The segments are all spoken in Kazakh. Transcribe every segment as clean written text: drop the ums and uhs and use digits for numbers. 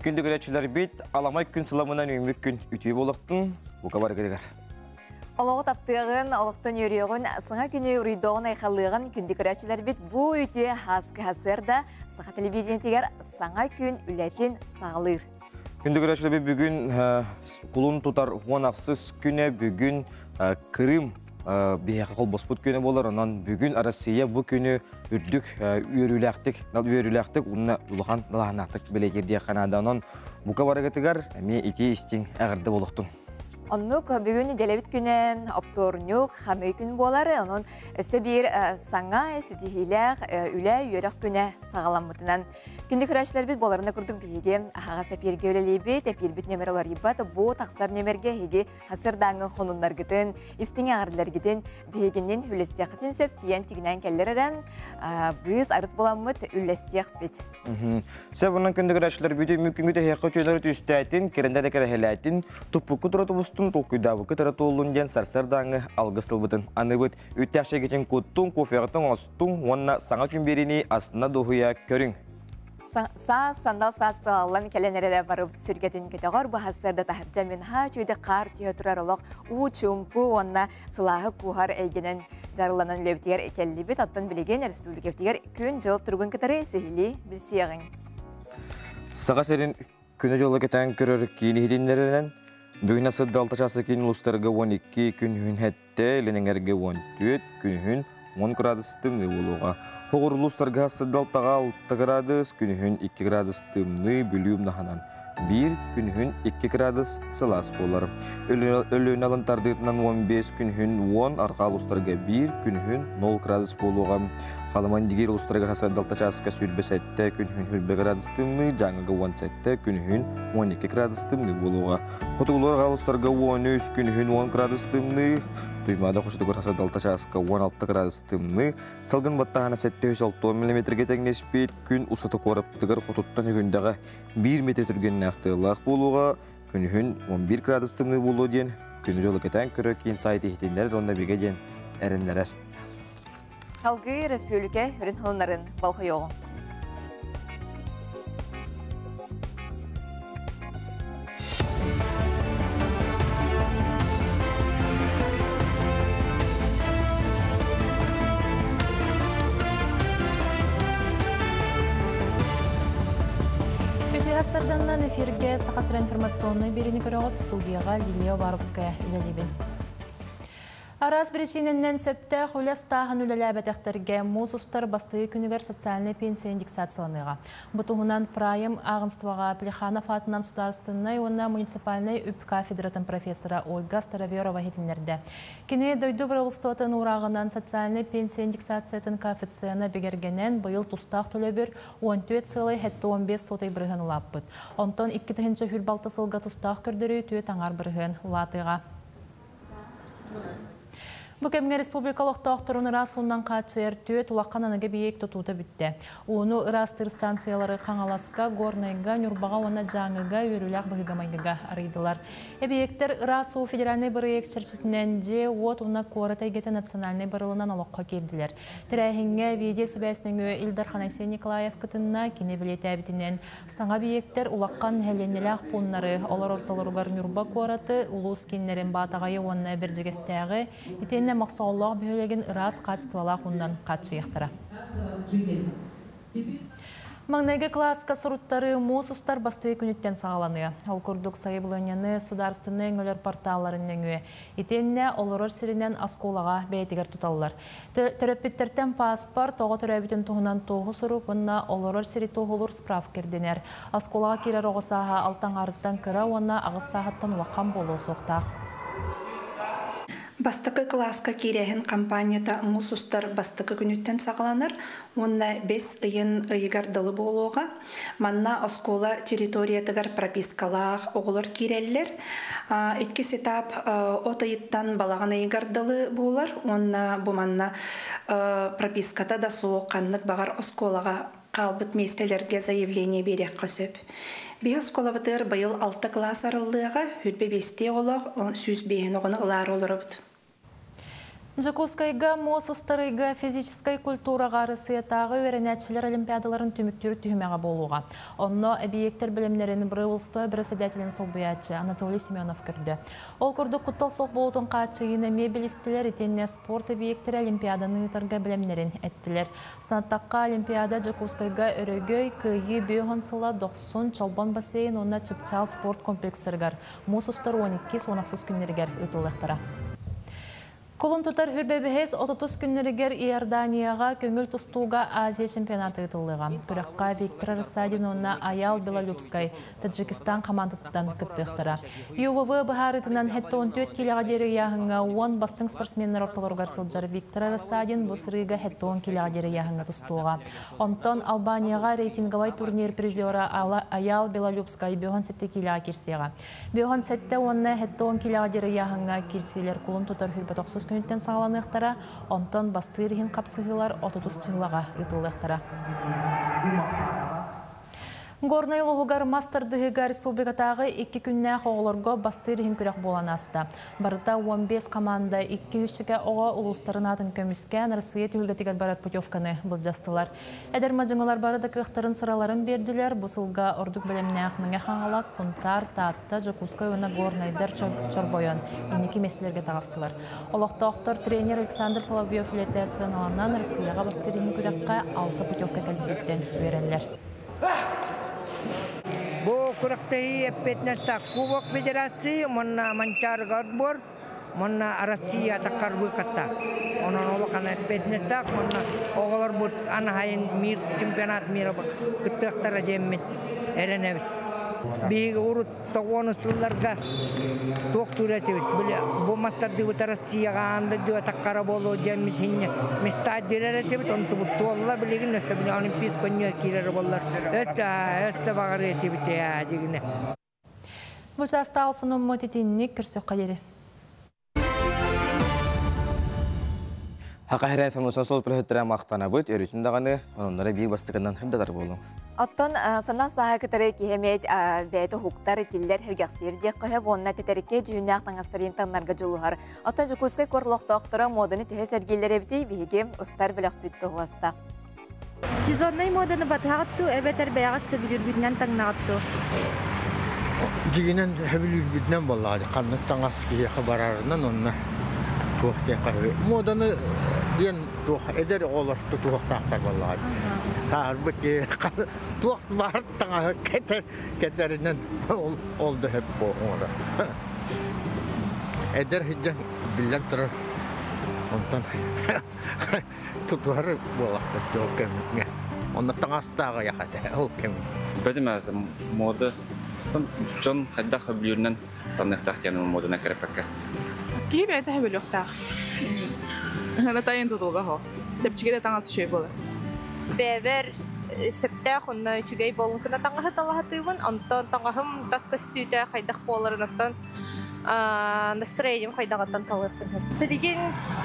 Күнді көрәтшілер бет, аламай күн сыламынан өймік күн үтей болықтың, бұқа бар кедегер. Олығы таптығын, олықтың өріғын, сыңа күні үрейдоғын айқалығын күнді көрәтшілер бет бұ өте хасқы хасырда сыға телевизиентегер саңа күн үләтін сағылыр. Күнді көрәтшілер бет бүгін құлын тұтар ғонақсыз күні бүгін Крым бейеқі қол боспыт күні болар. Онан бүгін Россия бұл күні үрдік өріләқтік, ұнына ұлыған ұлағанақтық білегерде қанаданын бұқа барығытығар әме ете істен әғірді болықтың. Оннук бүгін делебит күні опторнюк ханы күн болары, onun өсі бір саңа сетихилер үлі үйерек күні сағаламытынан. Күнді күрәшілер бет боларына күрдік бейге ағаға сәперге өлелейбет, әпер бет нөмерлар ебат, бұл тақсар нөмерге хеге хасырдаңы қонунлар гітін, істің ағырлар гітін, бейгеннен үлестек қытын сөп, тиен тігінен кәллер әрім, біз арыт боламыт үлестек бет. Сәбінен күнді күрәшілер бейді мүмкінгіде хеқы түйелері түстәйтін, керенде де кәрәхеләйтін, тұппықы тұраты бұстың толкуйдабы кытары толунден сарсардаңы алгысыл бұтын. Аны бұт үттәкші кетен көттің, кофеғытың остың, онына саңа күн беріне астына дұғыя көрің. Сандал састылалан кәленерері барып сүргетін көтеғар бұхастырды тахырджа мен ха чүйді қар түйе тұрар олық ұчумпу онына сылағы кухар әйгенен жарыланан үлебітігер әкелі аттан білеген республикаптігер күн жыл тұрғын кітары сехілі білсеғын. Саға серін күні жолы кетен көрір кейіні хеденлерінен бүгін асыдды алтачасы кейін ұлыстарға 12 күн хүн әтті, леніңерге 14 күн хүн 10 градус тымны болуға. Хоғыр ұлыстарға асыдды алтаға 6 градус, күн хүн 2 градус тымны бүліум наханан. 1 күн хүн 2 градус сылас болар. Өлін алынтардығытынан 15 күн хүн 10, арқа ұлыстарға 1 күн хүн 0 градус болуға. Қаламан дегер ұлыстарға асыдды алтачасыға сүрбес әтті, күн хүн 1 градус тымны, жаңығы 10 әтті, күн хүн 12 градус тымны болуға. Қотығыларға ұлыстарға 13 күн хүн 10 градус тымны, Туймада қошытығыр асыдды алтачасыға 16 градус тымны, салғын баттағана 760 мм тәңнеспейт, күн ұсаты қорыптығыр қотыттан үгіндағы 1 метр түргенін ақтығылақ болуға, күн хүн 11 градус тымны болу ден, күн жолы кетен көрі кейін сайты ехтендер, онда беге ден әріндерер. Халқы республика үрін ғылынарын балқы yoğun. Сарданнан эфирге сақасыра информационный берені көріғыт студияға Лилия Варовская үлелебен. Арас причиненнен сөпті құлес тағын үлеләбәтәқтерге мұзыстар бастығы күнігер социальный пенсия индексацияланыға. Бұтығынан прайым ағынстваға Плеханов атынан сударыстыннай, онна муниципальный үп кафедратын профессора Ольга Староверова хетінлерді. Кене дойду бұрылыстуатын урағынан социальный пенсия индексациятын коэффициентны бегергенен бұйыл тұстақ төлөбір 14,15 сотай бірген ұлаппыд. Онтон 2-тігінші хүлбалты сылға тұстақ көрдірі түйет аңар бірген ұлатыға. Бүкемге республикалық тоқтырын ырас ондан қатшыр түйет ұлаққан анығы бейек тұтуыты бүтті. Оны ырастыр станциялары қаңаласқа, горнайға, нүрбаға, оны жаңыға, өріләқ бұғығамайға арыйдылар. Әбейектер ырасу федеральный бірек чәрчісінен же от оны қорыт әйгеті национальный бірылынан алыққа келділер. Тірәйінге видео сөбәсінің Илдар Ханайсен Николаев күтінна кене білеті әбітінен саңа бейектер ұлаққан әленеләқ пұннары олар орталырғар нүрба қорыты ұлыс кенлерін батағайы онына бір жегестәғі мақсаулық бөлеген ырас қачтывалақ ондан қатшы ектіра. Маңнайғы классқа сұруттары мұсыстар бастығы күніттен сағаланы. Ал күрдік сайыбылыняны сударыстыны өңілер порталарын өңі. Етенне олырыр сирінен асколаға бәйтігер тұталылар. Төрөппеттерден паспорт, оғы төрөбітін тұғынан тоғы сұрып, онна олырыр сири тоғылыр справ керденер. Асколаға керер оғы саға алтан арыттан кіра, онна ағыз сағаттан уаққан болу соқтақ. Бастықы класска керехін компанията ұңысыстар бастықы күніттен сағаланыр, онна 5 ұйын ұйығардылы болуға, манна оскола территориятығар пропискалақ оғылыр керелілер, 2 этап от ұйыттан балаған ұйығардылы болар, онна бұл манна прописката да соғыққанлық бағар осколаға қалбыт местелерге заявление берек қосып. Биоскола бұтыр байыл 6 класс арылыға, хүлбе 5-те олық, сүз бейін оғыны ұлар олырыбыд. Жакускайга мосустарыга физической культураға рысыятағы өренәтшілер олимпиадаларын түміктері түйімеға болуға. Онно объекттер білімлерін Брывылсты бірісідәтілін солбуятчы Анатолий Семенов көрді. Ол көрді құттал соқ болудың қатшығыны мебелістілер етенне спорт объекттері олимпиаданы ұтарға білімлерін әттілер. Санаттаққа олимпиада Жакускайга өрөгөй күйі бүйіғансыла 90 чалбан бассейн онна чыпчал спорт комплекстергар. Мосустар 12 сонақсыз күннергер ұтылықтара. Колун тутар хүрбәбіхес 30 күннерігер Иорданияға көңіл тұстуға Азия чемпионаты ұтылыға. Күрәққа Виктор Рассадин онна Аял Белолюбскай Таджикистан командаттан күттіқтіра. ЮВВ бұхарытынан хетті 14 келеға дері яғынға 10 бастың спортсменнер орталырғар сылджар Виктор Рассадин бұсырыға хетті 10 келеға дері яғынға тұстуға. Онтон Албанияға рейтинговай турнир призера Аял Белолюбскай бүйған сәтті келеға керсеға. Бүйған сәтті онна хетті 10 келеға дері яғынға керселер колун тутар хүрбә 90 күнттен сағаланықтара, онтон бастырығын қапсығылар 30 чығылаға ұтылықтара. Горный луғығар мастырдығыға республикатағы 2 күнне оғылырға бастырығын күрек болан асты. Барыта 15 команда 2-3-ге оға ұлыстарын атын көміскен Рысыя түлгетігер барат путевканы бұлжастылар. Әдер мажыңылар барыда кықтырын сыраларын берділер. Бұсылға ордық білімнәқ мүңе қаңылас, сұнтар, татты, Жакускай өні горнайдар чорбойын. Иннекі меселерге тағастылар. Олықтақтыр тренер Александр Соловьев летесін аланнан Рысыяға бастырығын күрекқа 6 путевка кәлбіліктен өренлер. Бу курактаи эппетнеста Кубок Федерации, монна манчар гадбор, монна Россия такарбы катта. Онон олакана эппетнеста, монна оголор бут анахайын мир чемпионат мира кыттыктара жеммит эренебит. Биги урут тоғонусуларга тоқтуретебит. Бу мастарды бут Россияга анда жуа таккара болу жеммит хинне. Места диреретебит, онту бут туолла билигин өсті біне олимпийс конья кирер боллар. Өсті бағаретебит я дегіне. Бұжаста алсының мотетинник көрсөк қадері. Хақа хәрәйт фамусан сол прохеттері мақтана бұд, өрісін дағаны, онындары бейік бастықынан хырдадар болу. Оттон санақ саға кітары кехемет бәйті хуқтар тиллер хергақсир дек қойып, онына тетәрікке жүйінәқ таңастарин таңнарға жолуғар. Оттон жүкускай көрліқті оқтыра модыны түйе сәргелер әбіті бейге ұстар біліқ бүтті ғыласта. Сезонный моданы батағатту, әбетер бәяғат сөбіліргідінен таңнағатту. Жигинен хөбүлүрбүднен боллады. Канныктан аския хабарарынан онна туохте кахы. Моданы ден туох эдер олорту туохтактар боллады. Саарбыки туох бартаңа кетеринен олду хеп боңора. Эдер хиджен билер турар. Онтан тутуар болакты жокемне. Онна таңастага яхате ол кем. Бәдеме мода John hadda xabilurnan tanıqtaqyan moduna kerepekka. Ki bəydə həbəlüqtaq. Hada tayın tutulğa ho. Təpçigə də tanğası şey bolar. Бәбер сөптә хонна чүгәй болын кына таңга талахатыбын, антон таңгахым таскастүйдә хайдах боларынаттан настроением хайдагаттан талыртын. Деген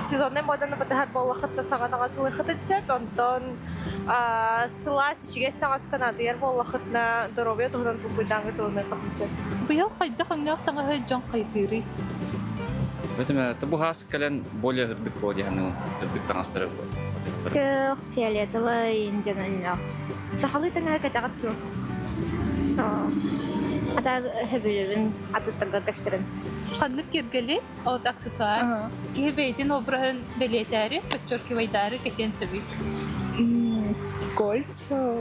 сезонный моданы батахар боллахатта саганага сылыхыты төсөп, антон сылас чигес таңас канадыяр боллахатна здоровье тугдан тупыдаңгы турны капчы. Быел хайдах аннак таңга жан кайдыры. Бәдеме табухас кален более хырдык бодяны хырдык таңастыры. Көх фиолетовый индианальна. Сахалы таңга катагатту. Со ата хэбилбин атыттага каштырын. Ханнык кергели от аксессуар. Кебейтин обрахын билетари, подчеркивайдары кетен себе. Кольца,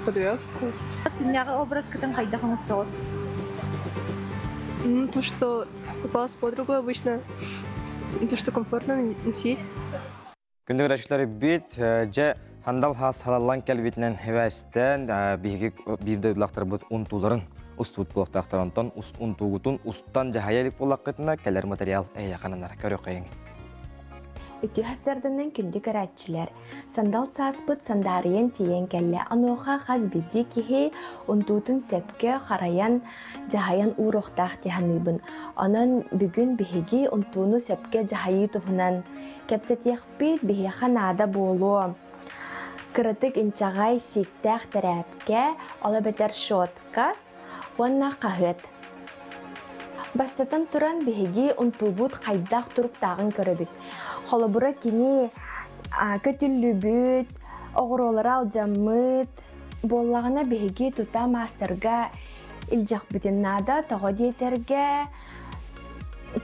подвязку. Няга образ катан хайдахам устал. То, что попала с подругой обычно, то, что комфортно носить. Күнді көрәшілері бет, жа хандал хас халалан кәлбетінен хевәстен бірді ұлақтар бұд ұнтуларын ұстуыт бұлақтақтар онтан ұнтуғытын ұстан жағайелік бұлаққытына кәлер материал әйяқананар көрі қайың. Үті хасардының күнді көрәтчілер. Сандал саспыт сандарыен тиен кәлі аноға қаз беді кеге ұнтуытын сөпке қараян жағайан ұроқтақ тиханыбын. Онын бүгін бігеге ұнтуыны сөпке жағайы тұпынан кәпсетек бейт бігеға нада болу. Кырытык инчағай сектәқ тәрәпке, олы бәтер шотка, онна қағыт. Бастатан туран биһиги унтубут хайдах туруп тагын көрөбүт. Холобура кини көтүллүбүт, огоролары алжаммыт, боллагына биһиги тута мастерга илжак бүтүннада того диетерге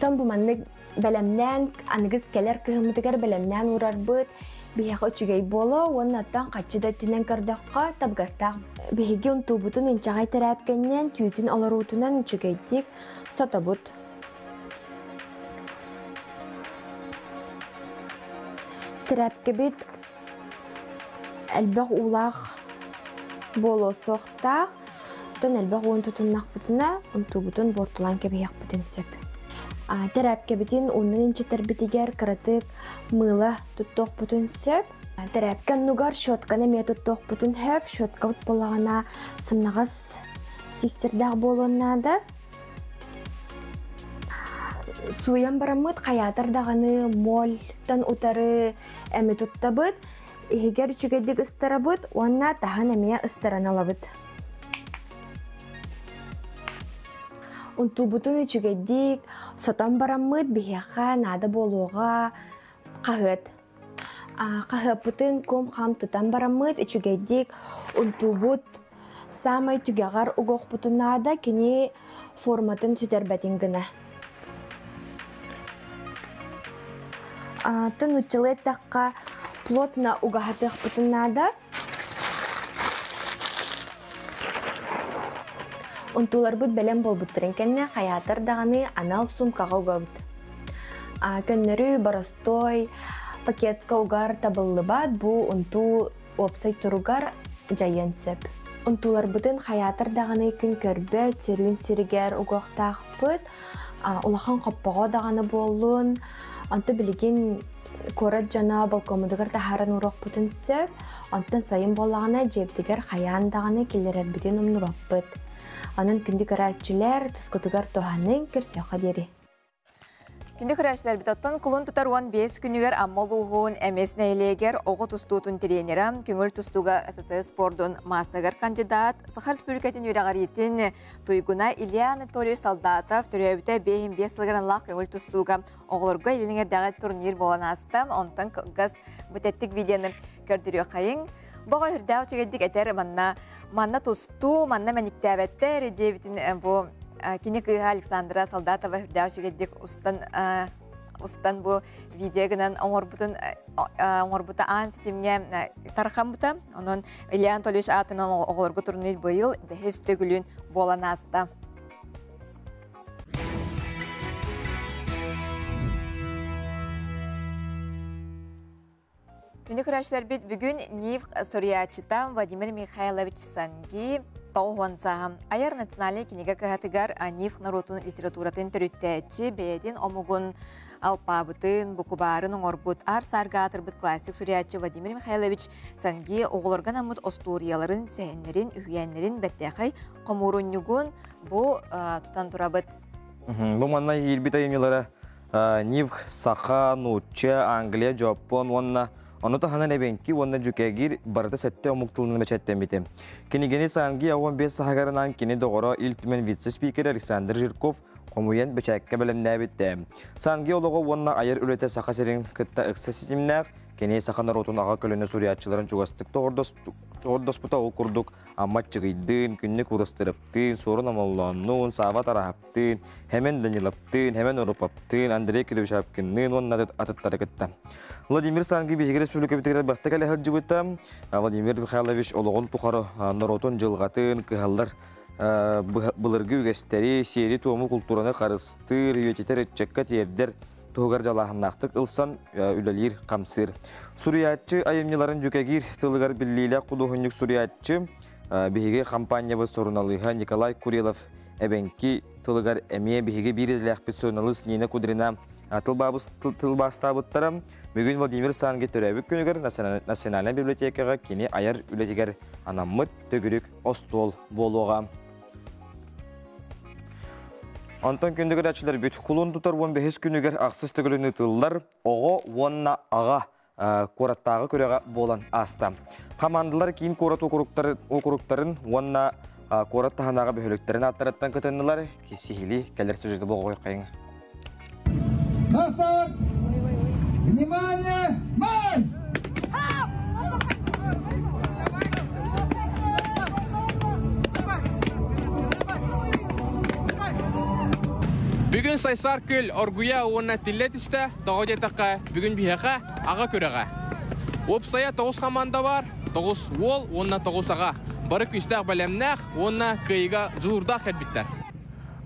тон буманны белемнен аныгыз келер кыһымытыгар белемнен урарбыт биһиги үчүгей боло оннаттан качыда түнен көрдөккө табгастак биһиги унтубутун инчагай терапкеннен түйүтүн олоруутунан үчүгейдик сотобут. Терапкебит элбэх улах болосоқтақ, тон элбэх уын тутуннақ бутына, унтубутун бортулан кебияқ бутын сөп. Терапкебитин уннын инчетер битигер кыратык мыла туттоқ бутын сөп. Терапкен нугар шотканы ме туттоқ бутын хөп, шотка бут болағына сымнағыз тистердақ болуыннады. Суян барамыт қаятар дағаны мол тан утары әмі туттабыт. Игер чүгедик ыстарабыт, онна тахан әмия ыстараналабыт. Унтубутун чүгедик сотан барамыт бихяха нада болуға қағыт. Қағыпытын ком хам тутан барамыт чүгедик унтубут самай түгеғар уғоқ бұтынада кені форматын сүтербәтінгіні. Тын учылет таққа плотно угахатых путынада. Унтулар бут белем болбуттырын кенне хаятар дағаны анал сумкаға угабыт. Көннөрү баростой пакетка угар табыллыбат бу унту опсай туругар жайын сөп. Унтулар бутын хаятар дағаны күн көрбө терүн сиригер угақтақ бұт. Улахан қаппаға дағаны болуын. Анты билигин корат жана балкомудыгар тахарын урок бутын сөп, антын сайын болағына жебдігер хаян дағаны келерер бүтін умны баппыт. Анын күндік арачылар тұскутыгар тоғанын көрсеуға дері. Күндік арачылар бітоттан кулун тутар 15 күнігер аммол ұғуын әмес нәйлегер оғы тұстуытын тренерам, күңіл тұстуға ССС спордун мастагар кандидат, Сахар Республикатын үйрағаретін Туйгуна Илья Анатольевич Солдатов түрәбіті 5 сылғыран лақ күңіл тұстуға оғылырға елінердегі турнир болан астам, онтан қылғыз бүтеттік видеоны көрдірі қайын. Бұға үрдәу чегеддік әтер манна тұсту, манна мәніктәбәттер, дебітін бұл Кинек Александра Солдатова үрдәушігеддік ұстан бұл видеогынан оңырбұта аң сетімне тархан бұта. Оның Илья Анатольевич атынан оғылырғы турнир бұйыл бәхес төгілін болан асты. Күндік үрәшілер бет бүгін Нив Сурьячитан Владимир Михайлович Санги Тауғансағым. Аяр национальный книга кағатыгар Нив народун литературатын түріттәтші бәйден омуғын алпабытын, бұқыбарын оңорбыт ар сарғатырбыт классик Сурьячи Владимир Михайлович Санги оғылырған амыт осторияларын, сәйінлерін, үхиянлерін бәттәқай қомуруннюгун бұ тұтан тұрабыт. Бұл манна елбет айымелары Нив, Саха, Нуча, Англия, Жапон, Оны тахана небенки, оны жүкегир барыда сәтте омуктылының бәчәттен бітем. Кенегені саңги 15 сағагарынан кені доғыра илтімен вице-спикер Александр Жирков қомуен бәчәкке бәлем нәбітті. Саңги олығы онына айыр үлеті сақа серін күтті ұқса сетімнәр, кені сақанар отын аға көліні суриятчыларын жүгастық тоғырдоспыта ол күрдік аммат жығыйдың, күнні күрістіріптің, сорын амаллануын, сават арахаптың, хәмен данилаптың, хәмен ұрыпаптың, Андрей Киревич Апкинның, оның атыттары күтті. Владимир Санги Бехиги Республика битегер бахта кале хаджибыта. Владимир Михайлович олоғын тұқары наротын жылғатын кыхалдар бұлырғы үгестері, сері туымы культураны қарыстыр, үйететер etчекка тердер туғар жалағынақтық ылсан үлелер қамсыр. Суриятчы айымнеларын жүкегер тылығар біллейлі құдуғынық суриятчы Бехиги компания сорыналыға Николай Курилов әбенки тылығар әмие Бехиги біріләқпет сорыналыс нені күдіріна тылбастабыттарам. Бүгін Владимир Санги төрәбік күнігер Национальный библиотекаға кені аяр үлетегер анаммыт төгірік остол болуға. Антон күндігер әчілер бүт құлын тұтар 15 күнігер ақсыз төгіліні тылдар оғы онна аға қораттағы көреға болан аста. Командалар кейін қорат округтарын онна Корат таханаға бөхөліктерін аттараттан көтінілер, кесихили кәлер сюжеті болғой қайыңа. Назар! Внимание! Марш! Бүгін сайсар көл оргуя уонна тиллетісті, тоғодетаққа, бүгін бихеқа, аға көреға. Опсая 9 команда бар, 9 ол, онна 9 аға. Бары күстәқ бәлемнәқ, онна кыйға жуырдақ әлбіттер.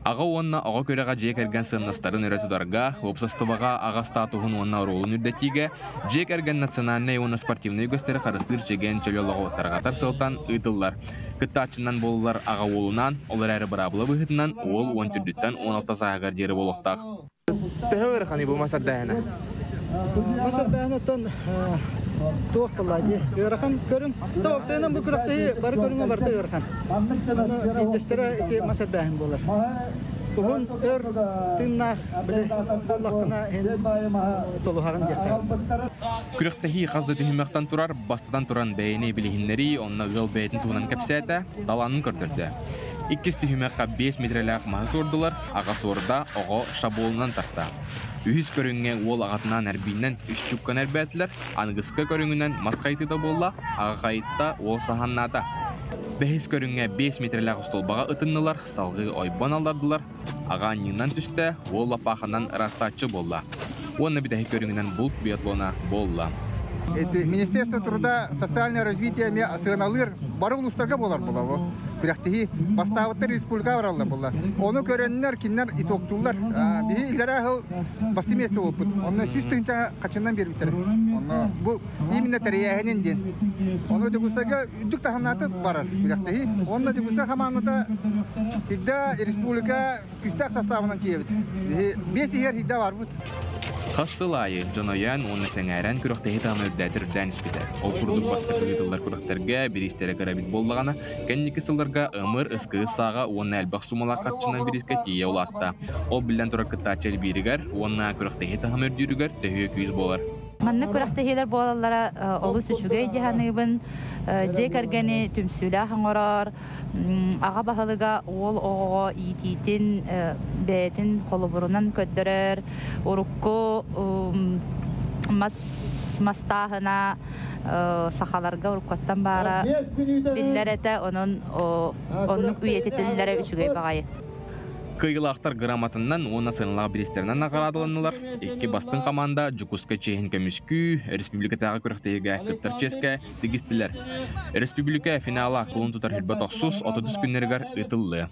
Аға онна аға көреға жек әрген сыннастарын өретударға, опсастыбаға аға статуғын онна ролын үрдетіге, жек әрген национальный онна спортивный көстері қарыстыр жеген чөлеліға оттарғатар сылтан ұйтылар. Күттачынан болылар аға олынан, олар әрі бірабылы бұғытынан, ол 10 түрдіттен 16 сағағар жері болықтақ. Тұғы ұрықаны бұл масар дәйіні? Масар дәйіні тон туық бұлады. Үйрақан көрім. Тоқ сайынан бұл күріқтегі бары көріңі барды үйрақан. Оны индестері масар дәйін болар. Тұғын өр тыңнақ білі боллаққына толуғағын жақтар. Күріқтегі қазды түхімектен тұрар, бастыдан тұран бәйіне білігінлері онына ғыл бәйтін туғынан кәпсәті таланын көрдірді. Иккіз түхімекқа 5 метреләқ мағыз ордылар, аға сорда оғы шабуылынан тарта. Үйіз көріңе ол ағатынан әрбейінен 3 чүккен әрбәтілер, аңғысқы көріңінен масқайты да болла, аға қайытта ол саханнада. Бәхіз көріңе 5 метреләқ ұстолбаға ұтыннылар, салғы ойбан алдардылар, аға анныңнан түсті, ол лапақынан растатчы болла. Оны бідәхі көріңінен бұлт биатлона болла. Министерство труда, социального развития сығыналыр бары ұлыстарға болар бола. Бірақтығы бастауыттар республика баралар бола. Оны көрінлер, кенлер итоқтулар. Бігі үлері ақыл басы месті болып бұд. Оны сүз тұғынша қачындан бербіттер. Бұл именно тәрияғынен ден. Оны жүгісіға үдік тағанаты барар бірақтығы. Оны жүгісі қаманында республика күстақ составынан чиебіт. Бесі ер хидда бар бұд. Қастылайы, жоноян, оны сәңәрән күріқтегі тағын өрдәтір дәніс бітер. Ол күрдік бастықы ғытылар күріқтерге, берістері қарабит болдығана, кәннекі сылдарға ұмыр, ұсқығы саға, оны әлбақ сумала қатшынан беріске тие олатта. Ол білден тұра күттачел берігер, оны күріқтегі тағын өрдерігер, төхі күйіз болар. Манны күріқтегелер болалара олы сүшіге дегенігін, жек әргені түмсілі хаңырар, аға бағылыға ол оғыға итетін бәйтін қолыбырынан көддірер, ұрыққы мастағына сақаларға ұрыққаттан бара білдер әті оның үйететілері үшіге бағайы. Кыйгылақтар грамотынан оны сыналағы берестерінен ағарадыланылар. Екке бастың команда Жукуска чейін көміскү, республикатағы күріқтегі күттір ческе тегістілер. Республика финала құлын тұтар хилбат оқсус 30 күннергер ұтылды.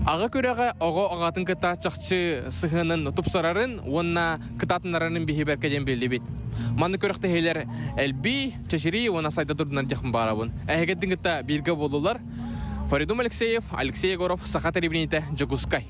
Аға көреға оғы ағатын кыта чақчы сығының тұпсарарын, онына кытатынларының бейбер кәден белі бет. Маны күріқтігелер әлбей, чешірей, оны сайда тұрдынан жақын барабын. Әйгеттің кыта белгі болулар. Фаридум Алексеев, Алексей Егоров, Сахата Ребрините, Джагускай.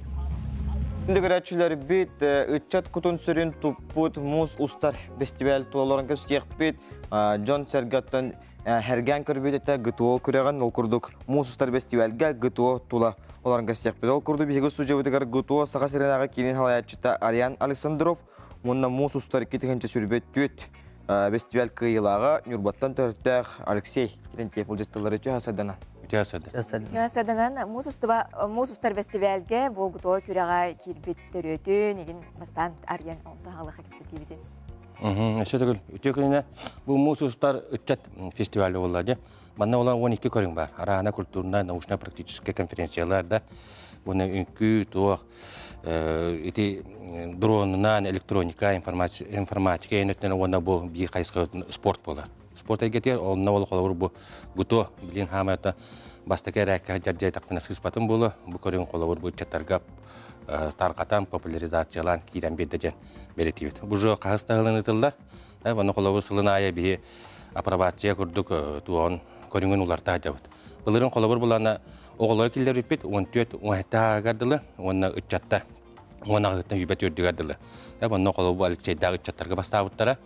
Деграчилер бит, үтчат кутун сүрін туппут мус устар фестиваль тулаларын көстек бит, Джон Сергаттан hergen körbüdete gıtuo küreğen ol kurduk. Musustar festivalga gıtuo tula olan göstек bit. Ol kurdu bir sujevidigar gıtuo sağa serenaga kinin halayatçıta Aryan Alexandrov, munna musustar kitigençe sürbet tüt. Festival kıyılağı Nurbattan törttəq Alexey Kirentyev olacaqları tüy hasadana. Тясаданан мусустар фестивальге Волгутоо күрәгә кирбит төрөтү неген бастан Арьян олтагылы хакипсетибиден. Сөтөгүл үтөкүнө бу мусустар үтчат фестивалы болду. Манда улар 12 көрүң бар. Арана культурна, научно-практический конференцияларда буны үнкү то эти дроннан электроника, информатика энетен уна бу би кайсы спорт болар. Спорт эгетер ол навал колор бу гуто билин хамата бастакерак жаржай тактына сыспатын болу бу көрүн колор бу чаттарга таркатан популяризациялан кирен бедден белетибит. Бу жо кастагылынытылар. Баны колор сылыная би апробация көрдүк туон көрүнгөн уларта жабыт. Буларын колор булана оголор килдер бит 14 17 гардылы, онна үчатта. Онна гыттан жүбөт өрдүгардылы. Баны колор бу Алексей дагы чаттарга бастабыттара.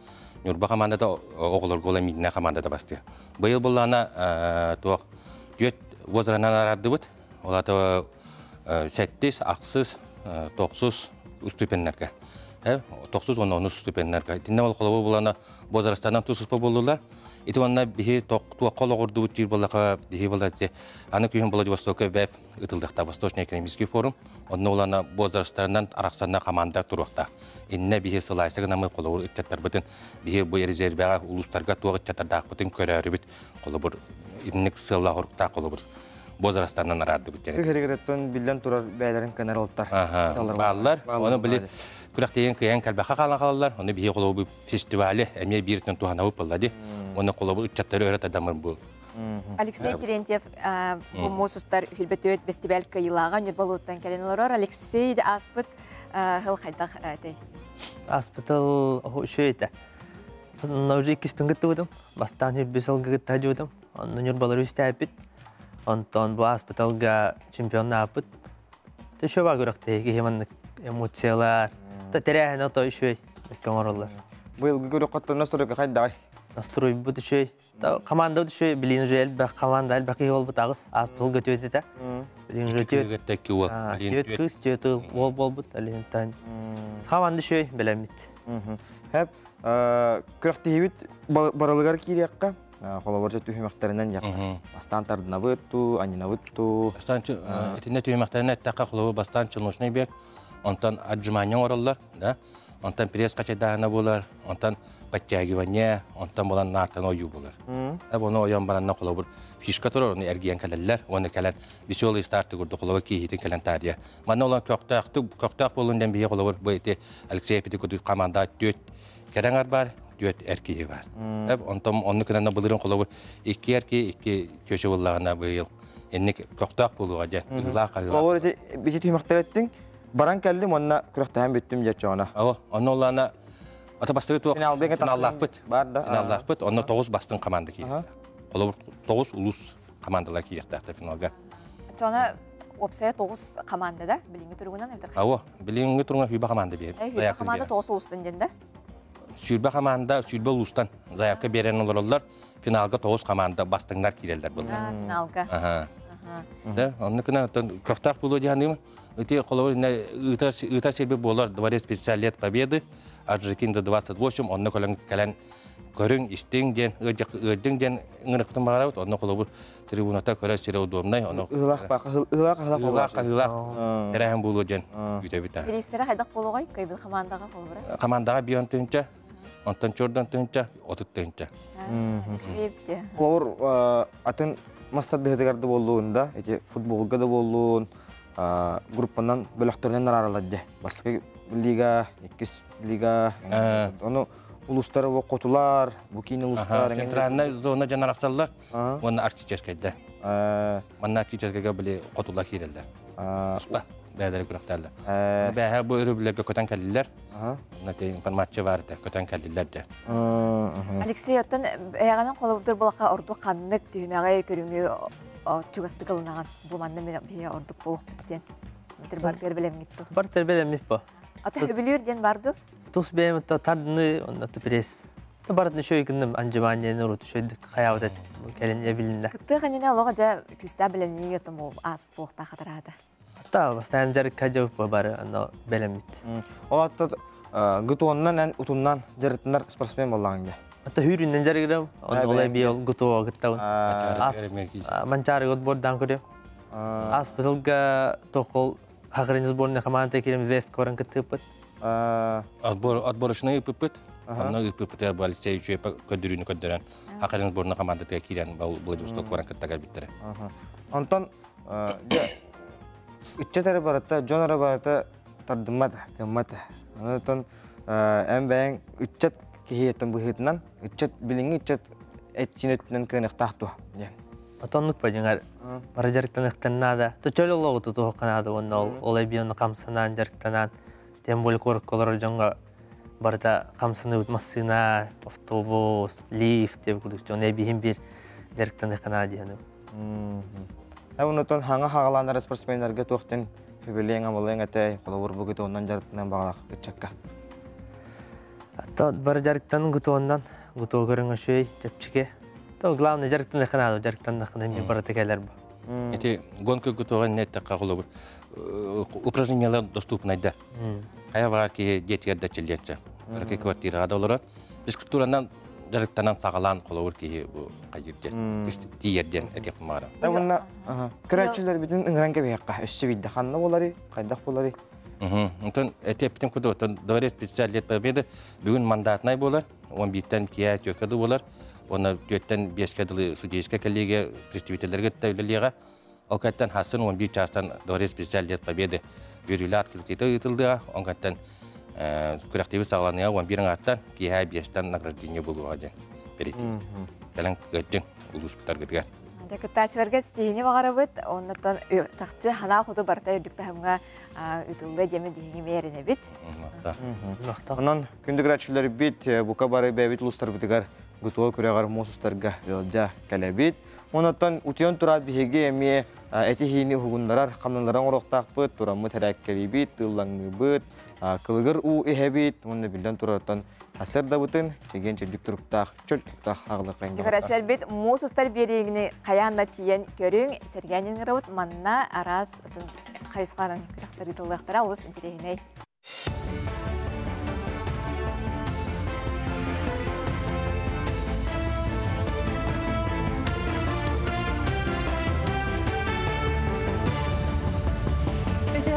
Нурба командада оголор гола мидне командада басты. Быйыл булана тоқ жөт возранан арадыбыт. Олата сәттес, ақсыз, тоқсыз уступеннерге. Тоқсыз оны оны стипенднарға. Тинне ол қолы болана бозарастарынан тусуспа болулар. Ити онна бихи туа қолы ғырды бұтчир болаға бихи болады. Аны күйін болады Востока ВЭФ ұтылдықта Восточный экономический форум. Онна олана бозарастарынан арақсанна команда тұруқта. Инне бихи сылайсығы намы қолы ғыр үтчаттар бұтын. Бихи бұй резервяға улустарға туа үтчаттардақ бұтын көрәрі бүт. Қолы бұр иннік сылла ғырықта қолы бұр бозарастарынан арарды бүттен. Күхерегереттен білден тұрар бәйлерін кәнер олттар. Баллар, оны білі күрәқтейін күйен кәлбәқа қалан қалалар. Оны бихи қолы бұй фестивалі әме бірітін туғана өп болады. Оны қолы бұй үтчаттары өрет адамыр бұл. Алексей Терентьев, мұсыстар хүлбеті өт бестибәл кайылаға үнет болуыттан кәлен олар. Алексей де аспыт ғыл қайдақ әтей. Аспытыл үші еті. Оны уже 2 пенгітті өдім. Бастан хүлбесілгі гітті өдім. Оны нүр балар өсті әпіт. Онтон бұл аспытылға чемпионна апыт. Төші бар көріқті кейманлық эмоциялар. Тәрәхін өті үші өткен орылар. Бұйылғы көрі қоттыр настройға қайдай? Настрой бұд үші. Команда бұд үші. Білін уже әлбәқ команда әлбәқи ол бұд ағыз. Аспытыл көті өтеті. Білін уже төт ол бол бұд. Команда үші білемет. Әп, көріқті ебет баралығар кейрекқа? Қолы баржа түйімақтарынан яққа. Бастан тардына бұтту, анина бұтту. Этинне түйімақтарына әттәққа қолы бастан чылнушны бек. Онтан отжимания оралар. Онтан пресс қачайдағына болар. Онтан подтягивание. Онтан болан нартан ойу болар. Оны ойын баранна қолы бұр фишка тұрар. Оны әргейен кәлелер. Оны кәлен веселый старты көрді қолы кейхетін кәлен тария. Мана олан көқтақ болуындан бейе қолы бұр. Бұл еті Алексей Пети көді команда төт кәрәңар бар. Düet erkeği var. Onu kınana bulurum kolu var. 2 erkeği 2 köşe bullağına bu yıl. Ennek köktağ buluğa can. Olur eti bir şey tüymaktar ettin. Baran geldim onunla kırıktahan bittim geçe ona. Onu olana ata bastığı tuğ finallah pıt. Finallah pıt. Onu 9 bastın komanda ki. Kolu 9 ulus komandalar ki yakta finalga. Çona opsaya 9 komandada bilingi turgunan evdir. Bilingi turgunan hüba komanda bir. Hüba komanda 9 ulustan jende. Sürbe komanda, sürbe ulustan zayakka beren olurlar. Finalga 9 komanda bastınlar kirerler bu. Finalga. Onun kına köktaq bulu diyandım. Öte kolor ne ıta sebep bolar. Dvares spesialiyet победы. Arjikin de 28. Onun kolan kalan görün işten den, ırdın den ınırıqtın bağıravut. Onun kolor tribunata köre sire udumnay. Ilaq. Terahim bulu den. Bilistere haydaq bulu qoy, kaybil komandaga kolbura. Komandaga bir tınca, ondan çordan tınca, 30 tınca. Teşekkür Kolor atın Mastad hedigarda bolluğunda, futbolga da bolluğun, gruppandan bölüklerden araladı. Başka liga, 2 liga, onu ulusları ve kotular, bu kini uluslar. Sentralna zona janaraqsallar, onu articheskayda. Manna articheskayga bile kotular kireller. Uspa, bädere kuraqtarlar. Bäha bu örüblerge köten kalliller. Nate informatsiya var da, köten kalliller de. Алексей, оттан аяғанын қолы бұдыр болаққа орду қаннық түймеғай көріңі чуғасты қылынаған бұманны бейе ордық болық біттен. Метр бар тербелем кетті. Бар тербелем меп ба. Ата хөбілерден барды? Тұс бейім тардыны, онда пресс. Бардыны шөй күнім анжыманияны ұрыты шөйдік қаяуд әтіп кәлін ебілінде. Күтті қанена олыға жа күсті білеміне еттім ол аз болықта қатырады. Ата, бастайын жарық қажауып бары, ана белемет. Ол атты гытуоннан, утуннан жарытындар спортсмен болағын Ата хүрүнен жарыгырам, олай бий ол гутуа гыттауын. Манчары год бордан көрем. Ас бысылга тоқол хақырын сборная команда керем ВЭФ көрін кыттыпыт. Отборышны ыпыпыт. Аны ыпыпыт бар Алексей үші көдіріні көдірен. Хақырын сборная команда керен Владивосток көрін кыттагар биттері. Онтан үтчетері баратта, жонары баратта тардыммат, кыммат. Онтан әм бәйін үтчет кехиеттен бұхетінен, үтчет біліңі үтчет әтчен өттінен көнек тақту. Отонлық ба жаңар, бара жарықтан ұқтаннада. Чөл олығы тұту қанады, олай бей оны қамсанан, жарықтанан. Тем болы көрік колар жаңға барда қамсаны өтмасына, автобус, лифт деп күрдік. Оны бейін бір жарықтан ұқанады. Әуін өтін хаңа хағаланар спортсменлерге тоқтен хөбелең амалең әтәй, қолауыр бүгіті ондан жарықтынан бағалақ үтчекка. Бар жарықтанын гутуондан, гутуо көрің өшөй, жепчіке. Главный жарықтан әқынады, жарықтан әқынады мен бары текелер ба. Эти гонка гутуоған нетті қағылы бір упражнениялар доступнайды. хая бар ки деттерде челлетче. Ракет квартирада олора. Физкультуранан жарыктанан сагалан колор ки бу кайырде. Тиерден этеп мара. Онна кырачылар бүтүн ыңранга бияққа өссө бидде ханна болары, кайдак болары. Онтон этептен куду онтон доре специалиет победы бүгүн мандатнай болар. 11-тен кия чөкөдү болар. Оны 4-тен 5-кадылы судейская коллегия представительдерге тәүлелега. Окаттан хасын 11 частан доре специалиет победы бюрюле открытие ытылды. Онгаттан күрәктеби сагланыга 11-ң аттан кия 5-тен награждение болуга ден. Перейти. Калан көттүн улуспутар гытга. Жакыттачыларга стейни багарабыт, оннотон тахчы хана худу барта үрдүктахымга ытылды деме биһиги мерине бит. Онон күндүграчылар бит бука бары бәбит улустар битигар гутуа күрәгар мосустарга жылжа калабит. Онотон утион турат биһиги эми этихини хугундарар камныларың ороктакпыт, турамы терәккелибит, тыллаңыбыт, кылгыр у эхебит, онны билден тураттан асырда бутын, чеген чедик туруктак, чөлтуктак агылыкайын. Жакырачылар бит мосустар берегини каянда тиен көрүң, сергенин гырабыт манна арас кайсыларын күрәктәр итылдыктара улус интерегиней.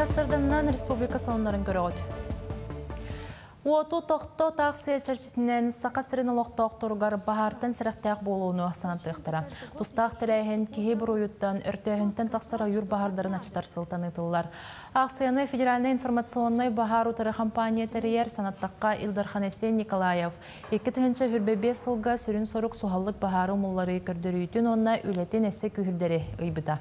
Сырданнан республика сонларын көрөгөт. Уоту тохто таксы чарчисинен сакасырын олоқтоқтургар бахартын сирақтақ болуыну санаттықтыра. Тустақ тірәйін кеге бір ойыттан өртөйінтен тақсыра юр бахардарын ачытар сылтан ытылар. Ақсыяны федеральный информационный бахар утары компания тәрейер санаттаққа Илдархан Эсен Николаев. 2-тігінші хүрбебе сылға сүрін сорук суғаллық бахары мұллары көрдірійтін онна үлетін әсі күйірдері ұйбыда.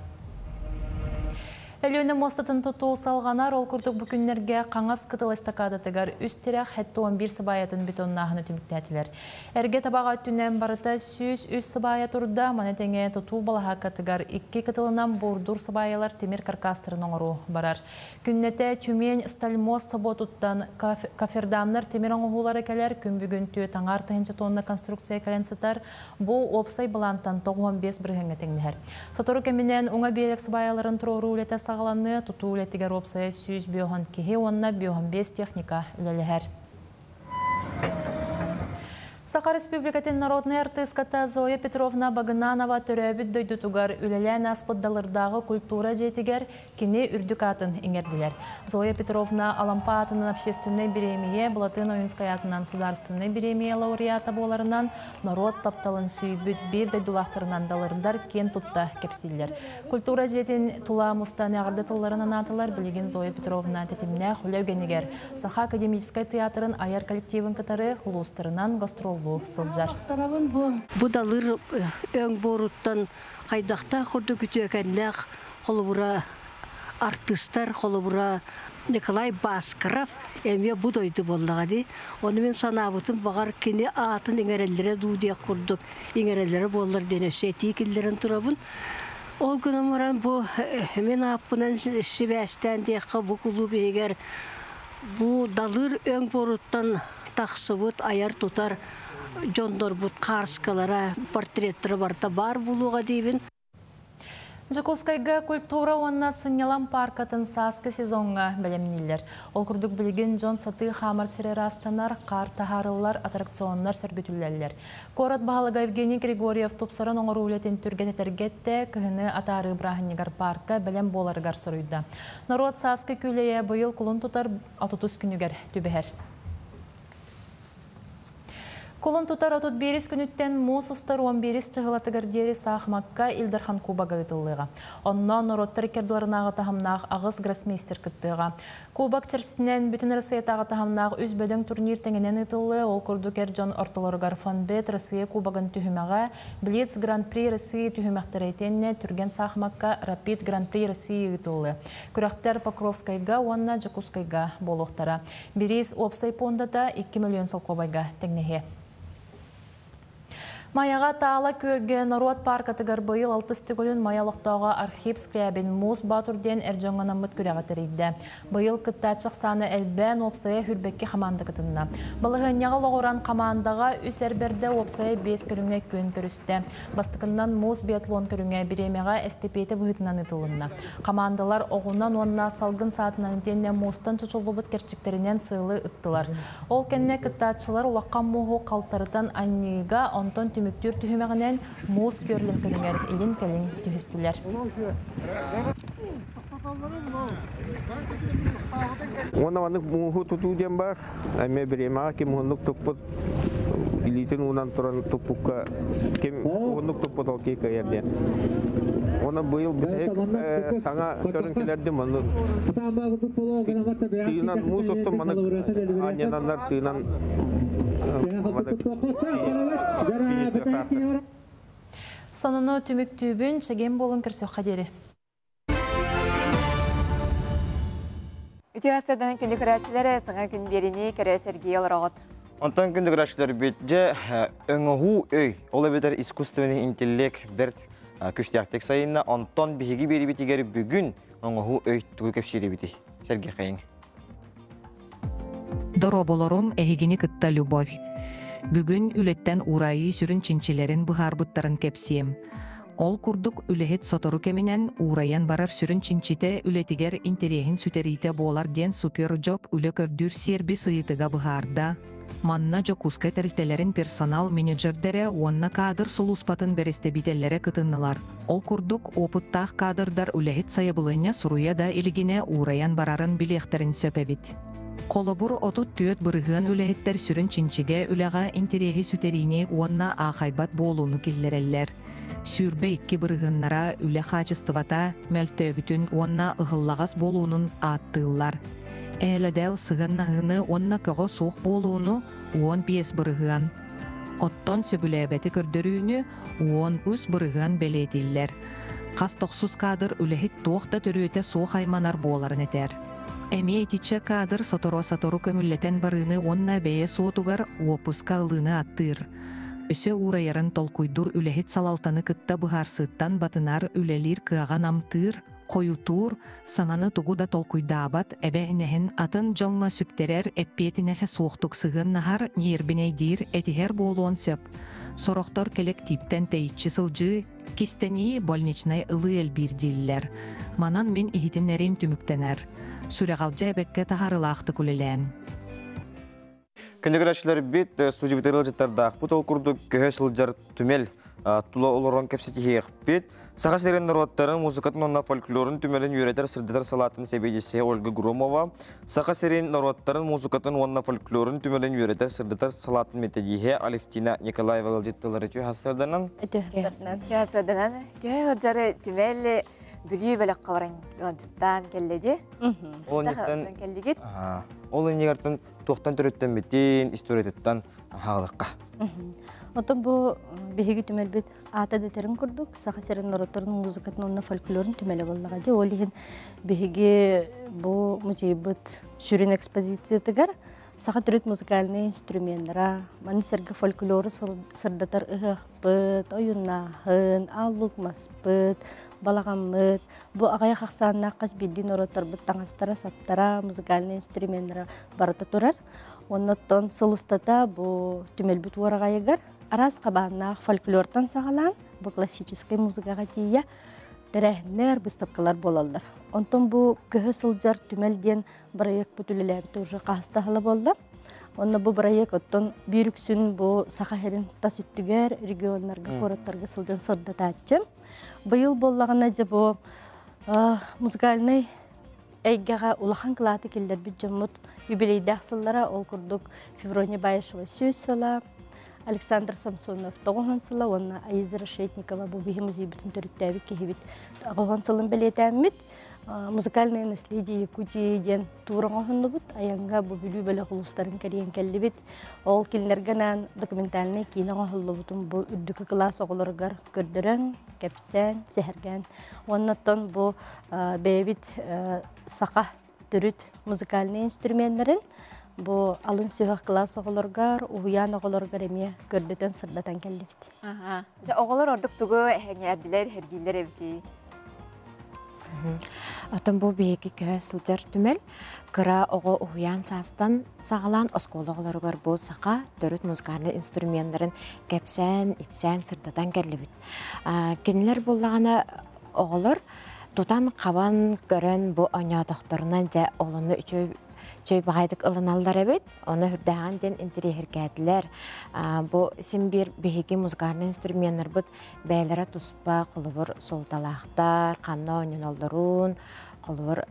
Әлеуіне мостатын тұту салғанар ол күрдік бүкінлерге қаңас қытыл эстакадатығар үстірек хәтті 11 сыбаятын бетоннағыны түміктәтілер. Әрге табаға түнен барыта сүз үз сыбая тұрда манетеңе тұту балаға қатығар 2 қытылынан бордур сыбаялар темір каркастырын оңыру барар. Күннете түмен стальмоз саботуттан кафердамнар темір оңығулары кәлер күн бүгін түйе таңар тығынчы тонна конструкция кәлен сытар бұл опсай балантан 15 біргіңі теңдер. Сатуру кәмінен оңа берек сыбаяларын тұру үлеті сағаланы тұту үлетігер опсай сүйіз бүйоған кеге онна бүйоған 5 техника үлелігер. Саха Республикатын народный артистката Зоя Петровна Багынанова төрөбіт дөйдутугар үлелән аспыддалырдағы культура жетігер кене үрдік атын еңерділер. Зоя Петровна Алампа атының общественный премия, Булатын Оюнскай атынан сударственный премия лауреата боларынан народ тапталын сүйбіт бір дөйдулақтырынан далырындар кен тұтта кепсиллер. Культура жетін тула мұстаны ағырды тылларынан атылар білеген Зоя Петровна тетіміне хүлеугенігер. Саха академическай театрын аяр коллективін катары хулустарынан гастрол Бу далыр өң боруттан қайдақта құрды күтөкәннәқ қолыбыра артистар, қолыбыра Николай Баскаров әме бұд ойды болдыға де. Оны мен санабытын бағар кене атын еңерелері дудия құрдық. Еңерелері болдар денесі әтекелерін тұрабын. Ол күнім оран бұл мен апынан шибәстен деққа бұл құлу бегер бұл далыр өң боруттан тақсыбыт аяр тұтар жондор бұт қарскалара портреттері барта бар болуға дейбін. Жакускайга культура онна сынялам паркатын саскы сезонға бәлемнелер. Ол күрдік білген Джон Саты хамар сирeraстанар, қар тахарылар, аттракционлар сәргүтілләлер. Корат бағалыға Евгений Григорьев топсарын оңыр үлетін түргет-тәргетті кіхіні атары Ибрахинегар парка бәлем боларығар сұрыйда. Народ саскы күлeye бұйыл құлын тұтар 30 күнігер түбігер. Колын тұтар 31 күніттен мұс ұстар 11 чығылатығыр дері сақмаққа Илдархан Кубаға ұтылыға. Онна нороттар керділарынағы тахамнағы ағыз гроссмейстер күттіға. Кубак чәрсінен бүтін Рысыятағы тахамнағы үз бөдің турнир тәңінен ұтылы, ол күрдікер Джон Ортылырғар Фонбет Рысыя Кубагын түхімаға, Блиц Гран-при Рысыя түхімақтар әйтенне түрген сақмаққа Рапид Гран-при Рысыя ұтылы. Күрәқтер Покровскайға, онна Жакускайға болуқтара. Берез опсай пондата 2 миллион салқобайға тәңнеге. Маяға тағала көлге народ паркатыгар бұйыл 6 күлін маялықтауға архив скрябин муз батурден әржоңғанамыт күрәға тәрейді. Бұйыл күттачық саны әлбән опсая хүрбекке қаманды кытынна. Балығынняға лоғыран қамандаға үс әрберді опсая 5 күріңе көн көрісті. Бастықыннан муз биатлон күріңе біремеға эстепеті бұғытынан ұтылынна. Қамандалар оғынан онына салғын саатынан тенне мустан чучулубыт керчіктерінен сылы ұттылар. Ол кәнне күттачылар улаққан мұғы қалтарыдан анниға онтон түміктүр түхімәғінен муз көрлін көріңер елін кәлін түхістілер. Оны ванық мұғы тұту дем бар. Әме біремаға кем ғынлық тұппыт илитін ұнан тұран тұппыққа кем ғынлық тұппыт ол кейкі ерден. Оны бұйыл бітек саңа көрінкелердім. Тыйынан мұз ұстым маңық аненанлар тыйынан Сонуну түміктүбін чеген болын кірсөк қадері. Үті ғасырдан күнді күрәтшілері сыңа күн беріне кәрі Сергей Алрағыт. Онтан күнді күрәтшілер бетде өңіғу өй, олы бетер искусственный интеллект бір күштіяқтек сайынна онтан бігігі бері бетігері бүгін өңіғу өй түгі көпшері беті. Сергей қайын. Дороболорум эхигини кытта любовь. Бүгүн үлеттен урайы сүрін чинчилерин бұхарбыттарын кепсием. Ол курдук үлехет сотору кеминен урайан барар сүрін чинчите үлетигер интерехин сүтерите болар ден супер-джоб үле көрдүр серби сыйытыга бұхарда. Манна жокуска тәрілтелерін персонал менеджердері онна кадр сулуспатын бересте бителлері кытыннылар. Ол курдук опыттақ кадрдар үлехет сайабылыня суруя да илигине урайан барарын билехтерин сөпебит. Колобур отут түйет бұрығын үләхеттер сүрін чинчиге үләға интерехи сүтеріне уанна ақайбат болуыны келлереллер. Сүрбе ikki бұрығыннара үлә қачыстывата мәлтөбітін уанна ұғыллағас болуынын аттылар. Әледел сығыннағыны уанна көғі соқ болуыны уан пиес бұрығын. Оттон сөбіләбәті көрдірүйіні уан үс бұрығын бәлетілер. Қас тоқсыз кадыр үләхет тоқта түрүйеті соқ айманар боларын етер. Эми этиче кадр сотору көмүллетен барыны онна бәе суотугар опуска ылыны аттыр. Өсө урайарын толкуйдур үлехет салалтаны кытта бұхарсыттан батынар үлелир кыаган амтыр, коютур, сананы тугуда толкуйдаабат эбәинехин атын жоңма сүптерер эппетинехе суохтук сыгын нахар нербинейдир этихер болуон сөп. Сорохтор келек типтен тейитчи сылжы, кистени больничнай ылы элбирдиллер. Манан мен ихитиннерим түмүктенер. Сүрәғалжа әбәкке тағарылақты күлелән. Күндігірәшілер бет студия бітіріл жеттардақ бұт ол күрді көе сылжар түмел тұла олырын кәпсеті хейік бет. Саға серен народтарын, музыкатын онна фольклорын түмелін үйретер сырдетер салатын себедесе Ольга Громова. Саға серен народтарын, музыкатын онна фольклорын түмелін үйретер сырдетер салатын метедихе Алевтина Николаева ғылжеттілері түй хасырданан? Түй Бүлі бөлік қаваран ғанчыттан кәлледе. Ол енегертін тоқтан түреттен беттен, историятеттен ғалыққа. Отын бұл бейгі түмел бет ата детерін күрдік. Сақа серін народтарын музыкатын онына фольклорын түмелі болыға де. Ол ең бейгі бұл музейбіт сүрін экспозициятығар. Сақа түрет музыкальный инструментара, маны сергі фольклоры сырдатар ұғықпыт, ойыннағын, аллук маспыт, балағамыт. Бұ ағая қақсанына қас білден ороттар бұт таңастара, саптара, музыкальный инструментара барыта тұрар. Оннаттан сылыстата бұ түмелбіт орағайығар. Арас қабанына фольклортан сағалан, бұ классический музыкаға тия. Дәрәхінер бұстапқалар болалдар. Онтон бұл көһі сылжар түмелден барайық бүтілілерді уже қастағылы болды. Онна бұл барайық оттон бүйріксін бұл сақахерін тас үттігер регионларға, қораттарға сылжан сырдата атчым. Бұйыл боллағына же бұл музыкальный әйгеға улахан қылаты келдер бүджамыт юбилейді ақсыллара ол күрдік Феврония Баешева сөйсіла, Александр Самсонов тоғын сыла, онна Айзера Шейтникова бұл бейі музей бүтін түріктәбі кейбіт тоғын сылын білетәмет. Музыкальное наследие Якутии туран оһунну бут, аянга бу бүлүү бөлө кулустарын кәрен келли бит. Ол килнергенен документальный кино оһуллу бутун бу үддүкө класс оголоргар көрдөрөн, кепсен, сехерген. Оннотон бу бебит сака түрүт музыкальный инструменттерин бу алын сүйөх класс оголоргар, уян оголоргар эме көрдөтөн сырдатан келдибит. Ага. Жа оголор ордук тугу хеңердилер, хергиллер эбити. Отон бу беги көз сылжар түмел, кыра ого уян састан сагалан оскологолоргор бу сака төрөт музыкальный инструменттарын кепсен, ипсен сырдатан келдибит. Кенилер боллагана оголор тутан кабан көрөн бу оня докторунан же олону чөй багайдык ылыналлар эбит. Оны хүрдаган ден интерьеркәтләр. Бу симбир беги музыкальный инструменттар бут бәйләре туспа, кулыбыр солталактар, канна ойнолдорун, кулыбыр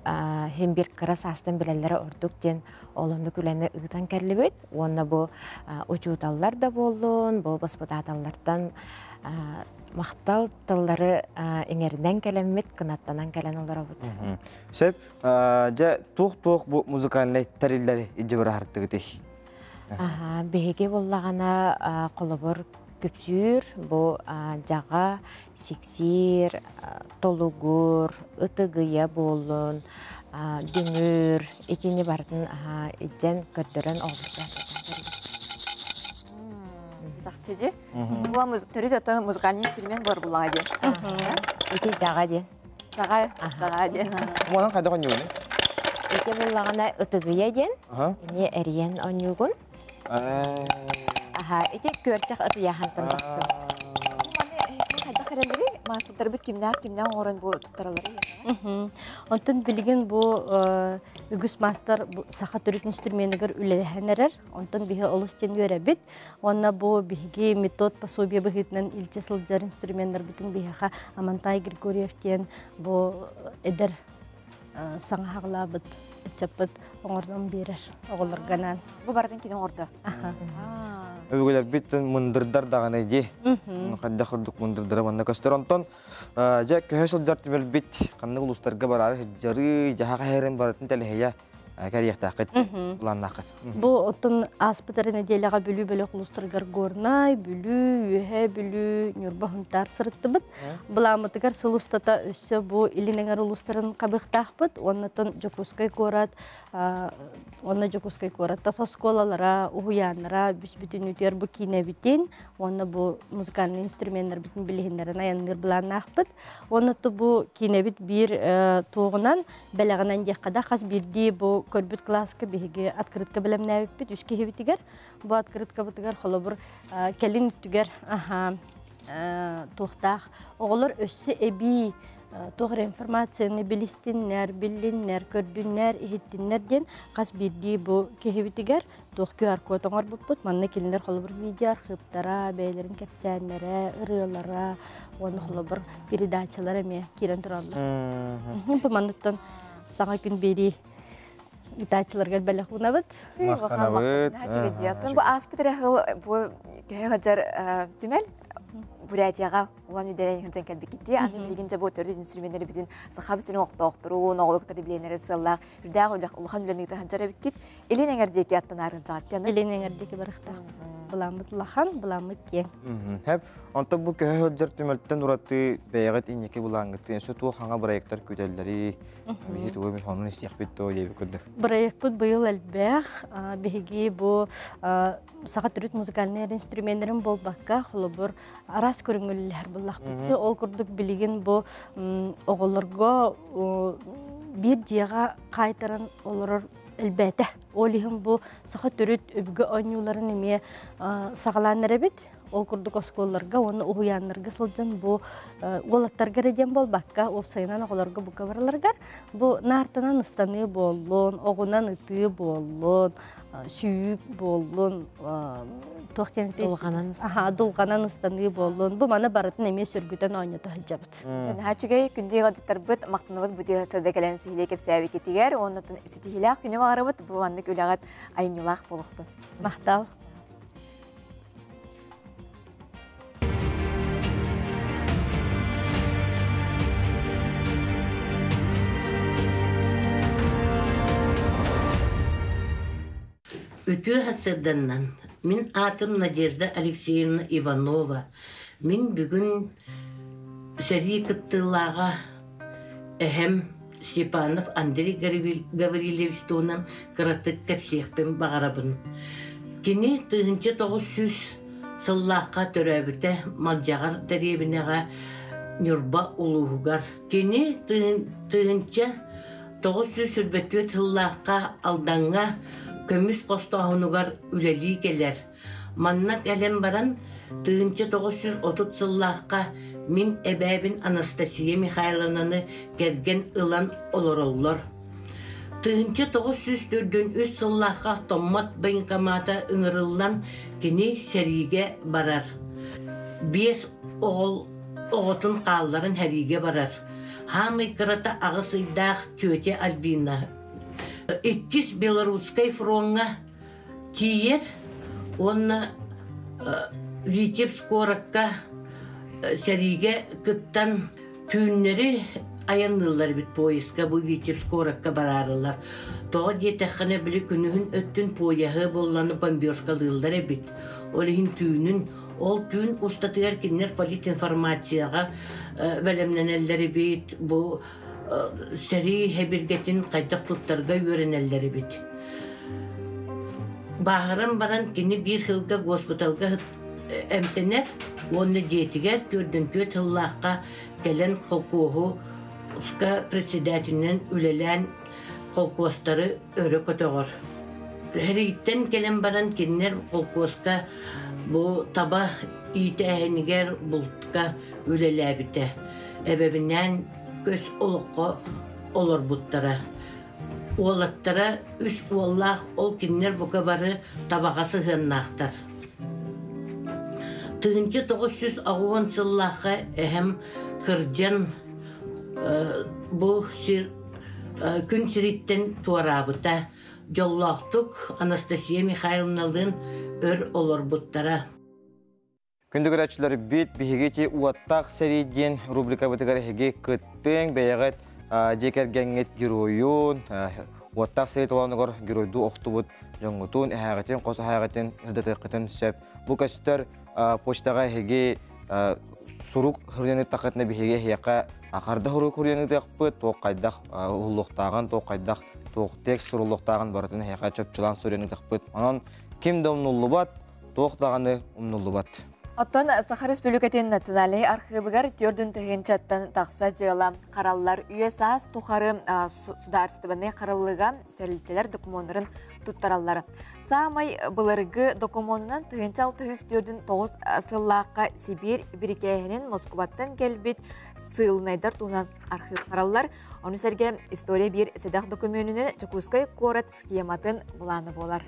хембир кырас астын билеләре ордук ден олонду күләне ыгытан керлебит. Оны бу учуталлар да болдун, бу баспаталлардан мактал тыллары эңерден келеммит, кынаттанан келен олар бут. Сеп, жа тух бу музыкальный тариллери иҗибар хартыгыты. Беге боллагана колобор көпсүр, бу жага, сексир, толугур, ытыгыя болун, дүңүр, этини бардын иҗен көттөрөн олдурдар. Тахчеди. Бу музыкальный инструмент бар булагы. Эти жага ден. Жага ден. Монан кайда конюгун? Эти боллагана ытыгыя ден. Не эриен онюгун. Эти көрчак ытыяхан тандасы. Кайда керелери? Мастер бит кимнән орын бу туттаралары. Онтон билген бу үгүс мастер саха төрөт инструментигер үлелехенерер. Онтон бихе олустен өребит. Онна бу биге метод пособие бихитнен илче сылжар инструменттер битин бихеха Амантай Григорьевтен бу эдер саңахаглабыт чапыт оңордон берер оголорганан. Бу бардын кине орда. Өвгөлөр биттен мындырдар даганы ди. Кайда кырдык мындырдары манна көстөрөнтон жа көһөсөл жартымел бит канны улустарга барары жары жаха хайрын баратын телея карияктакыт планнакыт. Бу отун аспытары неделяга бүлү улустаргар горнай, бүлү, үһэ бүлү, нюрбахынтар сырыттыбыт. Буламытыгар сылустата өссө бу илинеңер улустарын кабыктакпыт. Оннотон жокускай корат, онна жокускай корат та сосколалара, уяннара, бүс-бүтүн үтөр бу кинебитин, онна бу музыкальный инструменттер бүтүн билихиндерин аянныр буланнакпыт. Онноту бу кинебит бир тоогунан белегенен декада хас бирди бу көрбүт класска биге открытка билем нәбит үскө хебитигер. Бу открытка бутыгар холобур келин түгер тохтах оголор өссө эби тоғыр информацияны билистиннер, биллиннер, көрдүннер, ихиттиннер ден қас бирди бу кехебитигер тоқ QR код оңор буппут. Манна келинлер холобур видео архивтара, бейлерин кепсәннәре, ырылара, оны холобур передачалар эме кирен туралар. Бу маннаттан саңа күн бери итачыларга белек унабыт. Бу аспитер бу кехажар түмел Бурятияга улан үдәрен хәнҗән кәлбикитти, аны билгәнчә бу төрдә инструментлар битен сахабысын вакыттыру, ногылыктар биләнәре сыллак, үрдәгә улхан белән хәнҗәр бикит, эленәңәрдәге яттан арынчат. Эленәңәрдәге барыкта. Буламыт лахан, буламыт кен. Һәп, анда бу көһөҗәр төмәлтән ураты бәягат инеке булангыты, сөтү хаңа проекттар күтәлләре, бит үгә ханын истих бит то ябы күдә. Проект бу быел әлбәх, беги бу саха төрөт музыкальный инструментларын болбакка, холобур арас көрүнгөлләр буллак бит. Ол курдук билеген бу оголорго бир жыга кайтаран олорор элбәтә. Олиһим бу саха төрөт өбгө ойнуларын эме сагаланнар бит. Ол курдук осколларга, оны уяннарга сылжан бу голаттарга реден болбакка, опсайынан оголорго бу кабарларга бу нартанан ыстаны боллун, огунан ыты боллун, сүйүк боллун, дулганан ыстаны боллун. Бу мана баратын эме сөргүтөн ойното хаҗабыт. Хачыгай күндә гадыттарбыт мактаныбыз бу диһәсәдә кәлән сихиле кепсәбе китигәр, оннан ситихилах күне барыбыт бу аны күләгат аймилах булыктын. Мактал. Үтүү хасырданнан. Мен атым Надежда Алексеевна Иванова. Мен бүгін сәрі кыттылаға әхем Степанов Андрей Гаврилевич тунан кыраттык кепсиекпен багарабын. Кини 1900 сыллааққа төрәбіті малжағар дәребінеға Нюрба улуғығар. Кини 1900 сүрбеттует сыллааққа алданға көміс қостауынығар үлелі келер. Маннат әлем баран 1930 сыллааққа min ebebin Anastasiya Mikhailovna'nı gergen ılan olorollar. 1903 sıllıqqa tommat bankamata ıngırıllan kini serige barar. 5 oğutun qalların herige barar. Hamı kırata ağısıydaq Töte Albina. 2 Belaruskay fronga tiyer, onna Vitebsk-Korakka Serige kıttan tüynleri ayanırlar bit poyska bu Vitebsk-Korakka bararırlar. Toğa diyetəxənə bile günühün öttün poyağı bollanı bambyoşkalıyırlar bit. Olihin tüynün, ol tüyn ustatıgar kinler polit informasiyaga velemlenelleri bit. Bu seri hebirgetin qaytaq tuttarga öğrenelleri bit. Bağıran baran kini bir hılga gospitalga emtener, onu diyetiger, dördüncü hıllaqqa gelen kolkuğu, uska presidentinin ülelen kolkuğusları örü kötüğür. Heritten gelen baran kinler kolkuğuska bu taba iyiteheniger bultka ülelebite. Ebebinden göz oluqqa olur buttara. Oğlattara üç oğlaq ol kinler bu kabarı tabaqası hınnaqtar. 1910 yıllıqqa ehem kırcan bu sir gün siritten tuarabıta jollaqtuk Anastasiya Mikhailovna'nın ör olur buttara. Күнді көрәтшілері бет бігеті уаттақ сәрейден рубрика бұтығары хеге күттің бәйәғет жекергенет геройын уаттақ сәрейт оланығыр геройду оқты бұд жоңғытын әғетін, қосы әғетін, үрдетіқетін сөп. Бұл көстер почтаға хеге сұруқ хүрдені тақытына бігеге хеяқа ақарда хүрік хүрдені тақпы тоқ қайдақ ұллықтағын, тоқ қайдақ тоқ тек сұруllықтағын барытын хеяқа чөпчілан сүрені тақпы. Анан кемді ұмнулы бат, тоқтағаны ұмнулы бат. Оттон Сахар Республикатын национальный архивыгар төрдүн тыгынчаттан тақса жыла қаралылар ЮСАС тухары сударстваны қаралыға терилтелер документарын туттараллары. Самай былырғы документынан тыгынчал 609 сыллаққа Сибирь бірікәйінің Москваттан келбет сылнайдар туынан архив қаралылар. Оны сәрге история бір седақ документінің Чекускай город схематын бұланы болар.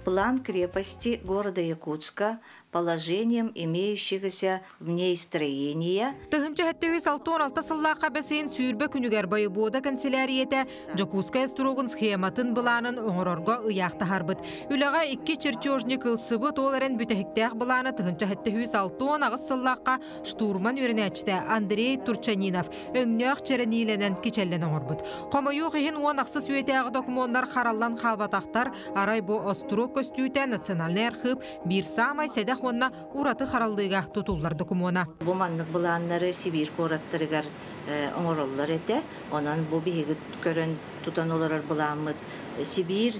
План крепости города Якутска положением имеющегося в ней строения. Тыгынча хәттеуі салтон алта сыллаққа бәсейін сүйірбі күнігер байы бода канцелярияты Жакуская струғын схематын бұланын оңырорға ұяқты харбыт. Үліға 2 чертежник ылсыбыт оларын бүтәхіктәқ бұланы тыгынча хәттеуі салтон ағыз сыллаққа штурман өрінәчті Андрей Турчанинов өңнәқ черенейленен кечеллен оңырбыт. Қомайу қиын оң ақсыз өйтәғы документтар қараллан қалбатақтар арай бұ оструқ көстүйті национальный архив бір самай сәдәқ онна ураты харалдыга тутуллар документа. Бу маннык буланнары Сибирь кораттырыгар оңороллар эте. Онан бу бигит көрөн тутан олар буламыт. Сибирь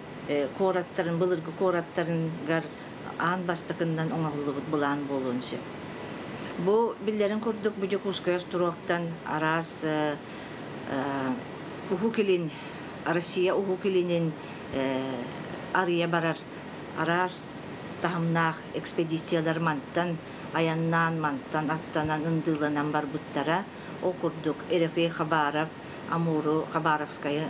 кораттарын былыргы кораттарынгар ан бастыкындан оңоллубут булан болунчу. Бу биллерин көрдүк бу Жакуская структан арас ухукилин Россия ухукилинин ария барар арас Тахымнақ экспедициялар манттан, аяннан манттан, аттанан, ындыланан бар бұттара. О күрдік Эрефей Хабаров, Амуру, Хабаровская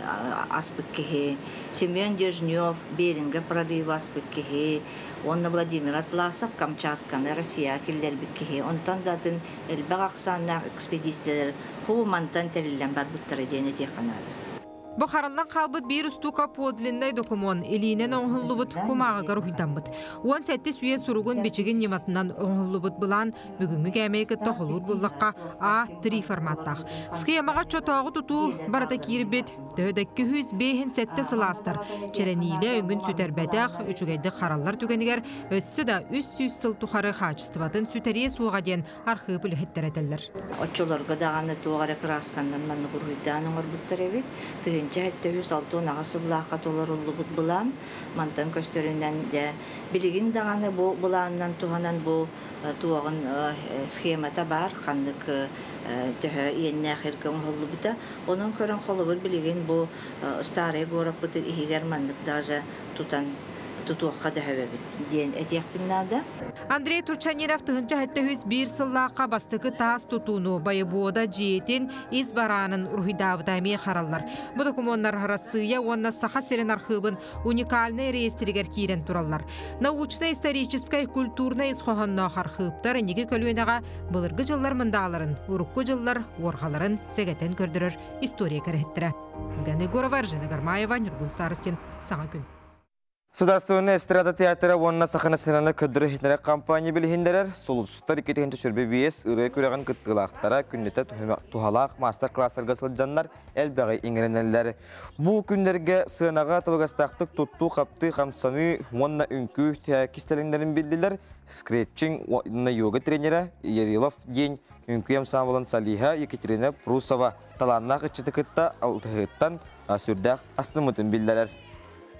аспык кеге, Семен Дежнев, Беринга пролива аспык кеге, онна Владимир Атласов, Камчатканы, Россия келдер бік кеге. Онтан датын әлбәқ ақсаннақ экспедициялар ху манттан тәрілен бар бұттара дейіне тек қанады. Бу хараллан қалбыт бір устука подлинный документ илинен оңғыллыбыт кумағығар ұхитанбыт. Уан сәтті сүйе сұруғын бечігін нематынан оңғыллыбыт бұлан бүгінгі кәмейкі тоқылыр бұллаққа A3 форматтақ. Схемаға чотағы тұту барата кирбет, төөдәккі хүз бейхін сәтті сыластар. Черенейлі өңгін сүтәрбәдәқ, үчігейді қараллар түгенігер, өссі да 300 сыл тұқары қачыстыватын сүтәрие суға ден архы бүліхеттер әтелер. Отчоларға дағаны туғары қырасқандан мәні құрғыйданың орбыттар әбет. Тыгынча 706 нағасыллаққа толар ұлы бұд бұлан. Мантан көстерінен де білігін дағаны бұланынан туғанан бұл туағын схемата бар. Қандық төхі енне қырқын ұлы бұда. Оның көрін қолы бұл білігін бұл ұстары ғорап бұды ихигер мандық даже тутуаққа дәхәбәбет. Ден әтияқ біннады. Андрей Турчаниров тұғынча әтті хүз бір сыллаққа бастықы таас тұтуыну байыбуода жиетін из баранын ұрхидабыдамей қаралар. Бұл документтар арасыя онна саха серен архивын уникальный реестригер кейрен туралар. Научно-исторической культурной исхоғаннақ архивтар неге көлуенаға бұлырғы жыллар мындаларын, ұрыққы жыллар орғаларын сәгәтен көрдірір история кәреттірі. Ганы Горовар, Жена Гармаева, Нұргун Старыстен, Саңа күн. Сударственный эстрада театры онна сахана сыраны көдірі хитнері компания білігіндерер. Солусустар 2-ші шүрбе бейес үрі көреген күттілақтара күннеті тухалақ мастер-классарға сылджанлар әлбәғі еңіренелері. Бұл күндерге сынаға табығастақтық тұтту қапты қамсаны онна үнкі кистеліңдерін білділер. Скретчинг онна йога тренері Ерилов день үнкі ямсамылын Салиха Екатерина Прусова таланнақ үтчеті күтті алтығыттан сүрдәқ астымытын білділер.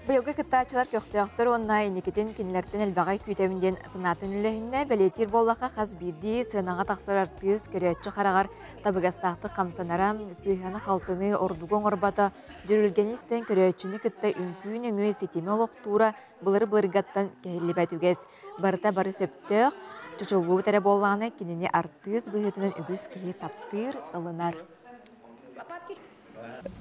Быйылгы кыттаачылар көқтіяқтыр онна енекетін кенілерден әлбағай күйтәуінден сынатын үліхінне бәлетер боллаға қаз бірді сынаға тақсыр артыз көрөтчі қарағар табығастақты қамсанара сыйханы қалтыны ордуғын орбата жүрілгені істен көрөтчіні кытта үнкүйін өңі сетеме олықтура бұлыр-бұлырғаттан кәйілі бәтугез. Барыта бары сөптөқ, чучулғу бітәрі боллағына кеніне артыз бұйытынан үгіз кейі таптыр ылынар.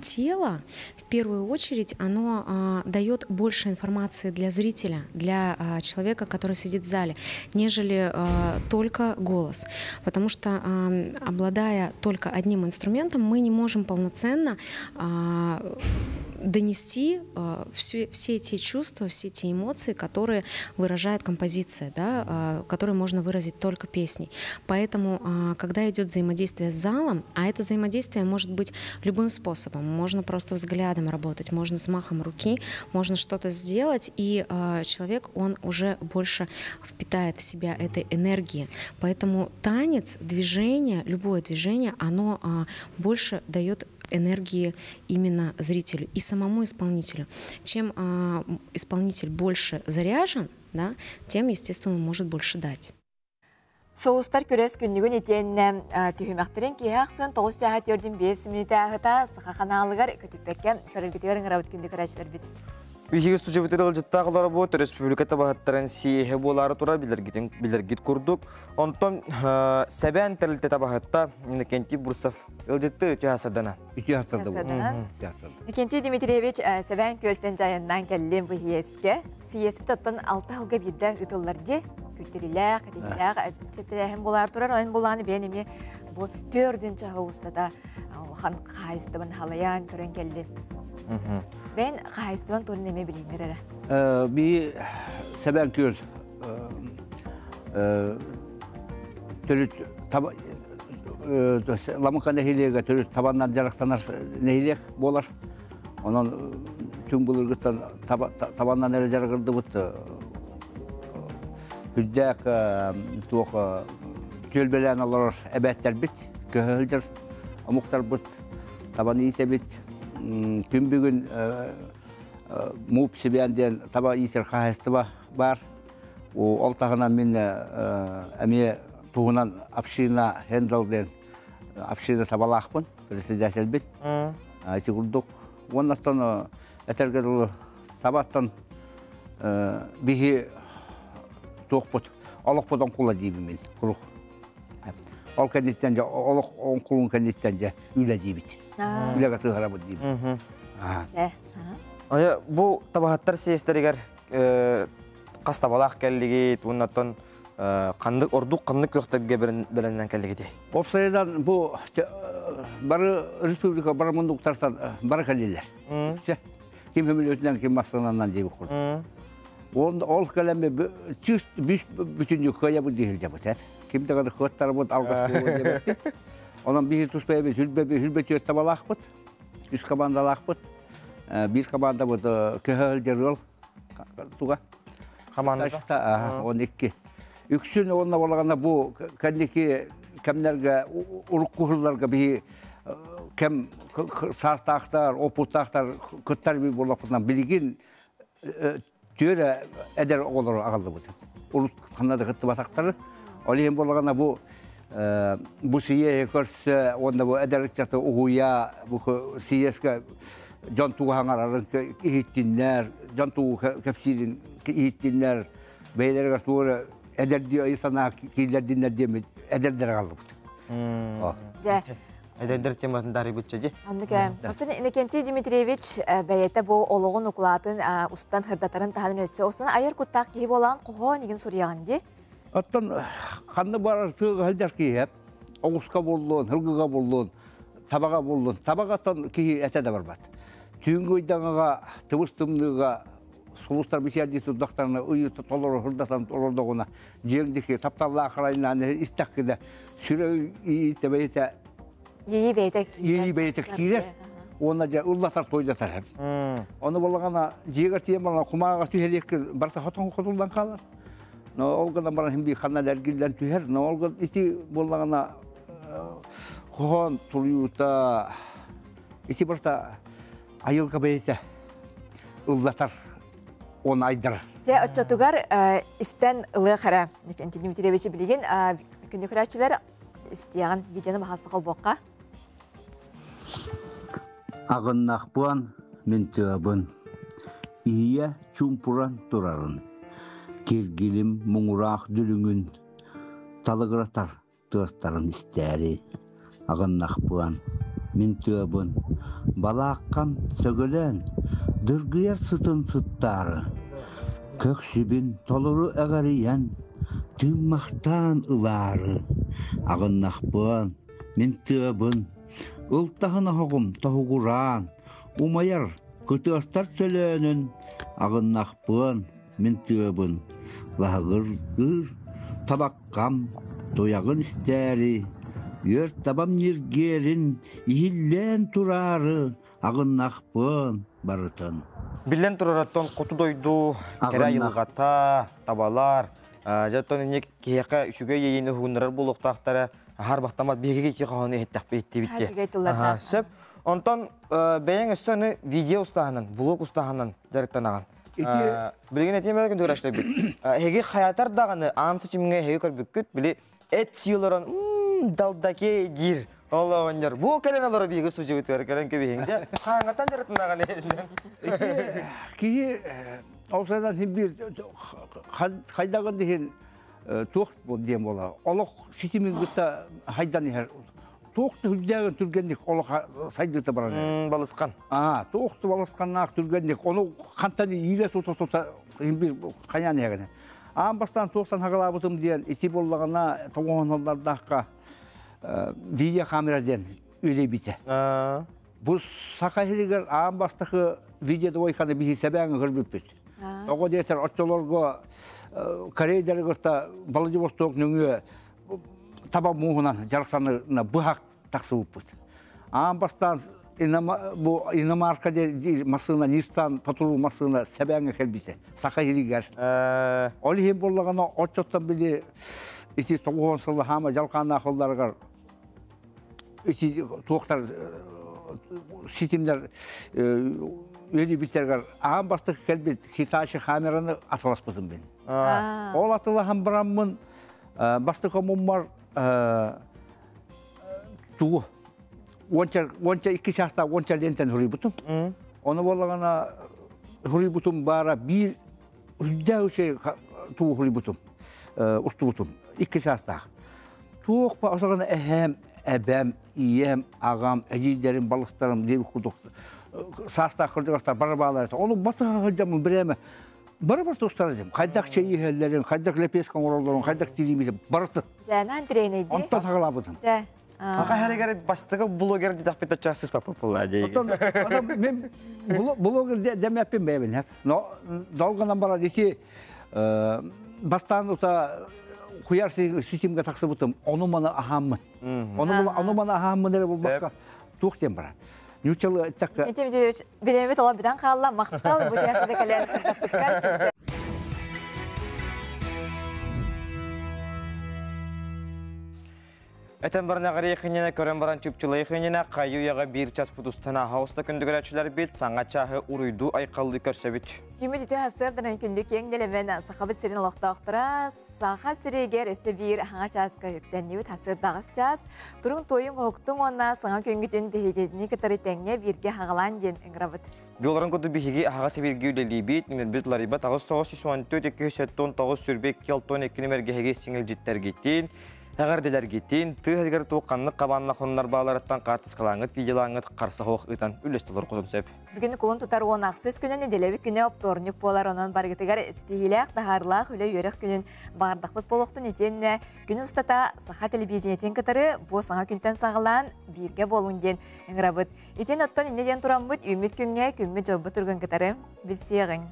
Тело, в первую очередь, оно дает больше информации для зрителя, для человека, который сидит в зале, нежели только голос. Потому что, обладая только одним инструментом, мы не можем полноценно донести все те чувства, все те эмоции, которые выражает композиция, да, которые можно выразить только песней. Поэтому, когда идет взаимодействие с залом, а это взаимодействие может быть любым способом, можно просто взглядом работать, можно взмахом руки, можно что-то сделать, и человек, он уже больше впитает в себя этой энергии. Поэтому танец, движение, любое движение, оно больше дает энергии именно зрителю и самому исполнителю. Чем исполнитель больше заряжен, да, тем, естественно, он может больше дать. Соғыстар көрес күнігін етенне түйімәқтерін кейақсын 9 сағат 5 минута ағыта сыға қаналығар көтіппәкке көрілгетігерін ғырабыт күнді көрәшілер біт. Үйхегі студия бітірі жыттағылары бұд, республиката бағыттарын сиехе болары тұра білдергет күрдік. Онтон сәбән тәрілті табағытта Никентий Бурсов үлжетті өте асырдана. Өте асырдана. Никентий Дмитриевич сәбән көлтен жайыннан кәлілен бұл еске. Сиеспі тоттан 6 алға бірді ұтыларды күттерілер, кәтелер, сәттірәхін болар тұрар. Оның боланы бен еме бұл 4-ші ғылыстада олған қайыстыбын халаян көрен кәлілен. Ben қайыстыван тұрын әме білейіндер әрі? Bir səbən göl Lamıqa nehiliğe törüt tabandan jaraqtanar nehiliğ bolar. Onun tüm bulurgıttan tabandan ere jaraqırdı bıt. Hüddəq tuq gölbelən alır əbətlər bit, köhüldür, amuqtar bıt, tabanı ite bit. Tüm bugün mup sibiyenden taba iter kahesті бар. O altağından min əmiye tuğunan apşina hendalden apşina tabalaqpın, председатель bit. Aysi kurduk. Ondan sonra etergedulu tabattan bihi toqput. Alıq podan kula deyibim min, kuruq. Al kendistence, alıq on kulun kendistence üle deyibit. Üle tığara bu deyibit. Bu tabahattар сиестеригер қастабалақ кәлдігет, оннаттан Қандық ордук қандық күрақтарга беленнен келегеде. Опсайдан бұл бары республика бары мұндықтардан бары кәлелер. Кем өтінен кем масқананнан дейбі құрды. Ол кәлемі бүтінді көйе бұл дейіл жабы. Кемді қады қыттары бұд алғас болуы деп. Онан бейі тұспай біз үлбеті өтті балақ бұд. Үш командалақ бұд. Bir команда бұд көхөлдер ол туға. Командада? 12. Үксін онына болағанда бұл кәндеке кәмдерге, ұрық құғыларға бейі кәм сартақтар, опуттақтар, күттар бей болапынан білген түйері әдер олар ағалды бұд. Ұрық қанады күтті батақтары. Олеген болағанда бұл сие көрсі, онда бұл әдерлік жаты ұғуя, бұл сиеске жан туғаңарарын кейттінлер, жан туғы кәпсирін кейттінлер, бәйлерге туғыры әдерді айысана кейлердіңлер демет, әдердер қалды бұд. Әдердер тематын дары бұд жади? Онныке. Оттын Иннокентий Дмитриевич бәйетті бұл олығын ұқылатын ұстан хырдатарын тағын өсі. Осыны айыр күттақ кейіп олаған құғы неген сұрияған де? Оттан қанды барар түйгі әлдер кейіп, оғысқа болуын, хылғыға болуын, табаға болуын. Табағаттан кейі әтәді бар бат. Түйінгі ойдаңыға, тывыстымдыға, сұлыстар бесерді сұдақтарына ұйыты толыры хырдатан олырдығына жердікі тапталла ақырайынан істәккіді сүрі үйті бәйті ейі бәйті кейлер. Оны жа ұллатар тойдатар әп. Оны болағана жегір тиен болған құмаға түйелекі барса хотын құтылдан қалар. Олғадан баран химби қанна дәргілден түйер. Олғад ісі болағана құған тұлыюта ісі барса айылға бәйті ұллатар. Он айдар. Те отчетугар истен ылы қара. Иннокентий Дмитриевич білеген күнді күрәтшілер істеген видеоны бағасты қолбоққа. Ағыннақ бұан мен түәбін. Ия чумпуран тұрарын. Кергелім мұңырақ дүліңін. Талығыратар тұғыстарын істәрі. Ағыннақ бұан мен түәбін. Балаққам сөгілен. Дұргияр сұтын сұттары. Көксібін толыры әғариян. Түн мақтан ұлары. Ағыннақ бұан мен түәбін. Ұлттағына хоғым тоғыран, умаяр күті астар сөленін, ағыннақ бұын, мен түөбін, лағыр-ғыр, табаққам, тояғын істәрі, өр табам нергерін, ихиллен тұрары, ағыннақ бұын, барытын. Билен тұрараттан құты дойду, кәрі айылғата, табалар, жаттан енек кейеқа үшіге ейіні хуғынырар болуқтақтары, Har baxtamat bege ki qahane hettak betti bitti. Aha, söp. Ondan beyan üstüne video ustahandan, vlog ustahandan jarıktanagan. Bilgen etmeyen döraşlar bit. Hege hayatar dağını ansı çimge hege kar büküt bile et siyoların daldaki gir. Allah vanjar. Bu kelen alara bege sucu bitter kelen ke behenge. Hangatan jarıktanagan. Ki olsadan bir haydagan dihen Тоқ дем бола. Олық системин күтті хайдан ехер. Тоқты хүлдеген түргендік олық сайдықты барады. Балысқан. Тоқты балысқаннақ түргендік. Оны қантаны еле сота бір қаян егені. Бастан тоқсан хағалабытым дейін, есі болағына тоғын олардаққа видео камераден өйлей біті. Бұл сақайырығыр бастықы видеоды ойқаны бігі сәбәңі ғырбіп біт. Оғы дейтер отчолорға Корейдерігірті Владивосток нүңі таба мұғынан жарықсанына бұхақ тақсы бұппыз. Бастан Иномаркаде масына, Нистан, патрул масына сәбәңі кәлбісі, сақа елігер. Олі хем болағына отчоттан білі isi soğuğun sıllı hama jalqanna xıllargar isi tuğtar sistemler öyle bitergar ağam bastık kelbet hitaşı kameranı atlasbızım ben. Ol atılı ham biramın bastık omumar tuğu. Onca iki şahta onca lenten huri butum. Onu bolagana huri butum bara bir hücca şey tuğu huri butum. Ustu butum. İki şahta. Tuğu pa osagana ehem ebem iyem ağam eciderim balıklarım dev kuduk. Sasta kırdıklar barabalar. Onu bastık hıcamın bireme Бар тустар дем. Кайдак чейхеллерин, кайдак лепескан оролдорун, кайдак тилимизе барты. Жана тренеди. Онта тагалабыдым. Жа. Ака харигер бастыгы блогер дидак бит ачасыз попула дей. Мен блогер демеппин бебин. Но долганан бара десе бастан уса куяр системге таксы бутым. Ону мана ахаммы. Ону мана ахаммы деле булбакка туктем бара. Нючалы так. Этим бедемет ола бидан калла мактал бу тиясында кален. Этен барына гарыйхынена көрөн баран чүпчүлайхынена кайуяга бир час путустана хауста күндүгөрөчүлөр бит саңа чахы уруйду айкалды көрсөбүт. Кимит ите хасырдан күндү кеңделемен сахабыт сирин локтоктура саха сирегер эсе бир хаңа часка хөктөнүбүт хасырдагыс час турун тоюн хоктун онна саңа көңгүтүн бегени кытары теңге бирге хагалан ден ыңграбыт. Биоларын көтү биһиги ага себирги үлелибит нумер лариба тагыс 994 сүрбек келтон 2 нумергеге сиңил життер гитин. Әгәрделер гитин, тыгәр туқанны кабанна хоннар баларыттан катыс кылаңыт, видеолаңыт карсы хок итан үлестелер кудым сөп. Бүгүн кулун тутар онаксыз күнүн делеби күнү опторнук болар онон баргытыгар стилях тахарлах үле йөрөк күнүн бардык болуктун итенне күнү устата саха телевидениетен кытары бу саңа күнтен сагалан бирге болун ден ыңграбыт. Итен оттон иннеден турамбыт үмүт күнгө күммү жылбы турган кытары билсегин.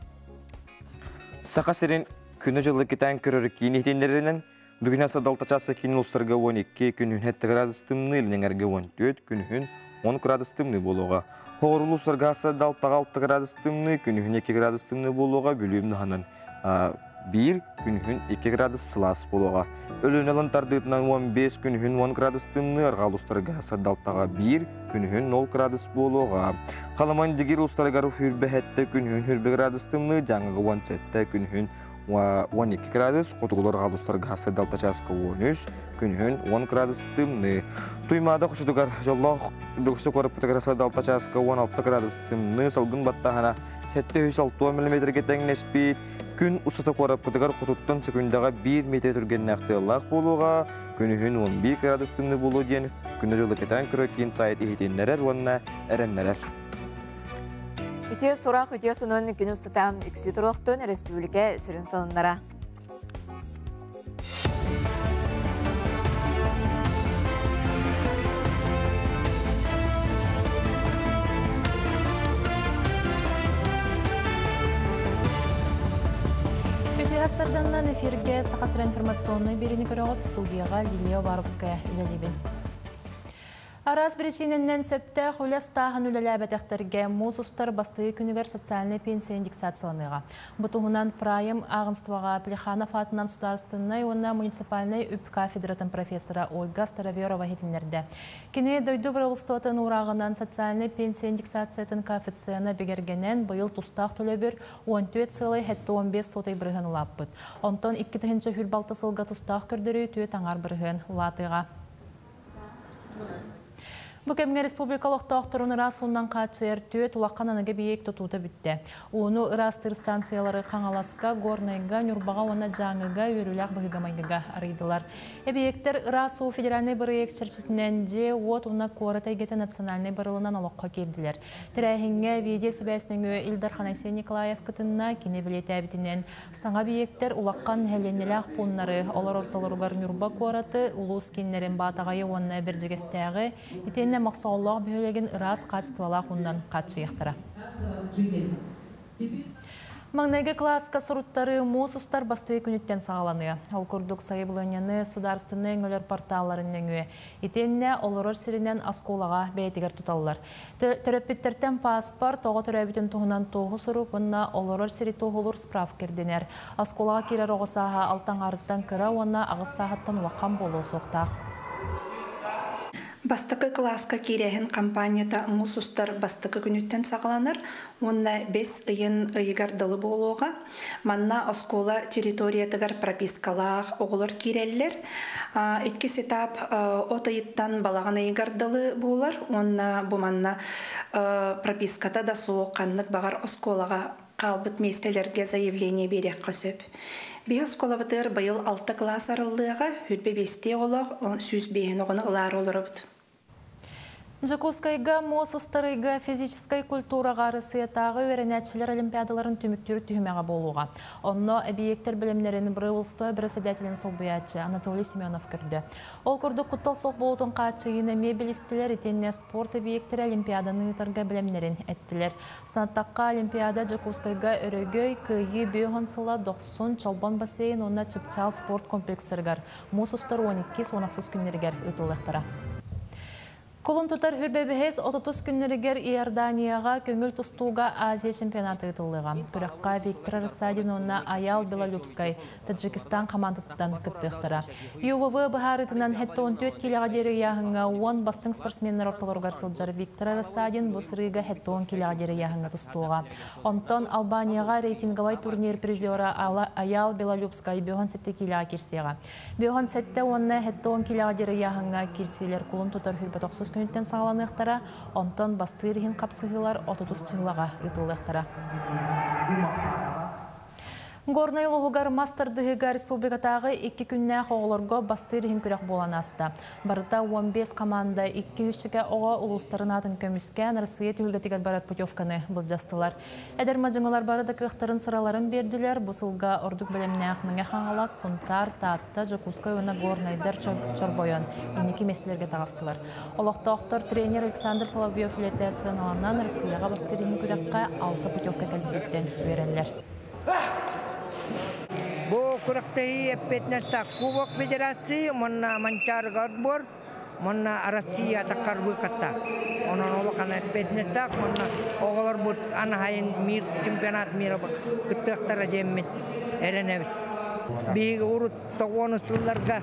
Саха сирин күнү жылы кетен көрөр кийинетендеринен Бүгін аса далтачасы кейін ұлыстарға 12 күнін 7 градустымны елінеңерге 14 күнін 10 градустымны болуға. Хоғырыл ұлыстарға аса далтаға 6 градустымны күнін 2 градустымны болуға бөлімді ханан 1 күнін 2 градус сылас болуға. Өлін алын тардытынан 15 күнін 10 градустымны арғал ұлыстарға аса далтаға 1 күнін 0 градус болуға. Қаламан дегер ұлыстарға хүрбе 7 күнін 4 градустымны жаңығы 17 күнін 12 градус, қотығылар ғалыстар ғасы далтачасқа 13, күнін 10 градус тымны. Туймада құшыдығар жоллақ бүгісі қорып бұтығараса далтачасқа 16 градус тымны, салғын баттағана 760 мм кетеңін еспейд, күн ұсыты қорып бұтығар құтыттың секундаға 1 метр түрген нәқтылақ болуға, күнін 11 градус тымны болу ден, күні жылы кетен күрі кейін сайт ехетенлерер, онына әренлерер. Үтіе сұрақ үтіе сұнын күн ұстатам үксі тұрақтың республика сүрін сонындара. Үтіе астарданнан эфирге сақасыр информационный беріні көріғыт студияға Лилия Варовская үлелебен. Арас причиненнен сөпті құлес тағын үлеләбәтәқтерге мұсыстар бастығы күнігер социальный пенсия индексацияланыға. Бұтығынан прайым ағынстваға Плеханов атынан сударыстыннай, онна муниципальный үп кафедратын профессора Ольга Староверова хетінлерді. Кене дойду бұрылыстуатын урағынан социальный пенсия индексациятын коэффициенті бегергенен бұйыл тұстақ төлебір 14,15 сотай бірген ұлаппыд. Онтон 2-тігінші хүрбалты сылға тұстақ көрдірі түйе таңар бірген ұлатыға. Бүкемге республикалық тауқтырын ырас ондан қачыр түйе тұлаққан анығы бейек тұтуды бітті. Оны ырастыр станциялары қаңаласқа, горнайға, нүрбаға, оны жаңыға, өріләқ бұғығамайғыға арыйдылар. Бейектер ырасу федеральный бұрыек чәрчісінен же от оны қоры тәйгеті национальный бұрылынан алыққа келділер. Тірәхінге видео сөбәсінің Илдар Ханайсен Николаев күтінна кене білеті әбітінен саңа бейектер ұлаққан әленеләқ пұннары олар орталарығар нүрба қораты, ұлыс кенлерін батағайы онына бір жегестәғі, итенне мақсауллағы бөлеген ырас қачтывалақ ондан қатшы ектіра. Маңнайғы класска сұруттары мұсыстар басты күніттен сағаланы. Ал күрдік сайыбылыняны сударыстыны өңілер порталарын өңі. Итенне олырыр сирінен асколаға бәйтігер тұталылар. Төрөппеттерден паспорт, оғы төрәбітін тұғынан тоғы сұру, бұнна олырыр сири тоғылыр справ керденер. Асколаға керер оғы саға алтан арықтан кіра, онна ағыз сағаттан ұлаққан болу соқтақ. Бастықы класска керехін компанията ұңысыстар бастықы күніттен сағаланыр, онна 5 ұйын ұйығардылы болуға, манна оскола территориятығар пропискалақ оғылыр керелілер, 2 этап отайыттан балаған ұйығардылы болар, онна бұл манна прописката да соғыққанлық бағар осколаға қалбыт местелерге заявление берек қосып. Бей осколабытыр байыл 6 класс арылдыға, хүлбе 5-те олақ, сөз бейін оғыны ұлар олырыбыд. Жакускайга мосустарыга физической культура гарысыятағы өренәтчілер олимпиадаларын түміктері түймеға болуға. Онно объекттер білімлерін бұрывылсты бірісідәтілін солбуятчы Анатолий Семенов көрді. Ол күрді құттал соқ болудың қатшығыны мебелистілер етенне спорт объекттері олимпиаданы ұтарға білімлерін әттілер. Санаттаққа олимпиада Жакускайга өрөгөй күйі бүйғансыла 90 чалбан бассейн онна чыпчал спорт комплекстергар. Мосустар 12 сонақсыз күннергер ұтылықтара. Колун тутар хүрбебехес 30 күннерігер Иорданияға көңіл тұстуға Азия чемпионаты ұтылыға. Күраққа Виктор Рассадин онна Аял Белолюбскай Таджикистан командаттан күттіқтіра. ЮВВ бұхарытынан хетті 14 келеға дері яғыңа 10 бастың спортсменнер орталырғар сылджар Виктор Рассадин бұсырыға хетті 10 келеға дері яғыңа тұстуға. Онтон Албанияға рейтинговай турнир призера Аял Белолюбскай бүйған сетті келеға керсеға. Бүйған сетті онна хетті 10 келеға дері яғыңа керселер колун тутар хүрбе 90 күнттен сағаланықтара, онтон бастырығын қапсығылар 30 чығылаға ұтылықтара. Горный луғығар мастырдығыға республикатағы 2 күнне оғылырға бастырығын күрек болан асты. Барыта 15 команда 2-3-ге оға ұлыстарын атын көміскен Рысыйы түйілгетігер барат путевканы бұлжастылар. Әдер мажыңылар барыда кықтырын сыраларын берділер. Бұсылға ордық білімнәқ мүңе қаңылас, сұнтар, татты, Жакускай өні горнайдар чорбойон. Иннекі меселерге тағастылар. Олықтақтыр тренер Александр Соловьев летесін аланнан Рысыйыға бастырығын күрекке 6 путевка кәлбілеттен өренлер. Бу күрәктәһи эппетнәстә Кубок Федерации монна манчар гадбор монна Россия такарбы катта. Онан олакан эппетнәстә монна оголор бут анхайн мир чемпионат мира кыттыктара җеммит эренебит. Биге урут тагонусуларга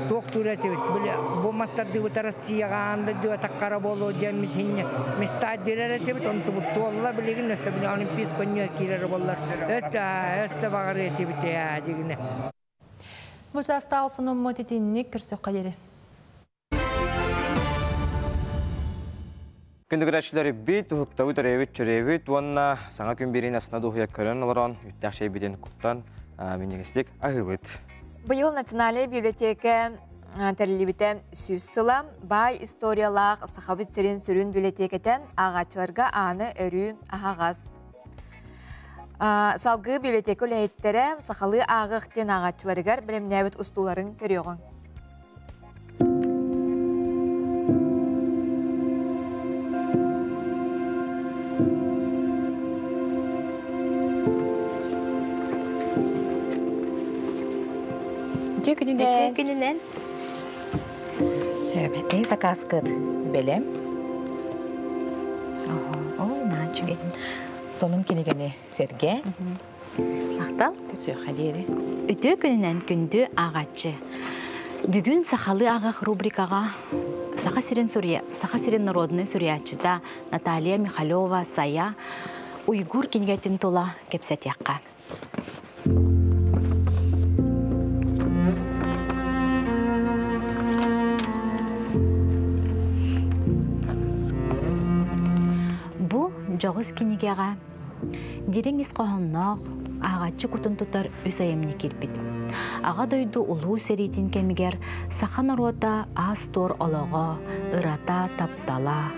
доктуратыбит. Бу мастарды бут Россияга анда җа такара болу җеммит хинне. Мистаддиреретибит онту бут толла билеген нәрсә белән олимпийс конья кирер боллар. Эстә багыретибит я дигене. Бу жаста алсының мотитинник көрсөк кадери. Күндігірәшілері бейт, ұхықтауы түревет, жүревет, онына саңа күн берейін асына дұғыя көрін оларан, үттәқ шей беден құттан менегістік ағыбыт. Бұйыл Национальный библиотека тәрілебіті сөз сыла, бай историялақ сақабыт сірін сүрін библиотекеті ағачыларға аны өрі ағағаз. Салғы библиотека өләйттері сақалы ағықтен ағачыларығар білімнәбіт ұстуларын көріоғын. Күнінен. Эй, заказ кыт белем. Сонун кенегені серге. Ақтал? Көтсі қадері. Үті күнінен күнді ағатчы. Бүгін сақалы ағақ рубрикаға Саха Сирен народный сүриятчыда Наталья Михалева Сая уйгур кенегетін тола кепсет яққа. Жоғыз кенегеға дерен исқоғыннақ ағатчы күтін тұтар өз айымны кербет. Аға дойду ұлу сәретін кәмігер сақан ұруата ас тор олығы, ұрата таптала,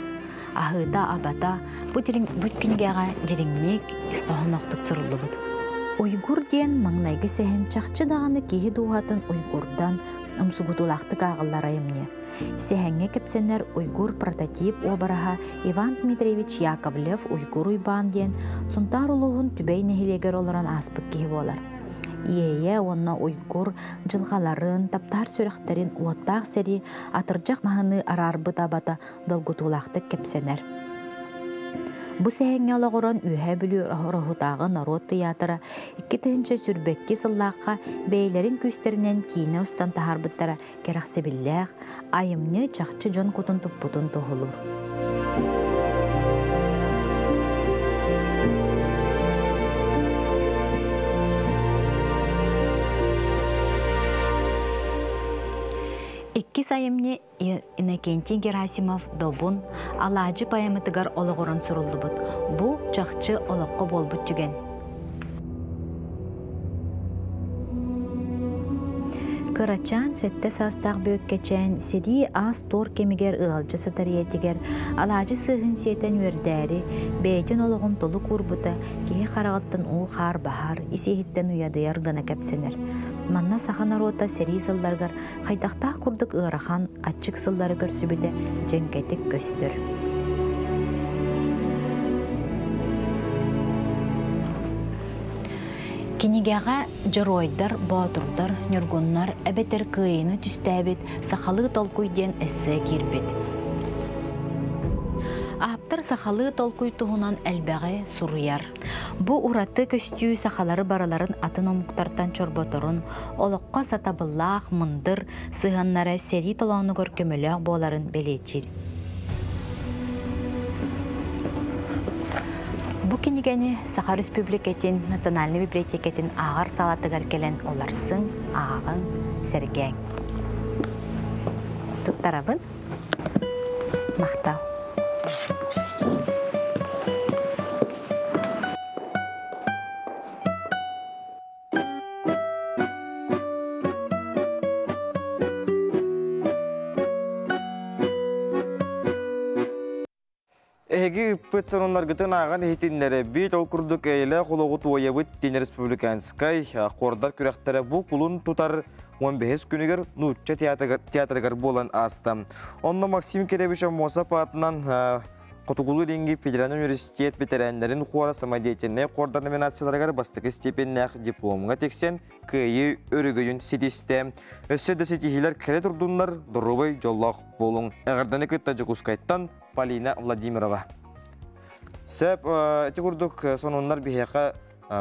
ағыда абата бұт кенегеға дереннек исқоғыннақтық сұрылы бұд. Уйгур ден маңнайғы сәхін чақчы дағаны кейі дуғатын уйгурдан ұмсугудулақтық ағылар айымне. Сәхәңе кепсенер уйгур прототип обараға Иван Дмитриевич Яковлев уйгур уйбан ден сұнтар ұлығын түбәй нәхилегер оларан аспық кейі болар. Ие онна уйгур жылғаларын, таптар сөріқтерін уаттақ сәрі атыржақ мағыны арарбы табата долгутулақтық кепсенер. Бу сәһәңе алағыран үйә білі рахутағы народ театры 2-тінші сүрбекке сыллаққа бәйлерін күстерінен кейіне ұстан тахарбыттара керақсы білләқ, айымны чақчы жон күтін тұппытын тұғылыр. Икки сайымне Иннокентий Герасимов добун алажы паямытыгар олығырын сұрылды бұд. Бұ чақчы олыққы бол бұд түген. Кырачан сетте састақ бөккечен сери ас тор кемигер ылжы сытариетигер алажы сыхын сетен өрдәри бейтен олығын толы курбута кеге қарағыттын ол қар бахар исехиттен уядыяр гына кәпсенер. Манна сахан арота сери сылларгар қайдақтақ курдық ығырахан ачык сыллары көрсүбіде женкетик көстір. Кинигеға жыройдар, батырдар, нүргуннар әбетер кыйыны түстәбет, сақалы толкуйден әсі кирбет. Аптар сақалы толкуй туғынан әлбәғі сұруяр. Бұ ураты көстүү сақалары бараларын атын омуқтартан чорботырын, олыққа сатабыллақ, мындыр, сығаннары сери толауны көркөмілі боларын белетир. Бу кинигени Саха Республикатын Национальный библиотекатын ағар салатыгар келен оларсың, ағын, сәргең. Туттарабын? Мақтау. Эги үппет сонунлар гытын ағын хитинлері бит ол күрдік әйлі қолуғыт ойабыт Дені Республиканскай қордар күрәқтері бұл құлын тұтар 15 күнігер нұтча театрығар болан астам. Онна Максим Керебіш Мосап атынан Қотугулу Ренги Федеральный университет ветеранларын қуара самодеятельный қордар номинацияларығар бастықы степеннәқ дипломға тексен күйі өрігүйін сетесті. Өсседі сетихилер кәрі тұрдынлар дұрубай жоллақ болуң. Әғарданы күтті Жакускайттан Полина Владимирова. Сәп, әті күрдік сонунлар бейеқа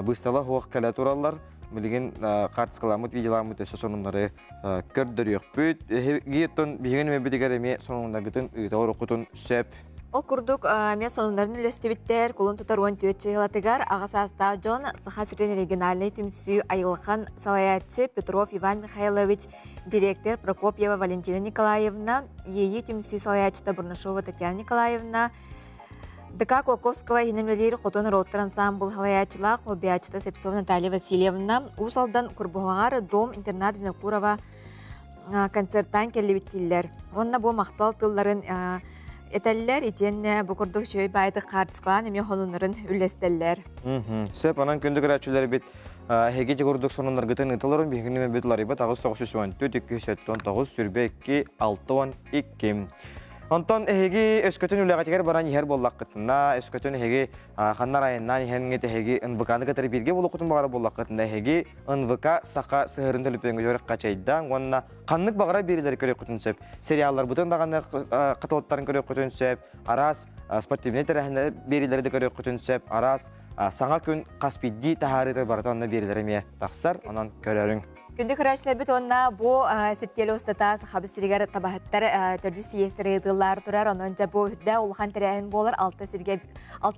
бұстала хуақ кәлі туралар. Білген қартысқаламыт, видеоламыт өсі сонунлары көрдір өк бүт. Гейттон бейген өмебедігер әме сонунлар күтін ұйтауыр оқытын сәп. Ол күрдік мен сонундарын үлестебіттер, қолын тұтар 14 жылатығар ағасаста Джон Саха Сирен региональный түмсі айылған салаятчы Петров Иван Михайлович, директор Прокопьева Валентина Николаевна, ейі түмсі салаятчыта Бурнашова Татьяна Николаевна, ДК Колковского хинемелер Хотон Роттер ансамбл халаятчыла Колбиячыта Сепцова Наталья Васильевна, Усалдан Курбуғар Дом интернат Винокурова концерттан келебеттілер. Онна бұл мақтал тылларын Этәлләр итенне бұқырдық шөй байды қартысқылан еме қонунарын үлестеллер. Сәп, анан көндік рәтшілері бет әйге жығырдық сонынлар ғытын ұтылырын бейгінеме бет ларибат ағыз 994-279 сүрбе 2-6-12. Онтон әйге өскөтін үләғатегер баран ехер боллақ қытында, өскөтін әйге қаннар айыннан ехенгет әйге НВК-ны кәтір берге болу құтын бағара боллақ қытында әйге НВК сақа сығырын төліпенгі жөрік қачайдан, онына қаннық бағара берілер көрек құтын сөп. Сериаллар бұтын дағаны қытылыттарын көрек құтын сөп, арас спортивный тәрәхіне берілерді көрек құтын сөп, арас саңа күн қаспидді тахарыды баратанына берілеріме тақсар, онан көрерің. Күнді күрәшілер біт онна бұл сеттелі ұстата сақабыстырығар табахаттар түрді сиестері ғылар тұрар, онынша бұл үдді ұлған тәрәйін болар 6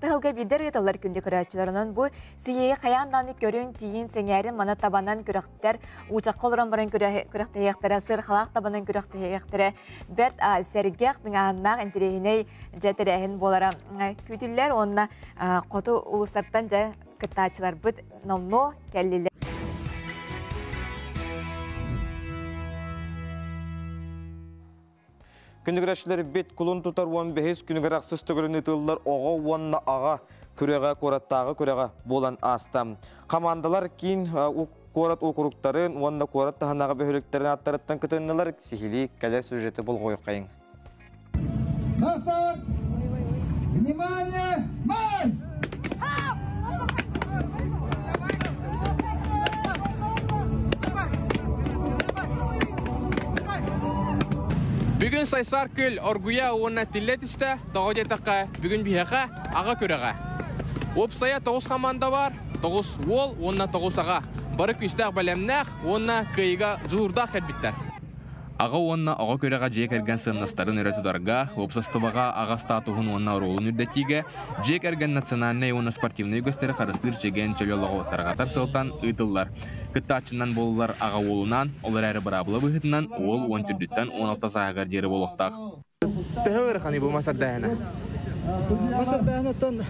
ғылға бейдер ғытылар күнді күрәшілер. Онын бұл сиейі қаянданы көрін тейін сәңәрін мана табанан күрәқтер, ұчаққа олыран баран күрәқтәйектері, сыр қалақ табанан күрәқтәйектері, бәт сәргеқтің ағыннақ әнтерейіней жәтірәйін болара. Күтілер онна қоты ұлыстарттан жа күттачылар бұд номно кәлілер. Күндігірәшілер бет күлін тұтар 15 күнігір ақсыз түгілін ұтылылар оға уанна аға күреға қораттағы күреға болан астам. Командалар кейін қорат оқырықтарын, уанна қорат тағанаға бөхіліктерін аттарыттан күтінілер сихили кәлер сюжеті бұл қойық қайын. Тастар! Внимание! Марш! Бүгін сайсар күл оргуя уынна тиллетісті, тағадетаққа бүгін бейеқа аға көреға. Опсая 9 команда бар, 9 ол, онна 9 аға. Бары күстәқ бәлемнәқ, онна күйіға жуырдақ әлбіттер. Аға онна аға көреға жек әрген сыннастарын өретударға, опсастыбаға аға статуғын онна ролын үрдетіге, жек әрген национальный онна спортивный көстері қарыстыр жеген чөлеліға оттарғатар сылтан ұйтылар. Күттачынан болылар аға олынан, олар әрі бірабылы бұғытынан, ол 14-тен 16 сағағар жері болықтақ. Тұғы ұрықаны бұл масар дәйіні? Масар дәйіні тұн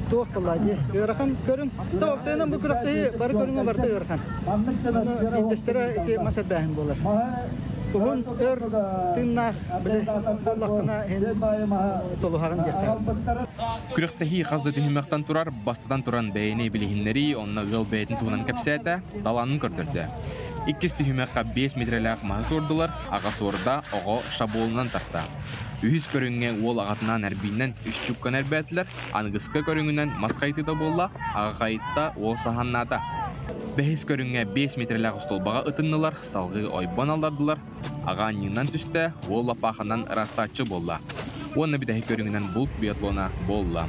Туох балади. Ырахан көрүм. Тоқ сенен бу күрәхтәй бар көрүнгә барды ырахан. Аны индестера ите масабәһин булар. Туһун өр тынна биле Аллаһына толуһагын дияр. Күрәхтәһи хазды төһимәктән турар, бастадан туран бәйне билеһиннәри, онна гыл бәйтен тугынан кәпсәтә, таланын көрдөрдө. Иккис төһимәккә 5 метрләк махс ордылар, ага сорда ого шаболунан тарта. Үһис көрүнгән ол агатынан әрбиннән 3 чуккан әрбәтләр, ангыска көрүнгәннән масхайты да булла, ага кайтта ол саханната. Бәхис көрүнгән 5 метрләк столбага ытыннылар, салгы ойбан алдардылар. Ага ниннан төстә ол лапаханан растачы булла. Онна бидәһи көрүнгән булт биатлона булла.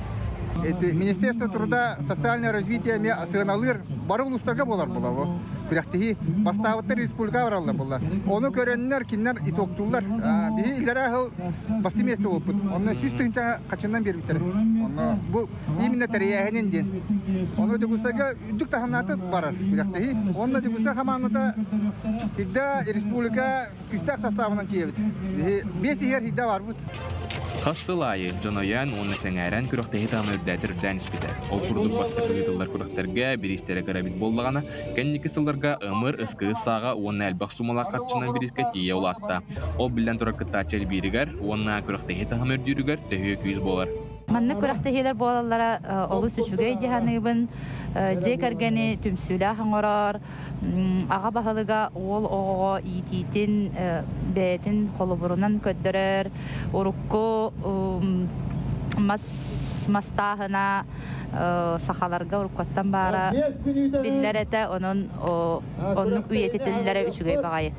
Министерство труда, социального развития сыналыр бары улустарга болар була. Бирәхтәһи баставыттар республика баралар була. Оны көрәннәр киннәр итоктулар. Бии иләре хыл басимесе булып. Оны системча качаннан бер битер. Оны бу именно тарихенен ден. Оны дигусага үдүк таханаты барар. Бирәхтәһи оны дигуса хаманада хидда республика күстәк составынан чиебит. Бес ер хидда бар бу. Хастылайы, Джоноян, оны сәңәрән күріқтәйі тамырдәтір дәнс бітер. Ол күрдік бастықы ғытылар күріқтәрге, бірістері қарабит болдағана, кәннекі сылларға ымыр, ысқы саға, оны әлбақ сумала қатшынан біріске тие олатта. Ол білден тұра кыттачел бірігер, оны күріқтәйі тамыр дүйрігер, төхі күйіз болар. Манны күріқтәйілер болалара олы сүшіге идіғанығыбын, жек әргені түмсүлі хаңырар, аға бағалыға ол оғыға ититін бәйтін қолыбырынан көддірер, ұрыққы мастағына сақаларға ұрыққаттан бара білдер әті оның үйететілері үшіге бағайы.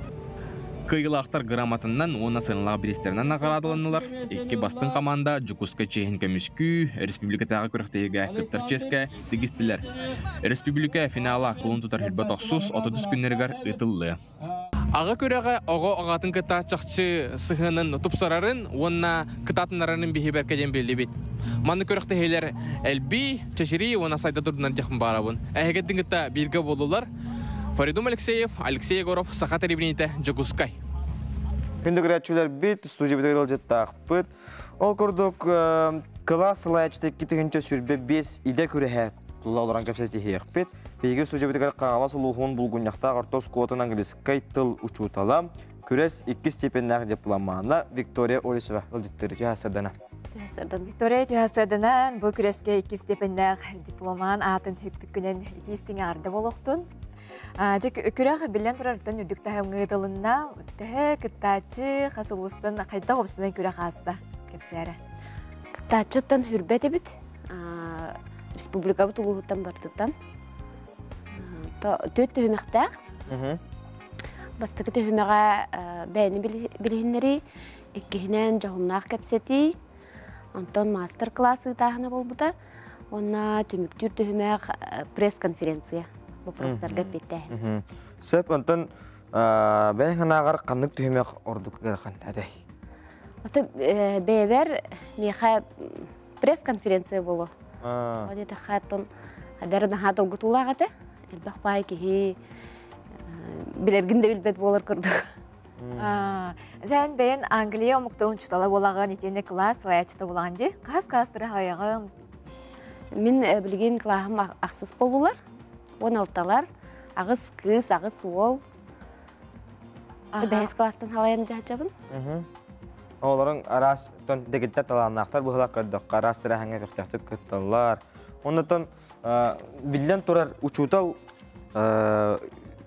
Кыйгылақтар грамотынан оны сыналағы бірестерінен ағарадыланылар. Екке бастың қаманда Жукуска чейін көміскүй, республикатағы күріқтейге күттір ческе тегістілер. Республика финала құлын тұтар хилбат оқсус 30 күннергер ұтылды. Аға көріға оғы ағатын кыта чақчы сығының тұпсарарын, онына кытатынларының бейбер кәден белі бет. Маны көріқтейгелер әлбей, чешірей, оны сайда тұрдынан текін барабын. Әйгеттің кыта белгі болулар. Фаридум Алексеев, Алексей Егоров, Сахата Ребрините, Джагускай. Күнді күрәтшілер бит, студия бітігіріл жеттақ бұд. Ол күрдік класс лайчты кетігінші сүрбе 5 иде күрәхәт. Тұлла оларан кәпсәті хейік бит. Бейгі студия бітігірі қағалас ұлығын бұлғыняқта артос қуатын англискай тыл ұчутала. Күрәс 2 степеннәғ дипломаны Виктория Олесова ұлдеттірі түйәсірдіні. Виктория түйәсірдінен бұл күрәске 2 степеннәғ дипломан атын хүкпіккінен етестің арды болуқтын. Күрәғі білен тұрардан үрдік тәхім ғыдылына өттігі кіттачы қасылғыстың қайда қопсынан күрәғі асты кепсәрі. Кіттачыттан хүрбәті біт, республика бұт ұлығыттан бардықтан. Төт түйіміқтәқ. Бастықы түйіміға бәйіні білігінлері, еккігінен жағымнақ кәпсеті, онтан мастер-классы тағына бол бұда, онна түміктүр түйіміғ пресс-конференция. Вопростарға беттәйін. Сөп, онтан бәйін ағар қандық түйімек ордық ғырқан әдәй? Оты бәйбәр меға пресс-конференция болу. Одеті қаттын әдәрідің хатыл ғытулағаты, әлбәқ бай кеге білергінде білбет болар көрдік. Жән бәйін Англия мұқтылын чүтала болаған етені класс лайачыта болған де, қас-қастыры ғайығын? Мен білген клағым ақсыз болулар. 16-талар, ағыз кыз, ағыз ол. Бәйіз кластан халайын жачабын. Оларын арас дегеттер таланақтар бұғылақ көрдік. Арастыры әңе көқтәкті күтталар. Онытын білден тұрар ұчутал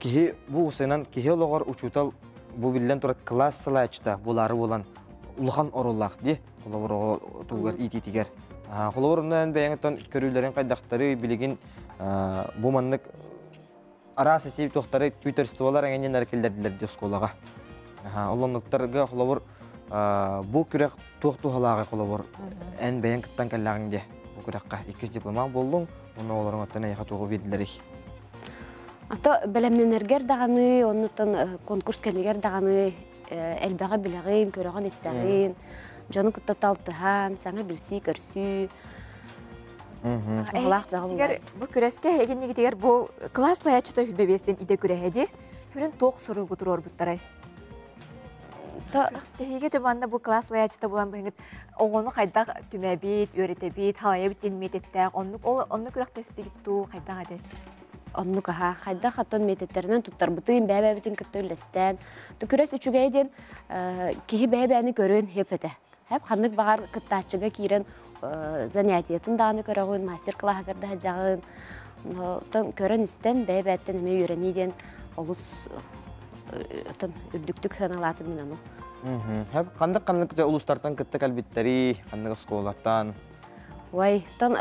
бұл ұсайынан кеге олығар ұчутал бұл білден тұрар класс сылайчыта бұлары болан ұлған орылақ де. Қолауыр тұғығар ит-итігер. Қолауырынан бәйіңіттен көрілерін қайдақтары білеген бұманлық арас етейіп тоқтары күйтірістівалар әңенен әркелдерділер де сколаға. Олымлықтарға қолауыр бұл күрек тоқтуғалаға қолауыр ән бәйін күттан кәллағын де. Бұл күрекқа 2 дипломан болдың, оны оларын өттен әйіға тоғы беділер ек. Ата бәлемнен әргер дағаны, онытын конкурс кәмегер дағаны әлбәға біліғін, көріған істәғын, жоны күтті талтыған, саңа білсі, көрсі. Егер бұл күреске егеннегі дегер бұл класс лаячыта хүбебесін иде күрәхеді, хүрін тоқ сұры күтір орбыттарай? Теге жабанда бу класс лаячта булан быгыт огону кайда түмәбит, өретебит, халая бит мететтә, онну күрәк тестигиту кайда гаде. Онну каха кайда хаттан мететтеринен туттар бутын бәбәбитин кыттөллестен. Түкүрәс үчүгәйден кихи бәбәне көрөн хепете. Хәп ханнык багар кыттачыга кирен занятиятын даны көрөгөн мастер-класс гырда жагын. Тон көрөн истен бәбәттен эме үйрөниден олус тон үрдүктүк саналатын мен аны. Хәп кандык улустардан кытты калбиттери, кандык школаттан. Ой, тон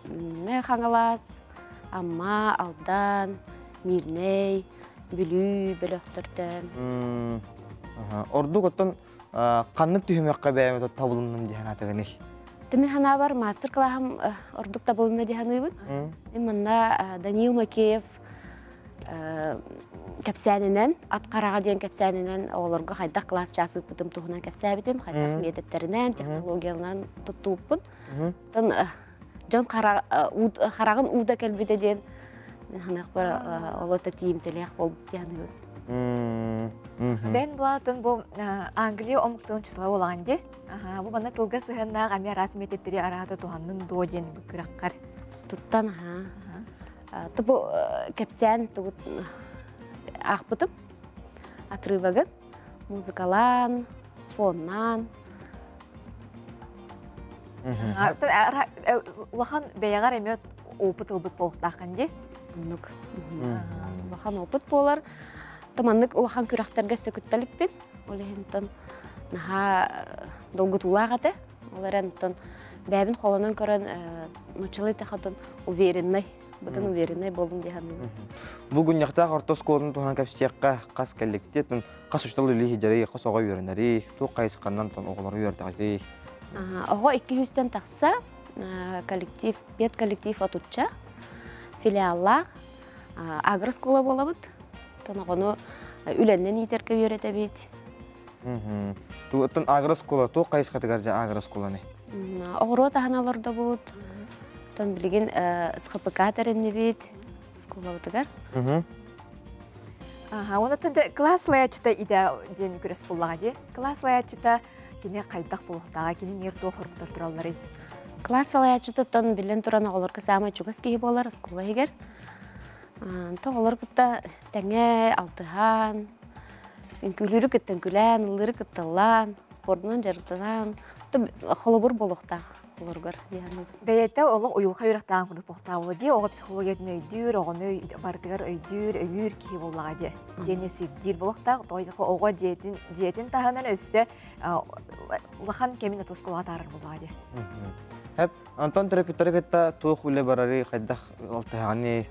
мен хангалас Амма, Алдан, Мирней, Бүлүү, Бөлөктөрдөн. Орду коттон каннык түймөккө бәймө табылынным деген атыгыны. Тимин хана бар мастер-классым ордук табылынна дегеныбын. Манна Даниил Макеев кәпсәненен, аткарага деген кәпсәненен олорго хайдак класс часып бутым туһунан кәпсәбитим, хайдак мететтеринен, технологияларын туттуппун. Тон Жон харагын уда келбеде ден ханак бар олота тиимтелек болуп дияны. Бен булатын бу Англия омуктун чутла болган ди. Бу мана тылга сыгынна ами расметтери арата туханнын до ден күрәккар. Туттан Тубу кепсән тугут ахпытып атрывагын музыкалан, фоннан. Улахан бәягар эмет опыт ылбыт болуктакан ди. Улахан опыт болар. Таманнык улахан күрәктерге сөкүттәлиппин. Олехинтан наха долгутулагаты. Оларантан бәбин холонан көрән ночылы тахатын уверенный. Бутын уверенный болдум дигәнне. Бүгүн якта ортос колун туган капстекка кас келлектет, кас уштал лили хижари, кас ога үйренери, ту кайсыканнан тон оглар үйрәтәгәзи. Ого 200-тен тақса, коллектив, бет коллектив отуча, филиаллар, агроскола болабыт. Тон огону үленнен итерке үйрәтә бит. Тон агроскола, то кайсыка тигаржа агросколаны. Огро таханаларда бут. Тон билген СХПК теренне бит. Скола утыгар. Оны тонда класс лаячта иде ден күрәс буллага ди. Класс лаячта кине кайдак болуктага, кине нердо хорктор тураллары. Класс лаячта тон билен туран оголорга сама чугас ки болар скола егер. То олар кытта тәңе алтыхан, күлүрү кыттан күлән, ылыры кытталан, спортнан жартынан, то холобур болуктак. Бәйетте олық уйылға үйрақтаған күндік болтауы де, оға психологиядан өйдір, оғаны бардығар өйдір кейі болуға де. Дені сирдер болуқтақ, оға диетін тағынан өсі ұлақан кемін отосқолға тарыр болуға де. Хәп, Антон терапевтары кетта туық үлі барары қайдақ алтығаны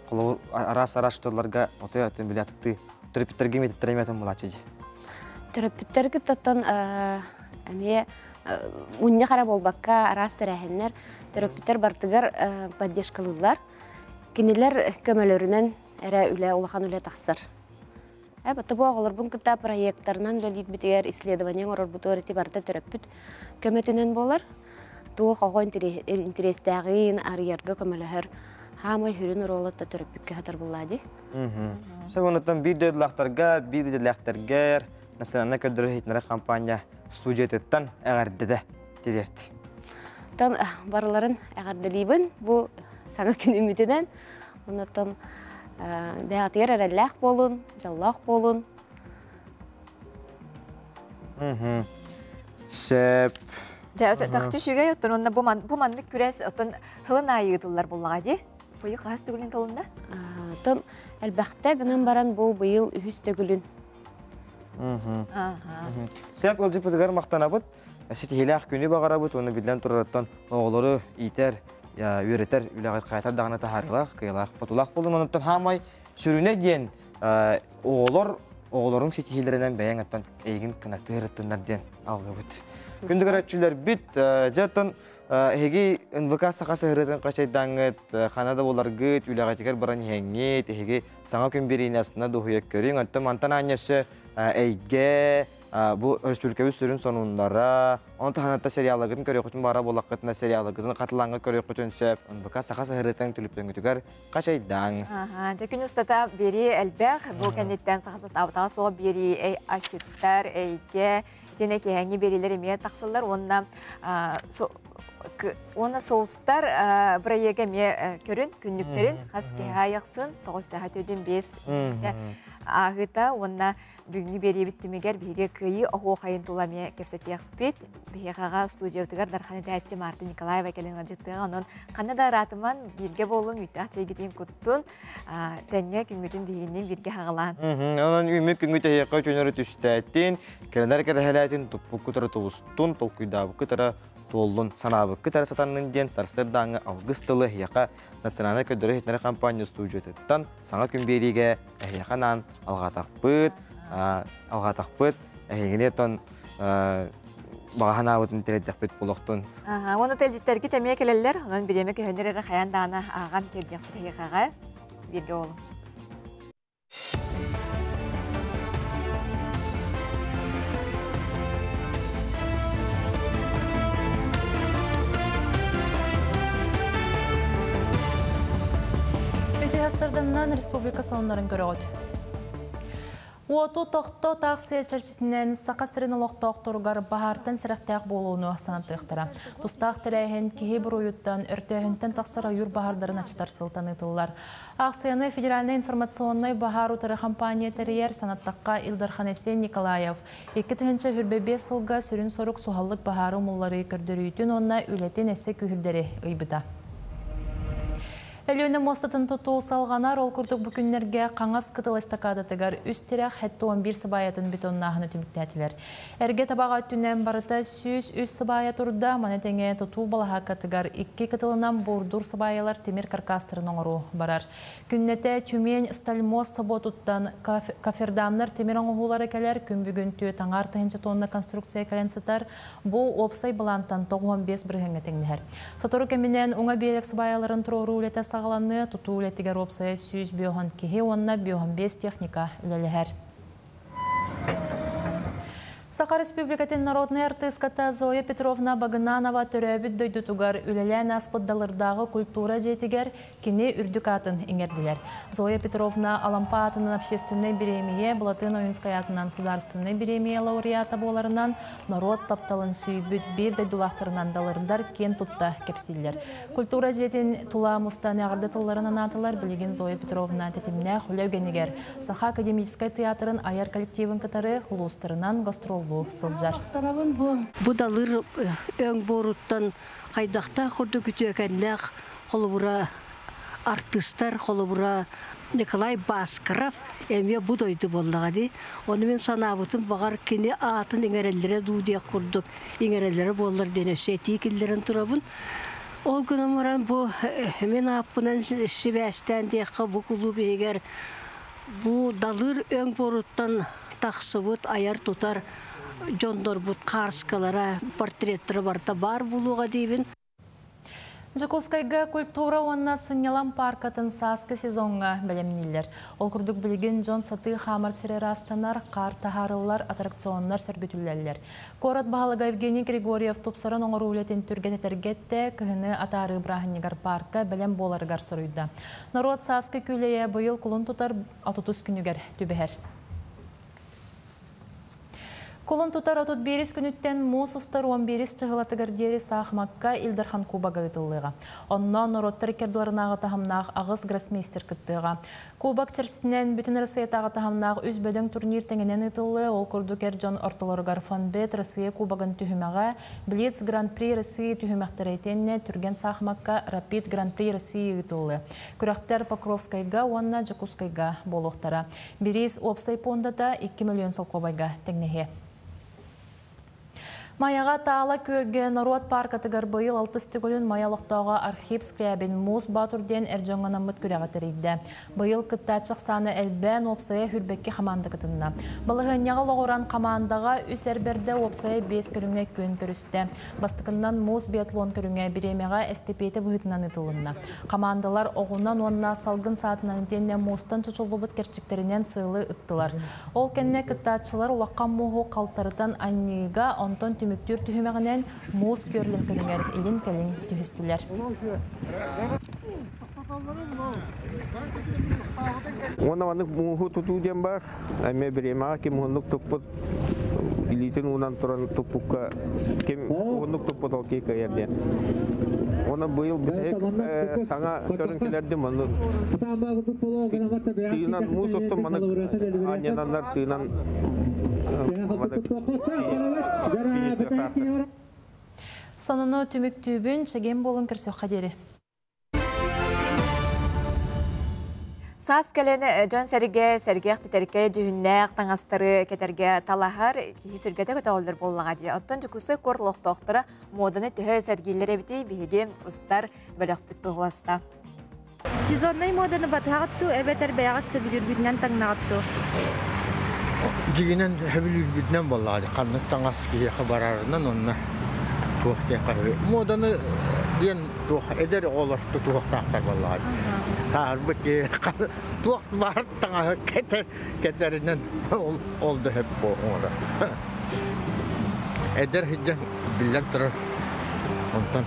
арас-арас тұрларға отой өтін біле атықты терапевтерге мететтер еметін болачы де? Терапевтер кеттаттан әме Уння қара болбаққа арас тәрәхенлер, терапевтер бартығар поддержкалылар. Кенелер көмелерінен әрі үлі, улахан үлі тақсыр. Бұты бұл оғылыр бұн күтті проекттарынан үлілік бітігер исследованиен орыр бұты өреті барда терапевт көметінен болар. Туық оғы интерестәғин, арыярғы көмелер хамай хүрін ұролатта терапевтке қатар болады. Сәбонаттан бір дөрлақтарға, бір дөрлақтарға, Насана көдірі хейтінері компания студиятеттан әғардеді дедерді. Тан барыларын әғардылейбін, бұл саңа күн үмітінен. Онаттан бәғатығыр әрәлләқ болын, жаллақ болын. Сәп... Жақты шүйге өттін, онына бұл манды күрәс өттін ғылын айығыдылар болуға де? Бұйыл қағыз түгілін толында? Тан әлбәқті гынан баран бұл бұйыл үхіс түгілін. Сәп ол жіпітігер мақтанабыд, әсеті хелі-ақ күні бағарабыд, оны білден тұрараттан оғылары ийтер, үйретер, үләғыр қайтар дағына тахарылақ, қиылақ, потулақ болын, оныттан хамай сүріне дейін оғыларын сеті хелерінен бәйен аттан әйгін қынаты ғырыттындар дейін алғы бұд. Күндігер әтчілер біт, жаттан Эһиги НВК сақасы хырытын қашайдаңыт, қанада болар гыт, үләғатикер баран еңет, эһиги саңа күн берейін астына дұхуяк көрің, өттім антан анесі әйге, bu республикабыз сүрін сонундара, оны таханатта сериалыгын көрөкөтүн бара болаққытына сериалыгын қатылаңы көрөкөтүн сөп, онбака сақа сахырытан түліптен күтігер қачайдан. Жекін ұстата бері әлбәқ, бұл кәнеттен сақасы табытаға соға бері ашыттар, әйге, дене кейәңі берілер еме тақсылар, оны соғыстар бірайеге ме көрін, күнліктерін, қас кейаяқсын, 9-5 ағыта, онна бүгінгі бері біттімегер біге күйі оғы қайын туламе кепсетияқ бет, бейеғаға студия өтігер Дарханы Дәтчі Марты Николаева кәлін ғажыттыға, оның қанада ратыман бірге болың үйтақ чайгетін күттін, тәнне күнгітін бейінен бірге хағылан. Оның үмік күнгіті еқі төнері түстәттін, кәліндар кәрәхәләтін тұппы күтірі тұғыстын, толқүйдабы күтірі толлун санабы кытары сатанның ден сарсырдаңы алгыстылы яқа национальный көдірі хетнері компания студиотыттан саңа күнбериге әйяқанан алғатақпыт әйгіне тон бағана өтін тәреттәқпет болуқтын. Оны тәлдеттерге тәмей келелер, оның бедеме көхендері қаяндағына аған тердеқпет әйяқаға берге олым. Өтеғастырданнан республика соңларын көріғыд. Уоту тоқты тақсы чәрчісінен сақа сірін ұлықтақ тұрғар бағартын сіріқтәқ болуыны санаттықтыра. Тұстақ тірәйін кейі бір ойыттан өртөйінтен тақсыра үйір бағардарын ачытар сылтан ұтылар. Ақсыяны федеральный информационный бағар ұтыры компания тәрейер санаттаққа Илдархан Эсен Николаев. 2-тігінші хүрбебе сылға сүрін сорық суғалық бағары мұллары көрдірійтін онына үлетін әсе күйірдері ұйбыда. Әліөні мостатын тұту салғанар ол күрдік бүкінлерге қаңас қытыл эстакадатығар үстерек хәтті 11 сыбаятын бетоннағыны түміктәтілер. Әрге табаға түнен барыта сүз үз сыбаят ұрда манетеңе тұту балаға қатығар 2 қытылынан бордур сыбаялар темір каркастырын оңыру барар. Күннете түмен стальмоз саботуттан кафердамнар темір оңығулары кәлер күн бүгін түйе таңар тығынчы тонны конструкция кәлен сытар бұл опсай балантан 15 біргіңі теңдер. Сатору кәменен оңа берек сыбаяларын тұрору үлеті сағаланы тұту үлетігер опсай сүйіз бүйоған кеге онына бүйоған 5 техника үлелігер. Саха Республикатын народный артистката Зоя Петровна Багынанова төрөбіт дөйдутугар үлелән аспыддалырдағы культура жетігер кене үрдік атын еңерділер. Зоя Петровна Алампа атының общественной беремие, Булатын Ойынскаятынан сударственной беремие лауреата боларынан народ тапталын сүйбіт бір дөйдулақтырынан далырындар кен тұтта кепсиллер. Культура жетін тула мұстан ағырды тылларынан атылар білеген Зоя Петровна тетіміне хүлеугенігер. Саха академическай театрын аяр коллективін катары хулустарынан гастрол Бу далыр өң боруттан қайдақта құрды күтөкәнләқ қолыбыра артистар, қолыбыра Николай Баскаров әме бұдойды болдыға де. Оны мен санабытын бағар кене атын еңерелері дудия құрдық. Еңерелері болыр ден өсеті екілдерін тұрабын. Ол күні мұран бұл мен апынан шибәстен деққа бұл құлып егер бұл далыр өң боруттан тақсыбыт аяр тұтар жондор бұд қарскалара портреттері барда бар болуға дейбін. Жаковскайга культура онна сынялам паркатын саскы сезонға бәлемнелер. Ол күрдік білген Джон Саты хамар сирeraстанар, қар тахарылар, аттракционлар сәргітулелер. Корат бағалыға Евгений Григорьев топсарын оңыр үлетін түргететергетті күхіні атары Ибрахинегар парка бәлем боларығар сұрыйды. Народ саскы күлейе бұйыл құлын тұтар атутус күнігер түбігер. Кулын тұтар отут беріс күніттен мұс ұстар 11 чығылатығыр дері сақмаққа Илдархан Кубаға ұтылыға. Онна нороттар керділарынағы тахымнақ ағыз гроссмейстер күттіға. Кубак чәрсінен бүтін Рысыятағы тахымнақ үз бөдің турнир тәңінен ұтылы, ол күрдікер Джон Ортыларығар Фанбет Рысыя Кубагын түхімеға, Блиц Гран-при Рысыя түхімектер әйтенне түрген сақмаққа Рапид Гран-при Рысыя ұтылы. Күрәқтер Покровскайға, онна Жакускайға болуқтара. Берес опсай пондата 2 миллион салқобайға тәңнеге. Маяға таала көлге Народ паркатыгар быйыл 6 стигөлін маялықтауға архив скрябин муз батурден әржаңғанамыт көріға тірейді. Быйыл кыттачық саны әлбән опсая хүрбекке қаманды кытынна. Балығынняға лоғыран қамандаға үс әрберді опсая 5 көріңе көн көрісті. Бастықыннан муз биатлон көріңе біремеға әстепеті бұғытынан ұтылынна. Қамандалар оғынан онына салғын саатынан денне мустан чучулубыт керчіктерінен сыйлы ұттылар. Ол кәнне кыттачылар улаққан мұғы қалтарыдан анниға онтон түміктер түхімеғінен муз көрлін көріңер елін кәлін түхістілер. Онаманық мұғы тұту дем бар. Әме біремаға кем мұғынық тұппыт илитін ұнан тұран тұппыққа кем мұғынық тұппыт ол кейка ерден. Оны бұйыл бітек саңа көрінкелерді мұны тыйынан мұз ұстым мұны аненандар тыйынан Сонуну түмік түйбін чеген болын кірсе қадері. Саас кәлені жан сәргеқ тетәрге жүхіннәқ таңастары кетерге талахар кейсіргеті көтәғылдар болуға дей. Оттан жүкісі корлық тоқтыры моданы түйі сәргейлер әбіті бейге ұстар бөліқ бұтты ғыласта. Сезонный моданы батағытту, әбетер бәяғат сөбіліргідінен таңнағытту. Жигинен хөбүлүрбүтнен боллады. Канныктан аския барарынан онна туохтека. Моданы ден туох эдер олар туохтактар боллады. Саарбыке туох бартаңа кетеринен олду хеп боңора. Эдер хиджен биллер турар. Онтан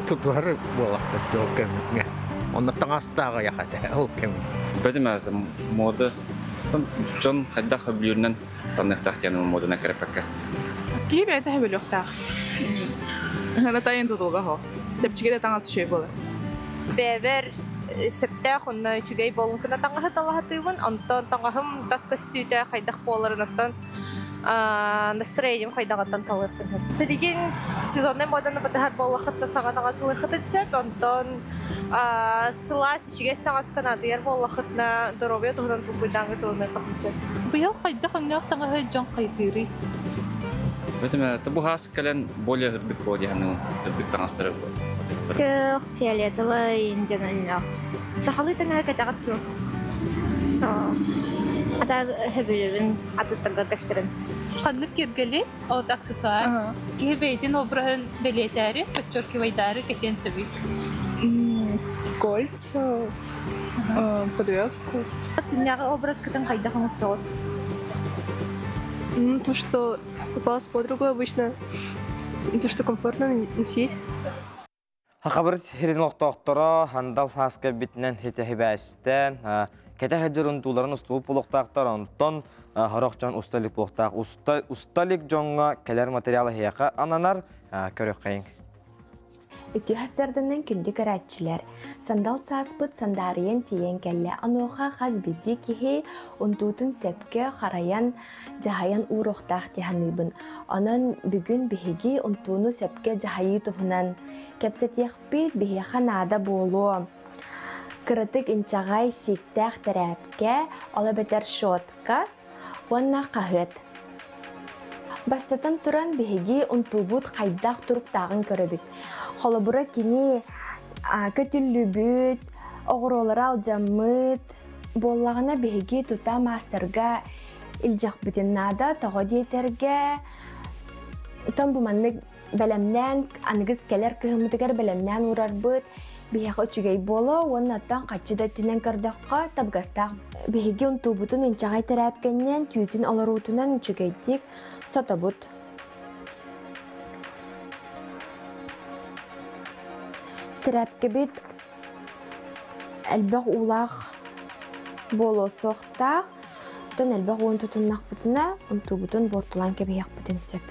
тутуар болакта жокемне. Онна таңастага якате ол кем. Бедеме мода John hadda xabilurnan tanıqtaq yanı moduna kerepekka. Ki beyte habiluqtaq. Hana tayin tutuga ho. Tepçigede tangas şey bola. Beber septe xonna çugay bolun kana tangas talahatıyın antan tangahım taskastüte xaydaq bolarınattan настроением хайдагатан талыртын. Тедеген сезонный моданы батахар боллахытта сагана гасылыхыты түсеп, антон сылас чигес тагас канадыяр боллахытна здоровье тугдан тупыдаңы турны капчы. Быйыл хайда ханнак таңа жан кайдыри. Бетеме табу хас кален более хырдык боди хану хырдык таңастыры. Кэх фиолетовый индианна. Сахалы таңа катагатту. Со ата хебелен атыттага кастырын. Ханнык кергели от аксессуар. Кебейтин обрахын билетари, подчеркивайдари кетен себе. Кольца, подвязку. Няга образ катан хайда хамустот. То, что попалась подруга обычно, то, что комфортно носить. Хабар херин оқтоқтыра, хандал хаска битнен хетехибәстен, кәтә хәҗерун туларын устуып булыктактар, онтон харакчан усталык булыктак, усталык jonga келер материалы хәяка ананар көрөккәйин. Үтү хәсәрдәннән күндә карачылар. Сандал саспыт сандарыен тиен кәллә аноха хаз бидди кихе унтутын сәпкә хараян җаһаян урохтах тиһаныбын. Анан бүген биһиги унтуну сәпкә җаһайы туфнан кәпсәтәх бит биһи ханада болу. Кырытык инчагай сиктәх тәрәпкә алабетер шотка ванна кахет. Бастатан туран биһиги унтубут кайдах туруп тагын көрөбит. Холобура кини көтүллүбүт, огоролар алжаммыт, боллагана биһиги тута мастерга илжак бүтүннада тогодиетерге там буманны белемнен аныгыз келер кыһымытыгар белемнен урарбыт биһиги өчүгей боло оннаттан качыда түнен кырдакка табгастак биһиги унтубутун инчагай терәпкеннен түйүтүн олорутунан үчүгейдик сотобут. Терәпке бит әлбәг улах боло соқтақ, тон әлбәг уын тұтыннақ бұтына, ұнту бұтын бортылан кебеяқ бұтын сөп.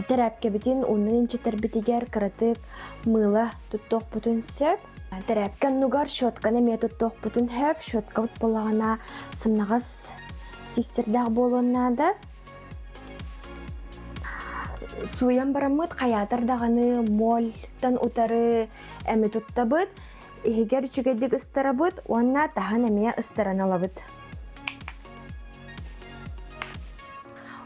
Терәпке бітін онын инчетер бітігер кіратып мыла тұттоқ бұтын сөп. Терәпке нугар шотканы ме тұттоқ бұтын хөп, шотка бұт болағына сыннағыз тестердәқ болуыннады. Суян барамыт қаятырдағаны молтан утары әмі тұттабыт, егер чүгедік ыстарабыт, онна тағын әмия ыстаран алабыт.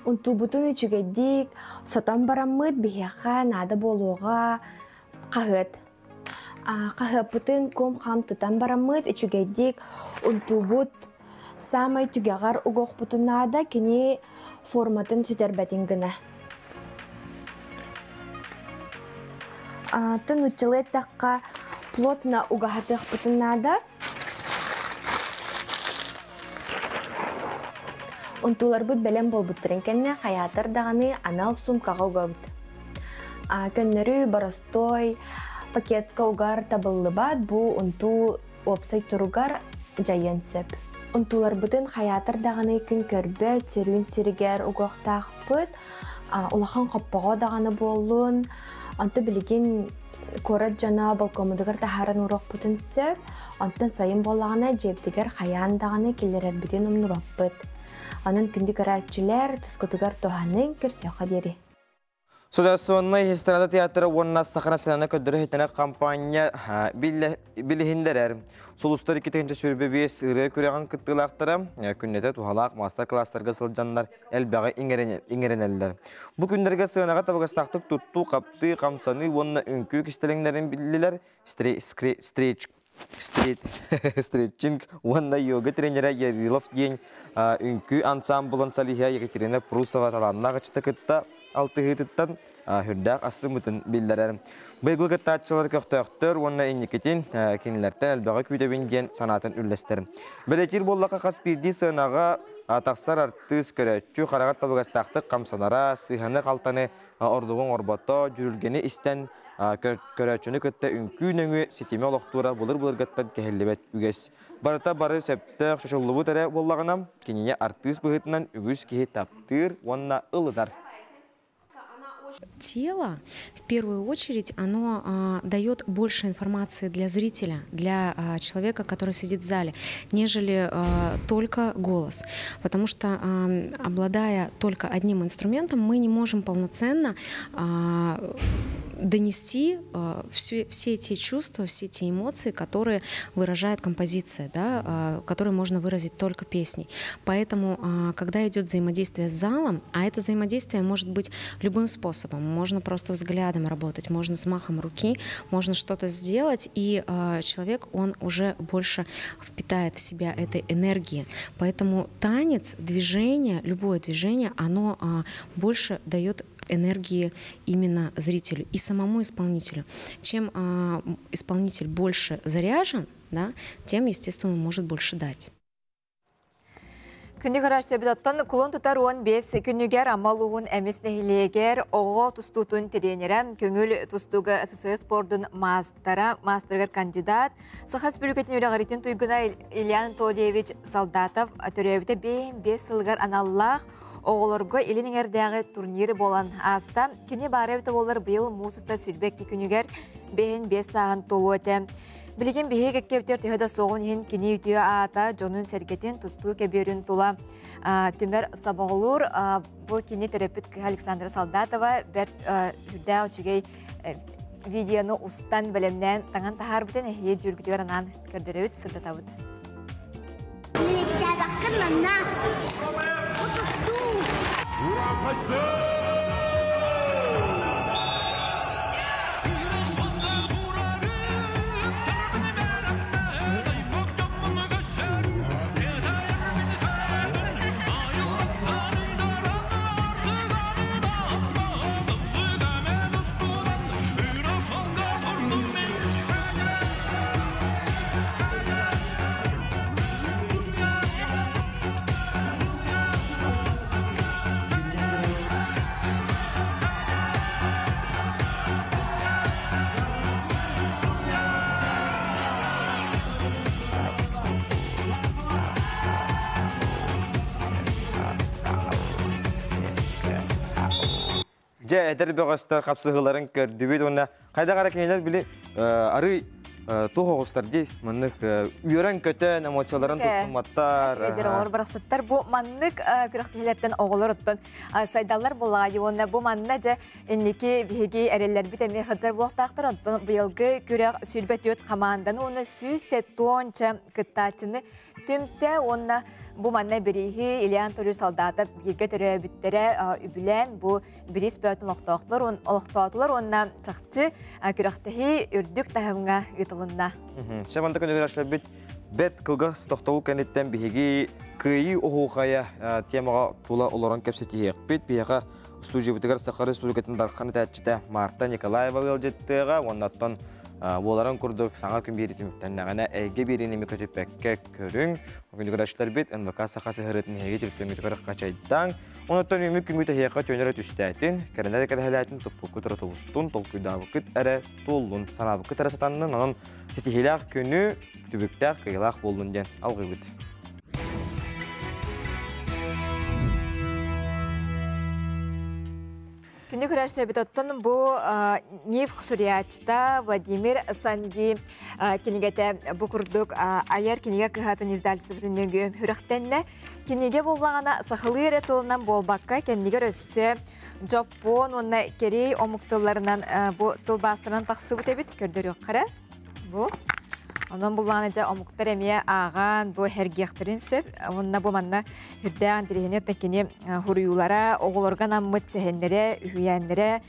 Унтубутун үчүгэдик сотан бараммыт бихеха нада болуга кахыт. Кахыпытын ком хам тутан бараммыт үчүгэдик унтубут самай түгягар угохпутун нада кини форматын сүтербетин гына. Тын учылет такка плотно угахатыхпытын нада. Унтулар бут белем болбуттырын кенне хаятыр даганы анал сумкага угабыт. Көннөрү боростой пакетка угар табыллыбат бу унту опсай туругар жайын сөп. Унтулар бутын хаятыр даганы күн көрбө терүн сиригер угохтахпыт. Улахан коппого даганы болун. Анты билигин корат жана балкомудыгар тахарын урок бутын сөп. Антын сайын боллагана жептигер хаян даганы келерер бүтүн умнубаппыт. Анын күнді көрәтчілер тұскутығар тоғанын көрсеуға дері. Судасуынный эстрада театры онна сахана сенаны көддірі хетіне кампания біліхіндерер. Солустар 2-ші сүрбе 5 ұры көреген күттілақтыры күннеті тухалақ мастер-кластарға сылжанлар әлбәғі иңеренелілер. Бұл күндерге сығынаға табығыстақтық тұтту, қапты, қамсаны, онна үнкі кіштеліңдерін білілер стретчинг, онна йога тренера Ярилов день, үнкі ансамблын Салихия Екатерина Прусова таланна ғычты күтті алты ғытыттан хүрдәк асты мұтын білдерер. Бұйгыл күттатшылар көқтөқтір, онна енекетін кенілерден әлбәға көйтебінден санатын үллестер. Білетер боллаққа қас бірді сығынаға тақсар артыс көрәтчі қарағат табығастақтық қамсанара, сыханы қалтаны ордуғын орбата, жүрілгені істен көрәтчіні күтті үнкүйін өңі сетеме олықтуыра бұлыр-бұлырғаттан кәхелебет үгес. Барыта бары сәптіқ шошылығы тәрі боллағынам, кенене артыс бұғытынан үгіз кеге таптыр, онна ылыдар. Тело, в первую очередь, оно дает больше информации для зрителя, для человека, который сидит в зале, нежели только голос. Потому что, обладая только одним инструментом, мы не можем полноценно донести все те чувства, все те эмоции, которые выражает композиция, да, которые можно выразить только песней. Поэтому, когда идет взаимодействие с залом, а это взаимодействие может быть любым способом, можно просто взглядом работать, можно взмахом руки, можно что-то сделать, и человек, он уже больше впитает в себя этой энергии. Поэтому танец, движение, любое движение, оно больше дает энергии именно зрителю и самому исполнителю. Чем исполнитель больше заряжен, да, тем, естественно, он может больше дать. Күнді қараш сәбідаттан құлын тұтар 15 күнігер амалуын әмес нәхилегер оғы тұстутын тренері, көңіл тұстуғы ССС спордың мастергер кандидат, Сахар Республикатын өрағаритін тұйгына Ильян Анатольевич Солдатов төрәбіті 5 сылғар аналлақ оғылырғы елініңердегі турнирі болан аста, кені барабыты болар бұл мұсыста сүлбекті күнігер 5 сағын толу өте. Білген бейе кеккептер түйеді соғын ең кені үтіе ата жонын сәргетін тұсту кәберін тұла түмер сабағылыр. Бұл кені терапевт Александра Солдатова бәт үрді өчігей видеоны ұстан білімнен таңан тахар бітен әйе жүргітігер анан кірдіревет сырдатауыд. Әдір бөғістер қапсығыларын көрдібет, онына қайда қара кенелер білі ары Туғығыстарды мұнық үйерен көтен эмоцияларын тұттыматтар. Олар бірақсыттар. Бұл маннық күріқтігілерден оғылар ұттын. Сайдалар болағай, оны бұл манна жа еннекі бейге әрелер бітеме қыдзар болықтақтыр. Онтын бұйылғы күріқ сүрбет өт қаманданы оны сүйсе туонча күттачыны түмті онына бұл манна бірігі Ильян Төрі салдаты бірге түрі бүттері үбілен бұл біріс бөтін олықтауытылар онына чақчы күріқтігі үрдік тағымға ұтылынна. Шабанда күнігер ашлар бет қылға стоқтауыл кәнеттен бігі күйі оғуғая темаға тула оларан кәпсеті еқ бет бейіға студия бұтығар Сақары Республикатын дарқаны тәтчіті Марта Николаева ғылжеттіға оннаттан Боларын күрдік саңа күн бері түміктеннәғана әйге беренеме көтепәкке көрің. Күндігір ашлар бет НВК сақасы ғырытын әйге түріктен күтігір қачайдан. Онаттан үйімі күнгіті хейқа төнері түстәтін, кәрінәрі кәрәләтін тұппы күтірі тұғыстын, тұл күйдавы күт әрі тұлын, санабы күт әрі сатанның, оның тетихилақ күні түбіктәқ қиылақ болын ден алғы бүт. Күнді күрәшті бет оттын бұл Нив Хсуриячта Владимир Санди кенегеті бұл күрдік аяр кенеге кығатын издалысы бітінен күйім хүріқтенне кенеге болғағана сақылы әрі тылынан болбаққа кенеге өсі Жапон, онына керей омықтыларынан бұл тыл бастырынан тақсы бұт әбет көрдір өққара бұл. Onun bulağına da omuktar emiye ağan bu hergiyaktarın söp. Onunla bu manna hürdağın dirihini ötekini huruyulara, oğulorgan ammıt sehenlere, ühüyenlere,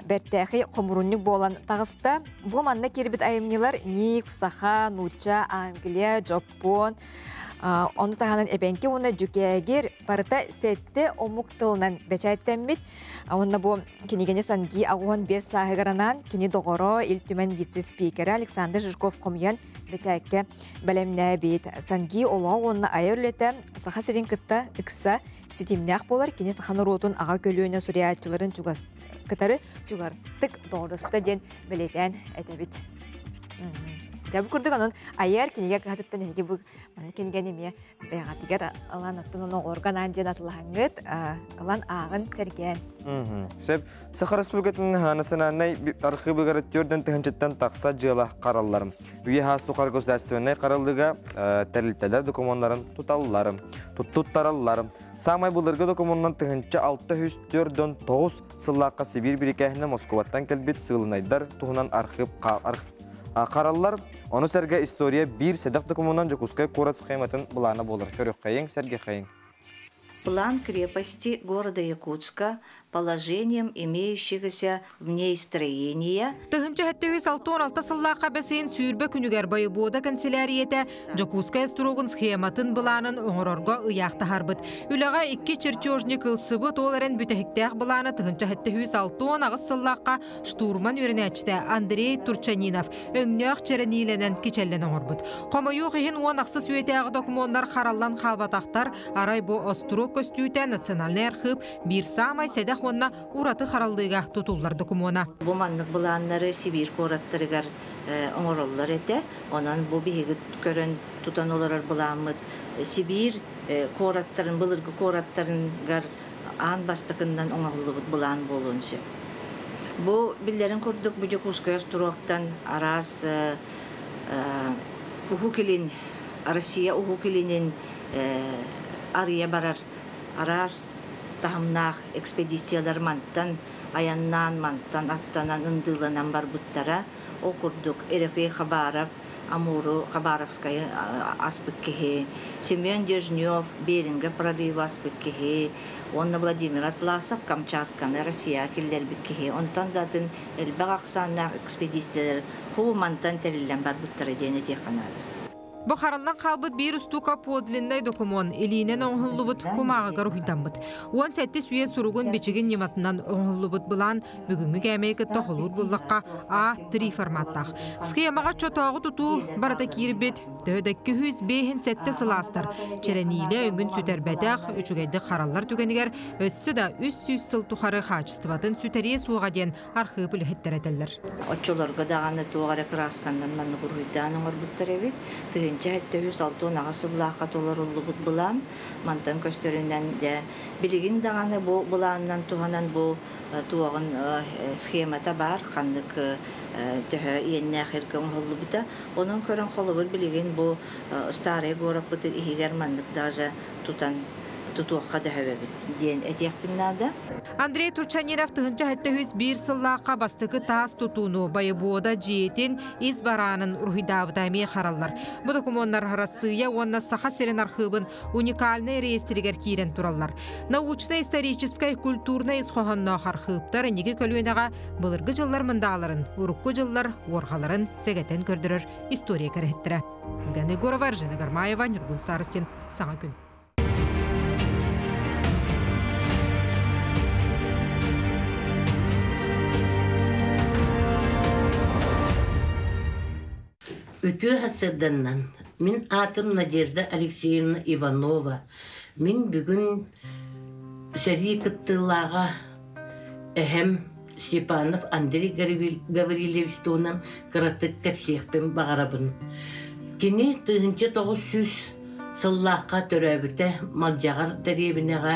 bertəxi komurunluk boğulan tağısta. Bu manna kerbit ayımnilar Nik, Saha, Nuça, Angliya, Japon. Onu tağının ebenki ona cükegir barıta sette omuk tılından beçayettenmit. Onunla bu kenigeni sangi ağuhan 5 sahigaranan keni doğru iltümen vice-speaker Aleksandr Zhirkov komiyan beçayetke belemne bit. Sangi olağı onunla ayırlete saha serin kıtta ıksa sitimnaq bolar keni sahanı rotun ağa kölüğüne suriyatçıların kıtarı çugarstık doğrusta den beleten edebit. Жабы күрдік оның айар кенеге қағаттан әйге бұл кенеге неме бәғатығар алан аттын оның орған анден атылағыңыт алан ағын сәрген. Сәп, Сақар Республикатын анысынанай архивыгар түрден түхіншеттен тақса жыла қаралыларым. Үйе хасту қаргөздәстіуінай қаралыға тәрілтелер документарын тұталыларым, тұттаралыларым. Самай бұлырғы документан түхінші 604-9 сыллаққа Сибир бірекәхіне Москваттан кәлбет сылынайдар тұғынан архив қаралылар. Оны сәрге история бір сәдақ документан Жокускай корат схематын бұланы болыр. Көрек қайың, сәрге қайың. План крепости города Якутска положением имеющегося в ней строения. Тыгынча 716 сыллаққа бәсейін сүйірбі күнігер байы бода канцелярияты Жокускай строгын схематын бұланын оңырорға ұяқты харбыт. Үліға 2 чертежник ылсыбы толарын бүтәхіктәқ бұланы тыгынча 716 сыллаққа штурман өрінәчті Андрей Турчанинов өңнәқ черенейленен кечеллен оңырбыт. Қомайуқ ехін оң ақсы сүйетәғы документтар қаралан қалбатақтар арай бұ острог көстүйті национальный архив бір самай сәдәқ онна ураты харалдыга тутуллар документа. Бу маннык буланнары Сибир кораттарыгар оңороллар эте. Онан бу биги көрөн тутан олар буламыт. Сибир кораттарын былыргы кораттарынгар ан бастыкындан оңоллубут булан болунчу. Бу биллерин көрдүк бу Жокускай туроктан арас ухукилин Россия ухукилинин арыя барар арас тахымнақ экспедициялар манттан, аяннан манттан, аттанан, ындыланан бар бұттара. О күрдік РФ Хабаров, Амуру, Хабаровская аспык кеге, Семен Дежнев, Беринга прорыв аспык кеге, онна Владимир Атласов, Камчатканы, Россия келдер бит кеге. Онтан датын элбақ ақсаннақ экспедициялар ху манттан тәрілен бар бұттара дене теканады. Бу хараллан қалбыт бір ұстуқа подлинной документ илинен оңғыллыбыт кумағығар ұйдамбыт. Он сәтті сүйе сұруғын бечеген нематынан оңғыллыбыт бұлан бүгінгі кәмейкі тоқылыр бұллаққа A3 форматтақ. Схемаға чотағы тұту барата кирбет, төхедәккі 105 сәтті сыластар. Черенейлі өңгін сүтәрбәдәқ, үчігәйді қараллар түгенігер, өссі да 300 сыл тұқары қачыстыватын сүтәрие суға ден архы бүліхеттер әтелер. Отчоларға дағаны туғары қырасқандан манны ғұрғыйданың орбыттар әбет. Жəhətdə 106 ağasıllaqqa dolar olubud bulan, mantan köstöründən də biligin dağını bu bulandan tuğanan bu туагын схемата бар, ханнык төһө иеннәхер көн холлубута. Onun көрөн холубут билеген бу старый город бутыр игер мандык даже тутуаққа дөһөбөбүт диэн этиякпиннада. Андрей Турчаниров тыгынча хеттehüz bir сыллааққа бастыкы таас тутууну байыбуода жиетин из баранын урхидабытами хараллар. Бу документар харасыя онна саха серен архивын уникальный реестригер кирен тураллар. Научно-исторической культурной исхохоннох архивтар неги көлүөнага былыргы жыллар мындаларын, урукку жыллар оргаларын сегетен көрдүрөр история кереттире. Ганы Горова, Жена Гармаева, Нургун Старостин, Саңа күн. Үтүү хасырданнан, мен атым Надежда Алексеевна Иванова. Мен бүгін сәрі кыттылаға әхем Степанов Андрей Гаврилевич тонан кыратык кәпсеқпен бағарабын. Кені 1900 сыллаққа төрәбіті малжағар дәребінеға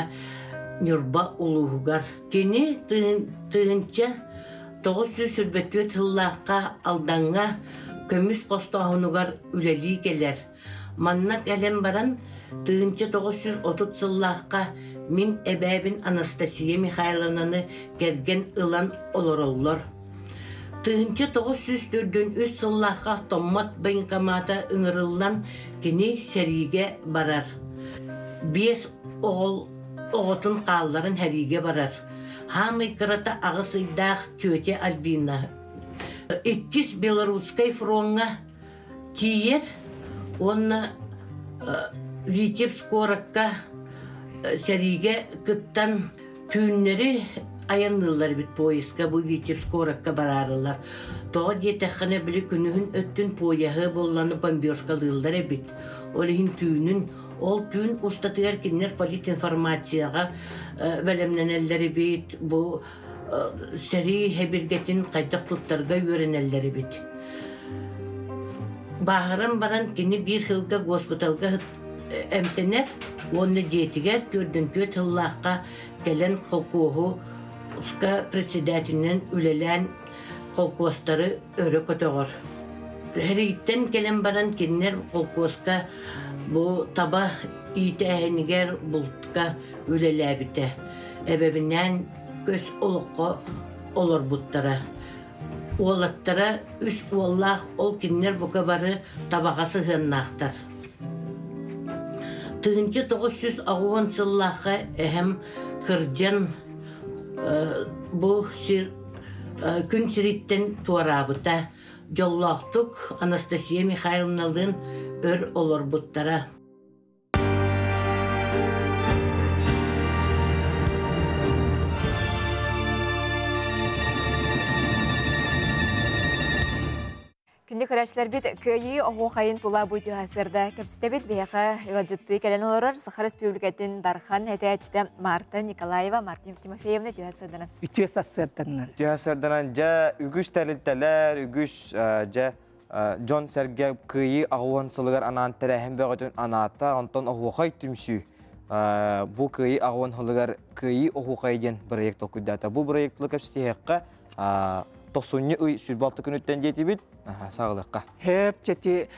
Нюрба улуғығар. Кені 1900 сүрбәтөт сыллаққа алданға көміс қостауынығар үләлі келер. Маннат әлем баран 1930 сыллаққа мен әбәбін Анастасия Михайловнаны керген ылан олороллар. 1903 сыллаққа томмат байынкамата ұңырылан кені сәриге барар. 5 оғытын қалларын әриге барар. Хамы қырата ағысыйдақ төте Альбина. 2 белорусской фронга тиер, он Витебск коракка сәриге кыттан түйіннері аянылар бит поездка, бұл Витебск коракка барарылар. Тоға детәққаны білі күнігін өттін пояғы болланы бомбежкалылар бит. Олығын түйінін, ол түйін ұстатығар кеннер политинформацияға бәлемненелері бит, бұл сәри хәбіргетін қайтақ тұттарға өренелері бит. Бағырын баран кені бір хылға госпиталға әмтенер, оны детігер төрден-төт хыллаққа кәлін қолқуғы ұсқа председателінен үлелән қолқуастары өрі көтіғыр. Әрейттен кәлін баран кеннер қолқуасқа бұл таба иеті әйінігер бұлтқа үлелә біті. Әбәбінен көз олыққа олар бұттара. Олаттара үш оллақ ол кеннер бұқа бары табағасы ғыннақтар. 1900 ағуын сыллаққа әхім кірден бұл күн сіреттен туарабыта. Жоллақтық Анастасия Михайловналың өр олар бұттара. Күнді көрәшілер бет көйі оғайын тула бұйды ғасырда көпсітебет бейіқі ғаджытты кәлін оларар Сахар Республикатын Дархан әтәчті Марта Николаева, Мартин Тимофеевна түйәсірдінен. Түйәсірдінен. Түйәсірдінен жа үгіш тәрілтәлер, үгіш жа Джон Сәрге көйі ағуан сылығар анан тәрәхін бәғатын аната, онтан оғуқай түмші. Бұл көйі ағуан сылығар көйі оғуқайден проект оқыдата. Бұл проектлы көпсітеққа 90 үй сүрбалты күніттен жеті бит, сағылыққа. Хеп, жеті,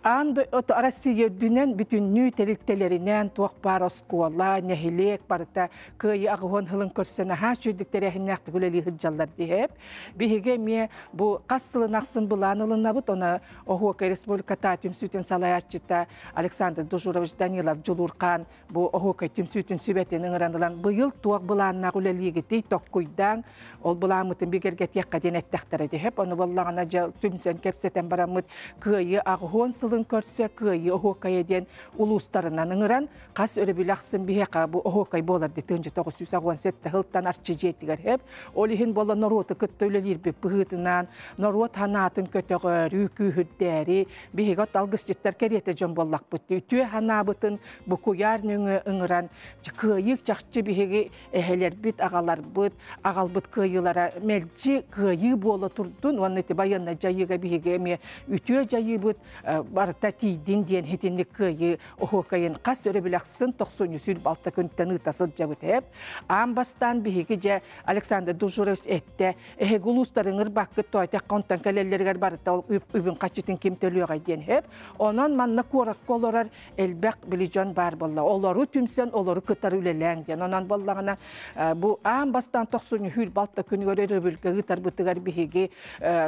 анды Россия дүнен бүтін нүй тәріктелерінен туақ бар оскуала, нәхилек барыта, көйі ағуан хылын көрсені ха шүйдіктері әхіннәқті күлелі ғыджалар дейіп. Бігеге ме бұл қастылын ақсын бұланылына бұд, оны Оғуқай Республиката түмсүйтін салаятчыта Александр Дужурович Данилов Джулурқан бұл Оғуқай түмсүйтін сүбәтен ұңыранылан бұйыл туақ бұланына күлелі ғыдей тоққойдан, ол бұламытын бігерге текқа ден әттәқтәрі дейіп, оны болағына түмсен кепсетен барамыд көйі ағуын сылын көрсе, көйі Оғуқайден ұлыстарынан ұңыран, қас өрі білақсын бігеқа бұл Оғуқай болар детіңжі 997 ғылттан арчы жетігер хеп, олығын бола Нороты күттөлелер бі бұғытынан, Норот ханатын көтіғір, үйкі-хүрдәрі, бігегат алғыс жеттер кереті жон боллақ бұтты. Үтіе хана бұтын бұл көярны ұңыран, көйік жақчы бігеге әхелер біт, ағалар бұт, ағал бұт көйілара мәлчі көйі болы тұрдың, оны еті баянна боллагана жайыга биһиге эме үтүө жайыбыт барта тийдин диен хетинник кыйы охокайын кас өрө билаксын 90 балта көнттен ытасыл жабыт хеп амбастан биһиге же Александр Дужуров этте гулустарыңыр баккы тойта контан калеллергер барта ол үбүн качытын ким төлөөгай диен хеп онон манна курак колорар элбек билижон бар болла олору түмсен олору кытар үлелең диен онон боллагана бу амбастан 90 балта күнгөрөр бүлкө ытар бытыгар биһиге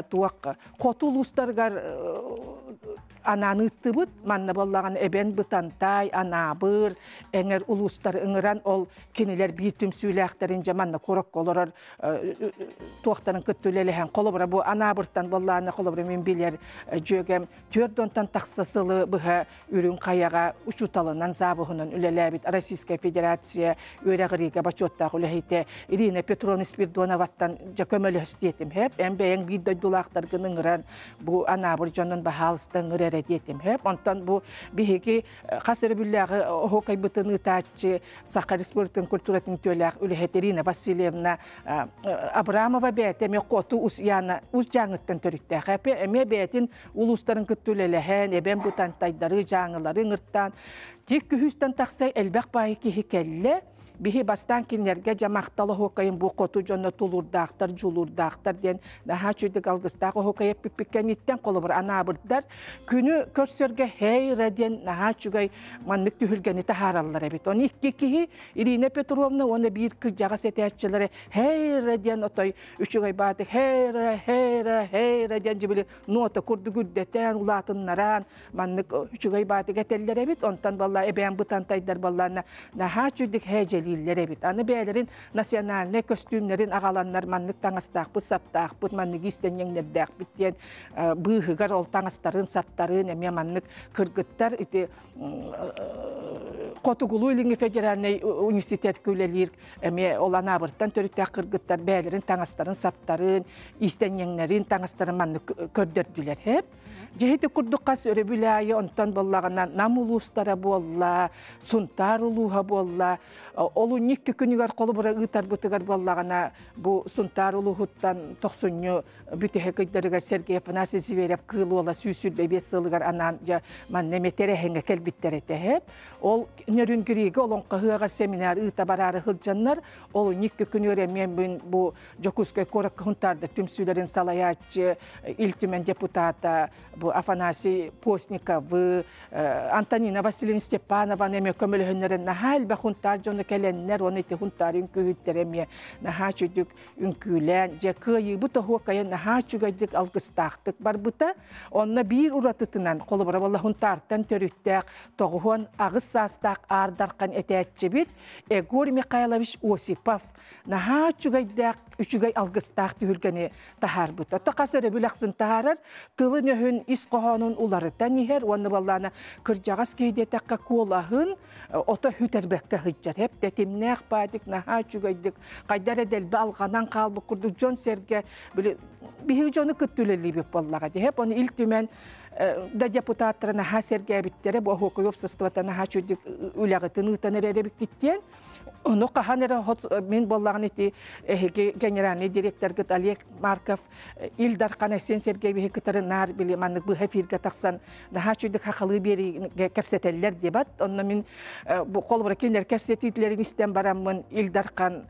туак котулустаргар ананыттыбыт манна боллаган эбен бытантай анабыр эңер улустар ыңыран ол кинилер бир түмсүлэхтерин жаманна курак колорор туактарын көттөлелеһен колобра бу анабыртан болланы колобра мен билер жөгем төрдонтан таксасылы быха үрүн каяга учуталынан забыгынан үлелебит Российская Федерация өрөгриге бачоттагы үлехите Ирина Петровна Спиридоноваттан жакөмөлөс диетим хеп эмбең бидой дулактар гыныңыран бу анабыр жонун бахалстан ырere диетим хеп онтан бу биһиги касыр биллагы хокай бытыны таачы Саха Республикатын культуратын төлөк үлехете Ирина Васильевна Абрамова бәтеме коту ус яна ус жаңыттан төрүттә хәпе эме бәтин улустарын көттүлеләһән эбен бутан тайдары жаңылары ыңырттан тик күһүстән таксай элбәк бай ки хикәлле биһи бастан киннерге жамакталы хокайын бу коту жонно тулурдактар жулурдактар ден наха чүдик алгыстагы хокайып пиппиккениттен колобур анабырдар күнү көрсөргө хейра ден наха чүгай маннык түһүлгени тахараллар эбит оны икки кихи Ирина Петровна оны бир кыз жага сетәччиләре хейра ден отой үчүгай баты хейра ден жибили нота курду гүддетен улатыннаран маннык үчүгай баты гетеллер эбит онтан балла эбен бутантайдар балларына наха чүдик хейжели бит. Аны бәлерин национальный костюмнерин агаланнар маннык таңастаакпыт саптаакпыт маннык истеннеңнердәк биттен быыгар ол таңастарын саптарын эме маннык кыргыттар ити Котугулу илинги федеральный университет күлелир эме олана бырттан төрүттәк кыргыттар бәлерин таңастарын саптарын истеннеңнерин таңастарын маннык көрдөрдүләр хеп Жехите курдуккас өрөбүләйі онтан боллағынан намулустара болла, сунтар улуға болла. Олу никки күнігер қолы бұра ұйтар бұтығар боллағына бұ сунтар улуғыттан 90 бүтіхе көйдерігер Сергей Афанасий Зверев кылы ола сүйсүл бебе сылығар анан ман неметері хенге келбиттер етехеп. Ол нөрін күрегі олонқа ғығар семинар ұйта барары ғылжаннар. Олу никки күнігер мен бұ Жокускай корак ғынтарды түмсүлерін салаячы илтімен депутата бу Афанасий Постников, Антонина Васильевна Степанова, неме көмөлөһөннөрөн нахал бахунтар жоны келеннер, оны те хунтар үңкүйттереме нахачудук үңкүлен, же кыйы бута хокая нахачугайдык алгыстактык бар бута, онна бир уратытынан колобра болла хунтартан төрүттәк, тогухон агыс састак ардаркан этәчче бит, Егор Михайлович Осипов нахачугайдык үчүгай алгыстак түһүлгәне тахар бута. Тақасыры бүләксын тахарар, тылы нөһүн ис қоғанын уларыттан ехер, оны балланы кыржағас кейде таққа колағын ота хүтербәкке хыджар. Хеп тәтімнәқ бадик, наха чүгайдик, қайдар әдәлбі алғанан қалбы күрді Джон Серге бігі жоны күттілелі біп баллаға. Хеп оны илтімен да депутаттары наха Серге әбіттері, бұл хоқы өпсістівата наха чүдік үләғытын ұтаныр әребік кеттен. Оны қағаныры мен боллағын еті генеральный директор гыт Олег Марков Илдар Қанасен Сергей бейі кітары нар білі манық бұға фирге тақсан наға чүйдік хақылы бері кәпсетелер дебат. Оны мен қолыбыра кендер кәпсететлерін істен барамын Илдар Қан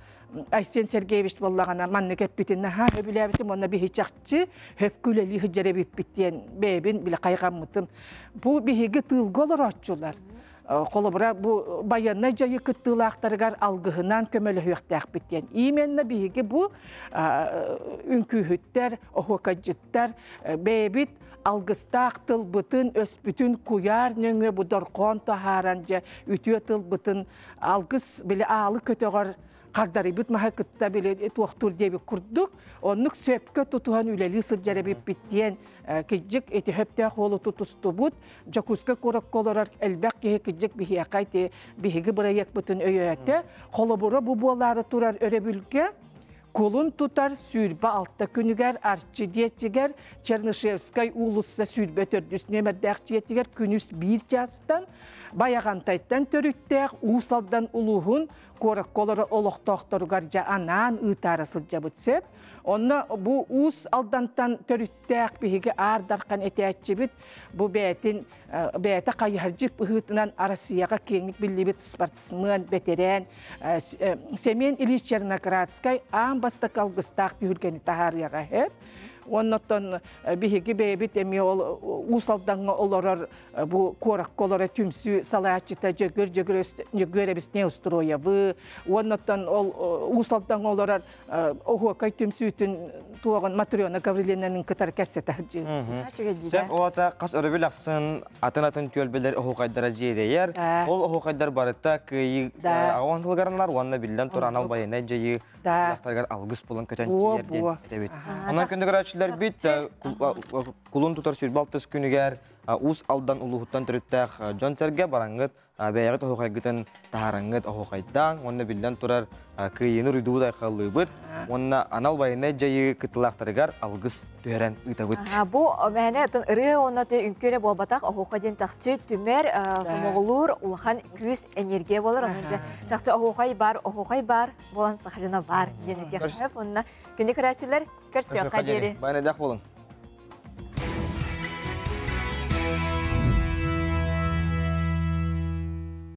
Айсен Сергеевич боллағана манны кәппетін наға өбіләбітім оны бейі чақчы хөпкүлелі хүджері бейпіттен бейбін білі қайғамытым. Бұл бейгі тылғы олар атчылар. Қолыбыра бұ баянна жайы күттілақтарығар алғығынан көмөлі өқтәқ біттен. Именна бейгі бұ үнкүйіттер, оғықаджыттар, бейбіт алғыстақ тыл бұтын, өспүтін күйар нөңі бұдар қон тахаран жа үтіе тыл бұтын алғыс білі алы көтеғар қағдары бүт маға күтті білі туақтур дебі күрдік. Онық сөпкі тұтуған үлелі сұджары біттен кеджік еті хөпті қолы тұтысты бұд. Жокусқа көрік қолырар әлбәк кеге кеджік бігі қайты бігі бұрайек бұтын өйеті. Қолы бұры бұ болары тұрар өребілге. Колун тутар сүйрбі алтта күнігер, арчы детігер, Чернышевскай улысса сүйрбі төрдіс нөмірдәқ жетігер күніс бір жастан, баяғантайттан төріттәқ, ұсалдан ұлығын, корак колору олохтоохторугар жа анан ыытаары сылжабыт сөп. Онна бу уус алдантан төрүттәк биһиге аардаркан этээччибит бу бәтин бәте кайыржып ыһытынан Россияга кеңник биллибит спортсмен, ветеран Семен Ильич Черноградский амбаста калгыстак түһүлгени тахарыяга хеп. Оннотон биһиги бэбит эми ол уусалданга олорор бу корак колора түмсү салаачыта жөгөрөбүсне устроябы. Оннотон ол уусалданга олорор охуакай түмсүтүн туаган Матрёна Гаврилинаның кытар кәрсетахжы. Сен оата кас өрөбүлаксын атын төлбелер охуакайдара жерейер. Ол охуакайдар барыта кыйы агонсылгарнар уанна билден туранал байына жайы жактаргар алгыс болон көтөн жерден дебит. Онан көндөгөрөчлөр бит кулун тутар сүрбалтыс күнүгер ус алдан улуһуттан төрүттәк Джонсерге бараңгыт бәягыт охуакайгытын таараңгыт охуакайдан онна билден турар кыйыны рудуудай каллыбыт. Онна анал байына жайы кытылактаргар алгыс төһөрән ытабыт. Бу мәне тон ыры онаты үнкөре болбатак охуакайден тахчы түмер сомоголур улахан күз энергия болор. Онда тахчы охуакай бар болан сахажына бар дене тек. Онна күндө карачылар көрсө кадери. Байнадак болун.